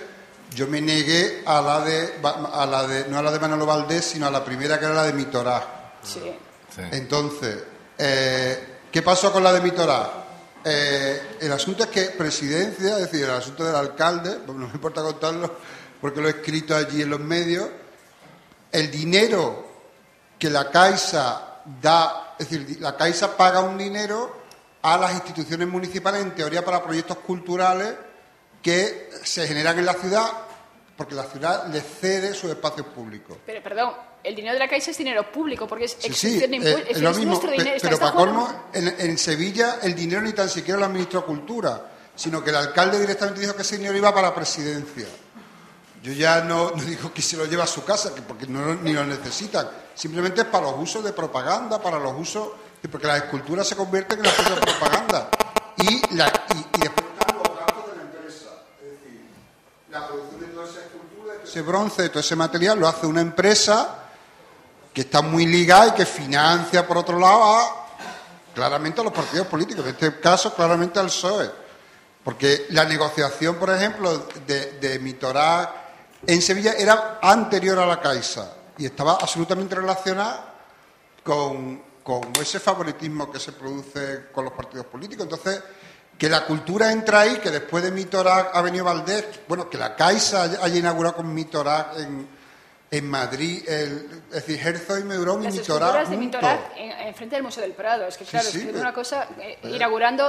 Speaker 9: yo me negué no a la de Manolo Valdés, sino a la primera, que era la de Mitorá.
Speaker 2: Sí.
Speaker 9: Entonces, ¿qué pasó con la de Mitorá? El asunto es que Presidencia, es decir, el asunto del alcalde, pues no me importa contarlo porque lo he escrito allí en los medios, el dinero que la Caixa da, es decir, la Caixa paga un dinero a las instituciones municipales, en teoría para proyectos culturales que se generan en la ciudad, porque la ciudad le cede sus espacios públicos.
Speaker 2: Pero, perdón, el dinero de la Caixa es dinero público, porque es
Speaker 9: Sí,
Speaker 2: exención de impuestos.
Speaker 9: es lo mismo,
Speaker 2: nuestro dinero.
Speaker 9: pero para colmo, en Sevilla el dinero ni tan siquiera lo administró Cultura, sino que el alcalde directamente dijo que ese dinero iba para Presidencia. Yo ya no digo que se lo lleve a su casa, porque ni lo necesitan, simplemente es para los usos de propaganda, para los usos, porque las esculturas se convierten en la propia propaganda. Y después están los gastos de la empresa, es decir, la producción de toda esa escultura, de ese bronce, de todo ese material, lo hace una empresa que está muy ligada y que financia, por otro lado, claramente a los partidos políticos, en este caso claramente al PSOE. Porque la negociación, por ejemplo, de Mitorá en Sevilla era anterior a la Caixa y estaba absolutamente relacionada con ese favoritismo que se produce con los partidos políticos. Entonces, que la cultura entra ahí, que después de Mitorá ha venido Valdés, bueno, que la Caixa haya inaugurado con Mitorá en Madrid, es decir, Herzog y Meurón y
Speaker 2: Las
Speaker 9: Mitorá
Speaker 2: esculturas de
Speaker 9: juntos.
Speaker 2: Mitorá en frente del Museo del Prado. Es que, claro,
Speaker 9: Sí,
Speaker 2: es que
Speaker 9: pero-
Speaker 2: una cosa, inaugurando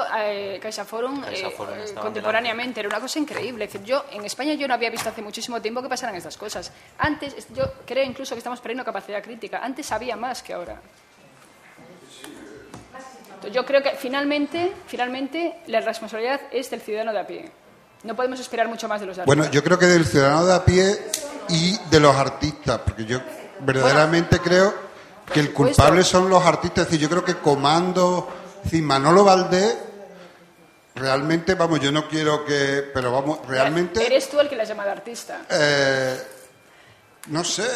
Speaker 2: Caixa Forum
Speaker 3: estaban
Speaker 2: contemporáneamente, era una cosa increíble. Es decir, yo en España yo no había visto hace muchísimo tiempo que pasaran estas cosas. Antes, yo creo incluso que estamos perdiendo capacidad crítica. Antes había más que ahora. Entonces, yo creo que finalmente la responsabilidad es del ciudadano de a pie. No podemos esperar mucho más de los artistas.
Speaker 9: Bueno, yo creo que del ciudadano de a pie y de los artistas, porque yo verdaderamente creo que el culpable son los artistas. Es decir, yo creo que Comando, es decir, Manolo Valdés, realmente, vamos, yo no quiero que, pero vamos, realmente,
Speaker 2: Eres tú el que la has llamado artista.
Speaker 9: no sé,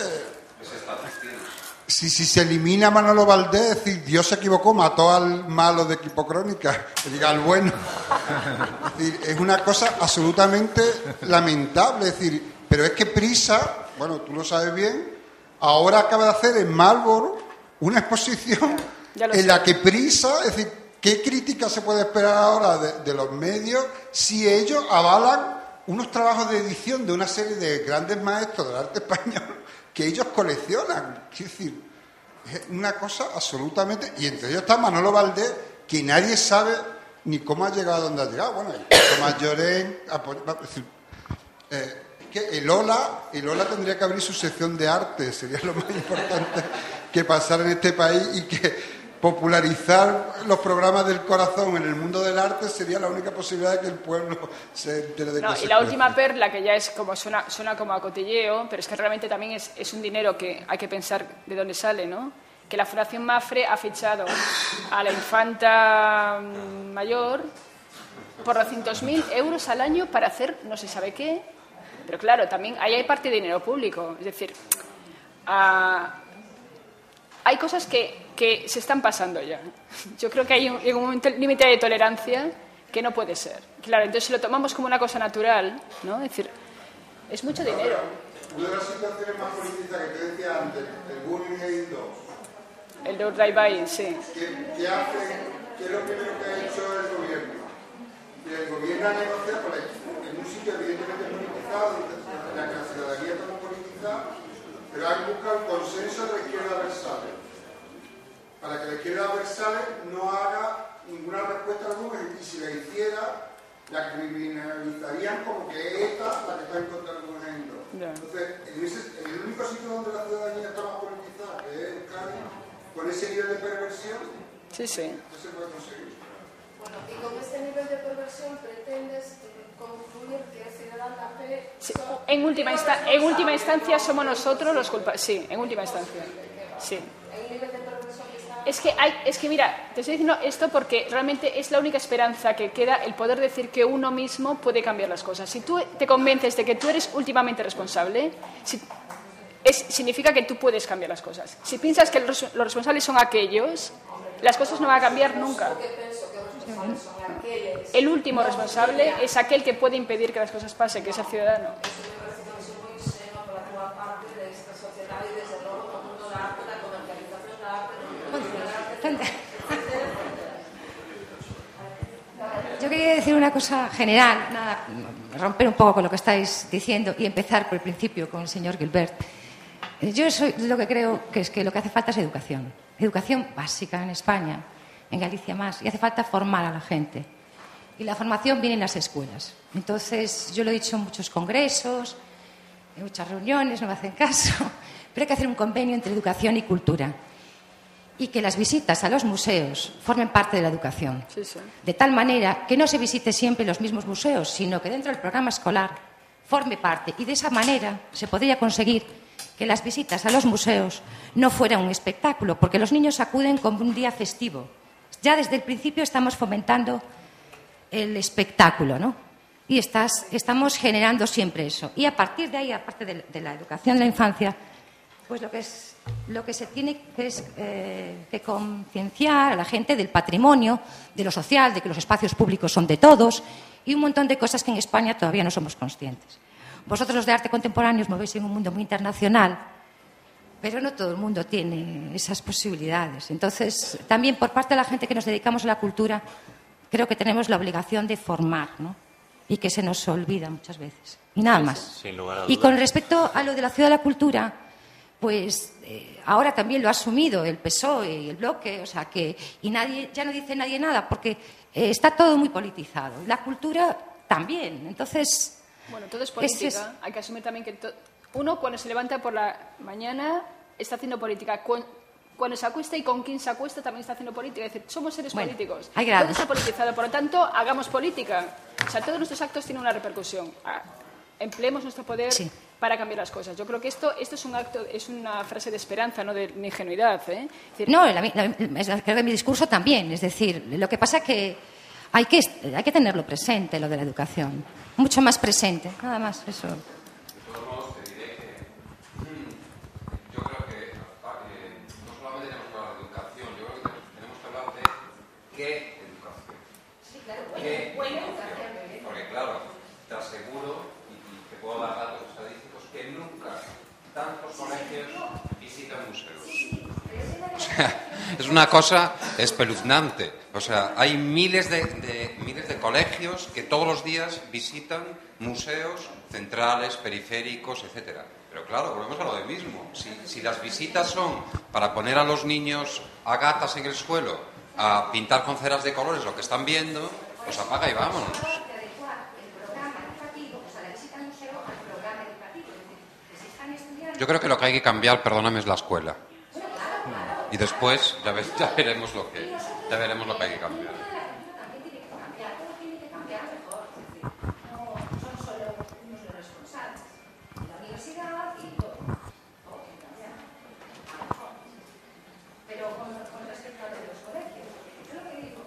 Speaker 9: si se elimina a Manolo Valdés, es decir, Dios se equivocó, mató al malo de Equipo Crónica, que diga al bueno. Es decir, es una cosa absolutamente lamentable, es decir, pero es que Prisa, bueno, tú lo sabes bien, ahora acaba de hacer en Marlborough una exposición en la que Prisa, es decir, ¿qué crítica se puede esperar ahora de los medios si ellos avalan unos trabajos de edición de una serie de grandes maestros del arte español que ellos coleccionan? Es decir, es una cosa absolutamente... Y entre ellos está Manolo Valdés, que nadie sabe ni cómo ha llegado a donde ha llegado. Bueno, Tomás Llorén... Es decir, es que el Ola tendría que abrir su sección de arte, sería lo más importante que pasar en este país, y que popularizar los programas del corazón en el mundo del arte sería la única posibilidad de que el pueblo se entere de
Speaker 2: No,
Speaker 9: que
Speaker 2: y la última perla, que ya es como suena como a cotilleo, pero es que realmente también es un dinero que hay que pensar de dónde sale, ¿no? Que la Fundación Mafre ha fichado a la infanta mayor por 200.000 euros al año para hacer no se sabe qué. Pero claro, también ahí hay parte de dinero público. Es decir, hay cosas que se están pasando ya. Yo creo que hay un límite de tolerancia que no puede ser. Claro, entonces si lo tomamos como una cosa natural, ¿no? Es decir, es mucho dinero.
Speaker 9: Una de las situaciones más políticas que te decía antes, el bullying e 2.
Speaker 2: El de Urdaibai, sí.
Speaker 9: ¿Qué es lo primero que ha hecho el gobierno? Y el gobierno ha negociado en un sitio evidentemente politizado, en la que la ciudadanía está muy politizada, pero hay que buscar un consenso de la izquierda adversaria. Para que la izquierda adversaria no haga ninguna respuesta alguna, y si la hiciera, la criminalizarían como que es ETA la que está en contra del movimiento. Entonces, en el único sitio donde la ciudadanía está más politizada, que es Euskadi, con ese nivel de perversión,
Speaker 2: sí.
Speaker 9: ¿qué se puede conseguir?
Speaker 7: Bueno, y con este nivel de perversión pretendes concluir que el ciudadano a pie...
Speaker 2: Sí, en última instancia somos nosotros los culpables. Sí, en última instancia. Sí.
Speaker 7: El nivel de perversión que está...
Speaker 2: Es que mira, te estoy diciendo esto porque realmente es la única esperanza que queda, el poder decir que uno mismo puede cambiar las cosas. Si tú te convences de que tú eres últimamente responsable, significa que tú puedes cambiar las cosas. Si piensas que los responsables son aquellos, las cosas no van a cambiar nunca. El último responsable es aquel que puede impedir que las cosas pasen, que es el ciudadano.
Speaker 8: Yo quería decir una cosa general, nada, romper un poco con lo que estáis diciendo y empezar por el principio con el señor Gilbert. Yo lo que creo que es que lo que hace falta es educación. Educación básica en España, en Galicia más, y hace falta formar a la gente. Y la formación viene en las escuelas. Entonces, yo lo he dicho en muchos congresos, en muchas reuniones, no me hacen caso, pero hay que hacer un convenio entre educación y cultura. Y que las visitas a los museos formen parte de la educación.
Speaker 2: Sí, sí.
Speaker 8: De tal manera que no se visite siempre los mismos museos, sino que dentro del programa escolar forme parte. Y de esa manera se podría conseguir que las visitas a los museos no fueran un espectáculo, porque los niños acuden como un día festivo. Ya desde el principio estamos fomentando el espectáculo, ¿no? Y estamos generando siempre eso. Y a partir de ahí, aparte de la educación de la infancia, pues lo que se tiene que concienciar a la gente del patrimonio, de lo social, de que los espacios públicos son de todos y un montón de cosas que en España todavía no somos conscientes. Vosotros, los de arte contemporáneo, os movéis en un mundo muy internacional, pero no todo el mundo tiene esas posibilidades. Entonces, también por parte de la gente que nos dedicamos a la cultura, creo que tenemos la obligación de formar, ¿no? Y que se nos olvida muchas veces. Y nada más.
Speaker 3: Sin lugar a dudas.
Speaker 8: Y con respecto a lo de la Ciudad de la Cultura, pues ahora también lo ha asumido el PSOE y el Bloque, o sea que ya no dice nadie nada, porque está todo muy politizado. La cultura también. Entonces,
Speaker 2: bueno, todo es política. Hay que asumir también que uno, cuando se levanta por la mañana, está haciendo política. Cuando se acuesta y con quién se acuesta también está haciendo política. Es decir, somos seres políticos. Todo está politizado. Por lo tanto, hagamos política. O sea, todos nuestros actos tienen una repercusión. Empleemos nuestro poder para cambiar las cosas. Yo creo que esto es un acto, es una frase de esperanza, no de ingenuidad. Es decir,
Speaker 8: no, creo que mi discurso también. Es decir, lo que pasa es que hay que tenerlo presente, lo de la educación. Mucho más presente. Nada más, eso.
Speaker 6: ¿Qué educación?
Speaker 8: Sí, claro,
Speaker 6: buena educación. Porque claro, te aseguro, y te puedo dar datos estadísticos, que nunca tantos colegios visitan museos. O sea, es una cosa espeluznante. O sea, hay miles de colegios que todos los días visitan museos centrales, periféricos, etcétera. Pero claro, volvemos a lo de mismo. Si las visitas son para poner a los niños a gatas en el suelo, a pintar con ceras de colores lo que están viendo, pues apaga y vámonos. Yo creo que lo que hay que cambiar, perdóname, es la escuela. Y después ya veremos lo que hay que cambiar.
Speaker 8: Pero con respecto a los colegios, yo lo que digo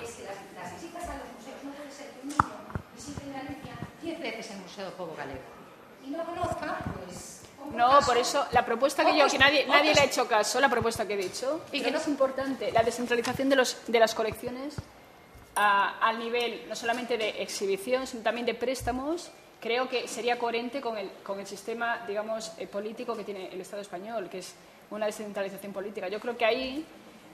Speaker 8: es que las visitas a los museos no puede ser que un niño visite en Galicia 10 veces el Museo do Pobo Galego y no conozca, pues,
Speaker 2: No, por eso la propuesta que nadie le ha hecho caso, la propuesta que he dicho, y que no es importante, la descentralización de las colecciones al nivel no solamente de exhibición, sino también de préstamos, creo que sería coherente con el sistema, digamos, político que tiene el Estado español, que es una descentralización política. Yo creo que ahí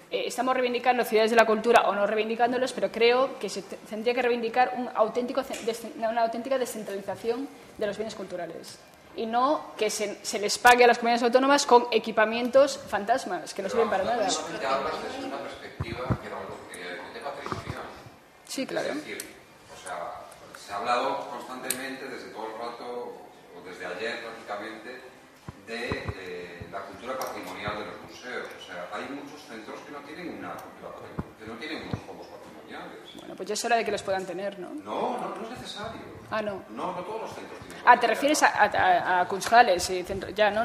Speaker 2: estamos reivindicando ciudades de la cultura o no reivindicándolos, pero creo que se tendría que reivindicar una auténtica descentralización de los bienes culturales. Y no que se les pague a las comunidades autónomas con equipamientos fantasmas, que no sirven para nada.
Speaker 6: Solamente hablas desde una perspectiva que era algo que de patrimonial.
Speaker 2: Sí, claro.
Speaker 6: Es decir, se ha hablado constantemente desde todo el rato, o desde ayer prácticamente, de la cultura patrimonial de los museos. O sea, hay muchos centros que no tienen una cultura patrimonial, que no tienen unos fondos patrimoniales.
Speaker 2: Bueno, pues ya es hora de que los puedan tener, ¿no?
Speaker 6: No es necesario.
Speaker 2: Ah, no.
Speaker 6: No todos los centros tienen.
Speaker 2: Ah, ¿te refieres a Kunsthalles y centros? Ya, no,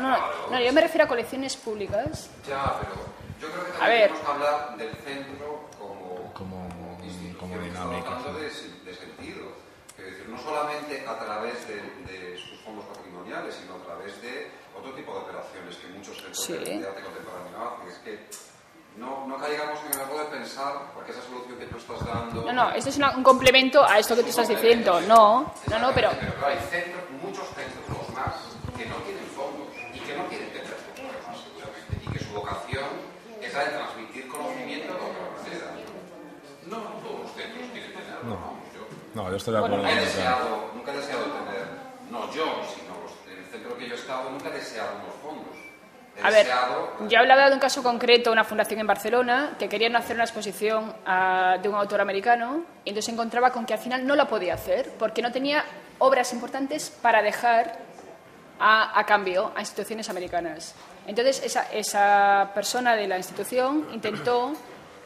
Speaker 2: yo me refiero a colecciones públicas.
Speaker 6: Ya, pero yo creo que también tenemos que hablar del centro como
Speaker 4: dinámica.
Speaker 6: Hablando de sentido. Es decir, no solamente a través de sus fondos patrimoniales, sino a través de otro tipo de operaciones que muchos centros de arte contemporáneo hacen. Es que no caigamos en el error de pensar, porque esa solución que tú estás dando...
Speaker 2: No, esto es un complemento a esto que tú estás diciendo. No, pero...
Speaker 6: Pero hay muchos centros, los más, que no tienen fondos y que no quieren tener fondos, seguramente, y que su vocación es la de transmitir conocimiento de otra manera. No todos los centros quieren tenerlo,
Speaker 4: No, yo estoy de acuerdo.
Speaker 6: Nunca he deseado tener, no yo, sino en el centro que yo he estado, nunca he deseado unos fondos.
Speaker 2: A ver, yo hablaba de un caso concreto, una fundación en Barcelona, que querían hacer una exposición de un autor americano, y entonces se encontraba con que al final no la podía hacer, porque no tenía obras importantes para dejar a cambio a instituciones americanas. Entonces esa persona de la institución intentó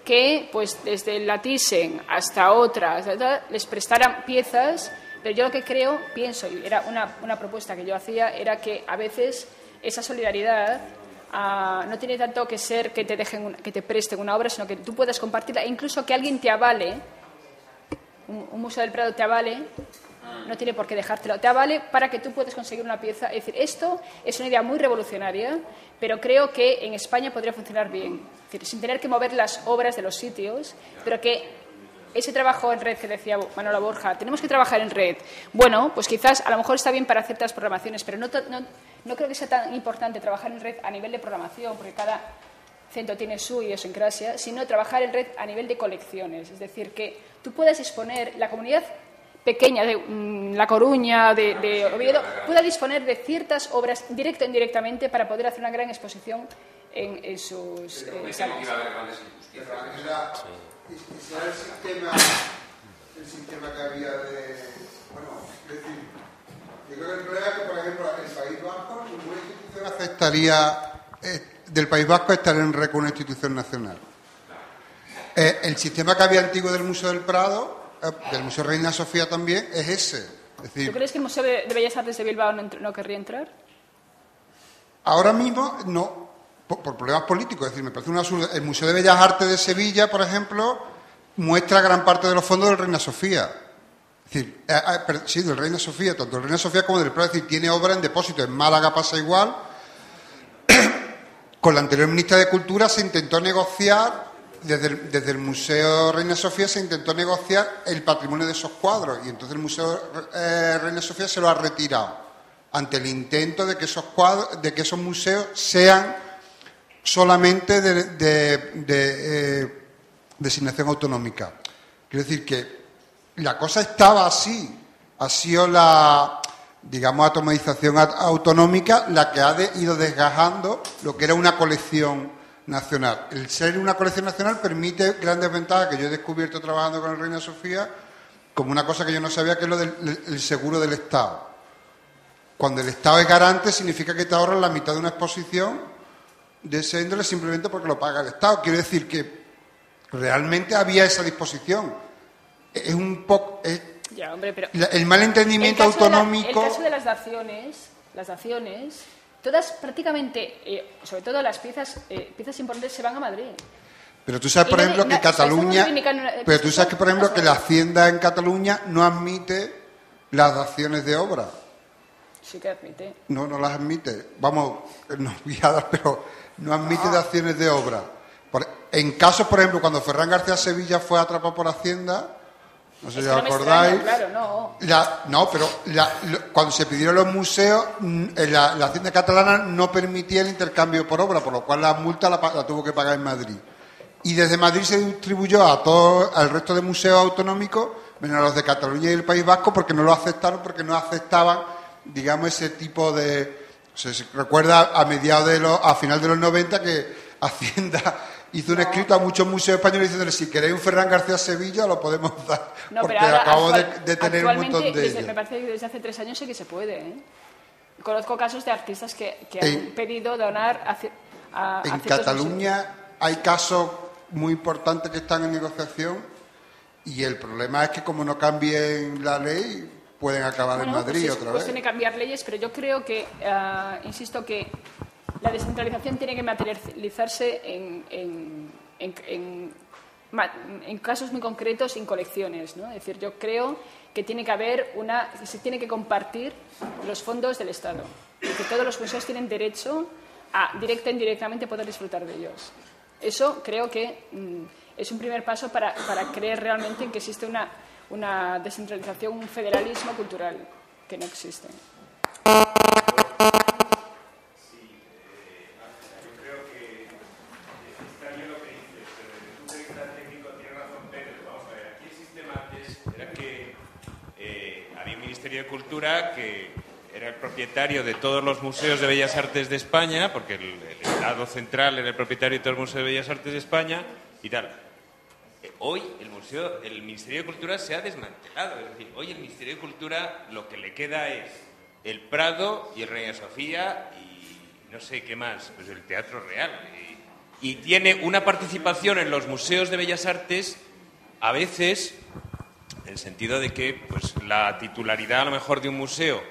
Speaker 2: que pues desde la Thyssen hasta otras les prestaran piezas, pero yo lo que pienso, y era una propuesta que yo hacía, era que a veces esa solidaridad no tiene tanto que ser que te presten una obra, sino que tú puedas compartirla, e incluso que alguien te avale, un Museo del Prado te avale, no tiene por qué dejártelo, te avale para que tú puedas conseguir una pieza. Es decir, esto es una idea muy revolucionaria, pero creo que en España podría funcionar bien. Es decir, sin tener que mover las obras de los sitios, pero que ese trabajo en red que decía Manuela Borja, tenemos que trabajar en red. Bueno, pues quizás a lo mejor está bien para ciertas programaciones, pero no creo que sea tan importante trabajar en red a nivel de programación, porque cada centro tiene su idiosincrasia, sino trabajar en red a nivel de colecciones. Es decir, que tú puedas exponer, la comunidad pequeña de La Coruña, de Oviedo, pueda disponer de ciertas obras directo o indirectamente para poder hacer una gran exposición en sus salas.
Speaker 9: Y si era el sistema que había de... Bueno, es decir, yo creo que el problema es que, por ejemplo, el País Vasco, ninguna institución aceptaría del País Vasco estar en red con una institución nacional. El sistema que había antiguo del Museo del Prado, del Museo Reina Sofía también, es ese. Es decir,
Speaker 2: ¿tú crees que el Museo de Bellas Artes de Bilbao no querría entrar?
Speaker 9: Ahora mismo no. Por problemas políticos, es decir, me parece un absurdo. El Museo de Bellas Artes de Sevilla, por ejemplo, muestra gran parte de los fondos del Reina Sofía. Es decir, sí, del Reina Sofía, tanto del Reina Sofía como del Prado. Es decir, tiene obra en depósito. En Málaga pasa igual. Con la anterior ministra de Cultura se intentó negociar, desde el Museo Reina Sofía se intentó negociar el patrimonio de esos cuadros, y entonces el Museo Reina Sofía se lo ha retirado ante el intento de que esos cuadros, de que esos museos sean solamente de designación autonómica. Quiero decir que la cosa estaba así. Ha sido la, digamos, atomización autonómica la que ha ido desgajando lo que era una colección nacional. El ser una colección nacional permite grandes ventajas que yo he descubierto trabajando con el Reina Sofía, como una cosa que yo no sabía, que es lo del seguro del Estado. Cuando el Estado es garante, significa que te ahorras la mitad de una exposición de ese índole simplemente porque lo paga el Estado. Quiero decir que realmente había esa disposición. Es un poco...
Speaker 2: Ya, hombre, pero
Speaker 9: el mal entendimiento autonómico...
Speaker 2: El caso de las daciones, todas prácticamente, sobre todo las piezas importantes, se van a Madrid.
Speaker 9: Pero tú sabes, por ejemplo, que Cataluña... Pero tú sabes que, por ejemplo, que la Hacienda en Cataluña no admite las daciones de obra.
Speaker 2: Sí que admite.
Speaker 9: No las admite. Vamos, no guiadas, pero no admite de acciones de obra. En casos, por ejemplo, cuando Ferran García Sevilla fue atrapado por Hacienda, no sé si os acordáis.
Speaker 2: Claro, no.
Speaker 9: Cuando se pidieron los museos, la Hacienda catalana no permitía el intercambio por obra, por lo cual la multa la tuvo que pagar en Madrid. Y desde Madrid se distribuyó al resto de museos autonómicos, menos a los de Cataluña y el País Vasco, porque no lo aceptaron, porque no aceptaban, digamos, ese tipo de... Se recuerda a final de los 90 que Hacienda hizo un escrito a muchos museos españoles diciéndole: si queréis un Ferran García Sevilla lo podemos dar, porque acabo de tener un montón de ellos.
Speaker 2: Me parece que desde hace 3 años sí que se puede, ¿eh? Conozco casos de artistas que han pedido donar a
Speaker 9: en Cataluña hay casos muy importantes que están en negociación, y el problema es que como no cambien la ley pueden acabar en Madrid
Speaker 2: pues
Speaker 9: otra vez.
Speaker 2: Pues tiene que cambiar leyes, pero yo creo que, insisto, que la descentralización tiene que materializarse en casos muy concretos, en colecciones, ¿no? Es decir, yo creo que tiene que haber se tiene que compartir los fondos del Estado, y que todos los museos tienen derecho a directa e indirectamente poder disfrutar de ellos. Eso creo que es un primer paso para creer realmente en que existe una descentralización, un federalismo cultural que no existe.
Speaker 10: Ministerio de Cultura, que era el propietario de todos los museos de Bellas Artes de España, porque el Estado central era el propietario de todos los museos de Bellas Artes de España y tal. Hoy el Ministerio de Cultura se ha desmantelado. Es decir, hoy el Ministerio de Cultura lo que le queda es el Prado y el Reina Sofía y no sé qué más, pues el Teatro Real. Y tiene una participación en los museos de Bellas Artes, a veces, en el sentido de que pues, la titularidad a lo mejor de un museo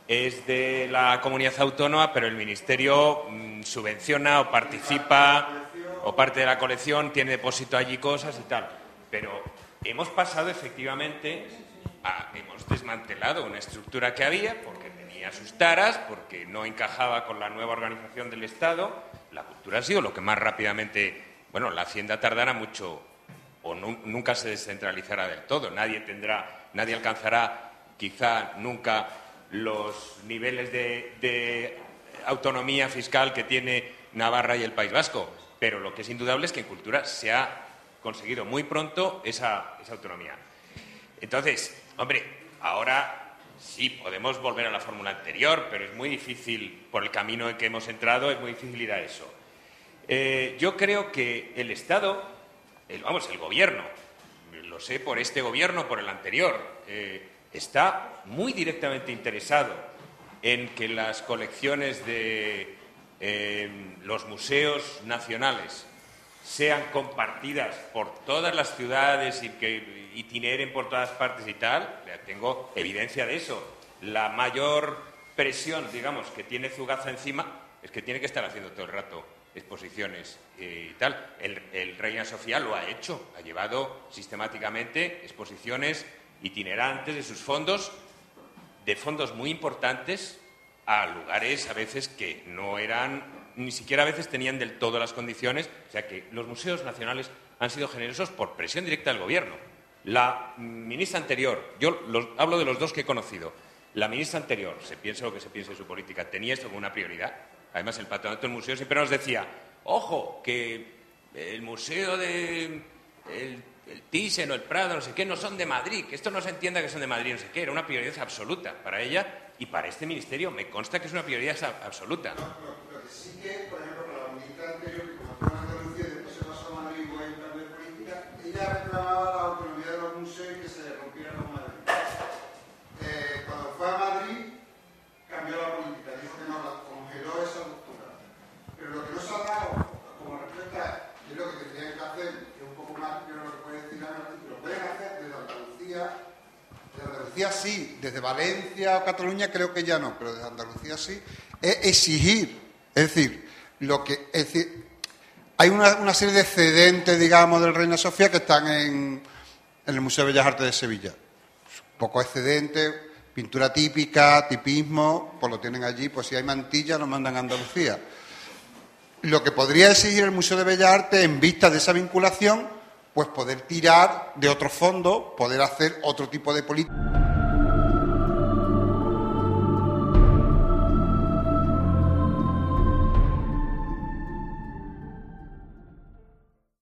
Speaker 10: es de la comunidad autónoma, pero el Ministerio subvenciona o participa, o parte de la colección tiene depósito allí cosas y tal. Pero hemos pasado efectivamente hemos desmantelado una estructura que había porque tenía sus taras, porque no encajaba con la nueva organización del Estado. La cultura ha sido lo que más rápidamente... Bueno, la Hacienda tardará mucho o nunca se descentralizará del todo. Nadie alcanzará quizá nunca los niveles de autonomía fiscal que tiene Navarra y el País Vasco. Pero lo que es indudable es que en cultura se ha conseguido muy pronto esa autonomía. Entonces, hombre, ahora sí podemos volver a la fórmula anterior, pero es muy difícil, por el camino en que hemos entrado, es muy difícil ir a eso. Yo creo que el Estado, el Gobierno, lo sé por este Gobierno, por el anterior, está muy directamente interesado en que las colecciones de los museos nacionales sean compartidas por todas las ciudades y que itineren por todas partes y tal. Tengo evidencia de eso. La mayor presión, digamos, que tiene Zugaza encima es que tiene que estar haciendo todo el rato exposiciones y tal. El Reina Sofía lo ha hecho, ha llevado sistemáticamente exposiciones itinerantes de sus fondos, de fondos muy importantes, a lugares a veces que no eran, ni siquiera a veces tenían del todo las condiciones. O sea que los museos nacionales han sido generosos por presión directa del Gobierno. La ministra anterior, yo hablo de los dos que he conocido, la ministra anterior, se piense lo que se piense de su política, tenía esto como una prioridad. Además, el patronato del museo siempre nos decía: ojo, que el museo de el Thyssen o el Prado, no sé qué, no son de Madrid, que esto no se entienda que son de Madrid, no sé qué. Era una prioridad absoluta para ella y para este ministerio. Me consta que es una prioridad absoluta.
Speaker 9: Lo que sí que, por ejemplo, para la ministra anterior, que como fue en Andalucía y después se pasó a Madrid y hubo un cambio de política, ella reclamaba la autonomía de los museos y que se rompieran con Madrid. Cuando fue a Madrid, cambió la política, dijo que no, congeló esa ruptura. Pero lo que no se ha dado como respuesta es lo que tendrían que hacer, que es un poco más, yo no lo que puede decir la lo pueden hacer desde Andalucía. Desde Andalucía sí, desde Valencia o Cataluña creo que ya no, pero desde Andalucía sí, es exigir. Es decir, hay una serie de excedentes, digamos, del Reina Sofía que están en el Museo de Bellas Artes de Sevilla. Un poco excedente, Pintura típica, tipismo, pues lo tienen allí, pues si hay mantilla lo mandan a Andalucía. Lo que podría exigir el Museo de Bellas Artes, en vista de esa vinculación, pues poder tirar de otros fondos, poder hacer otro tipo de política.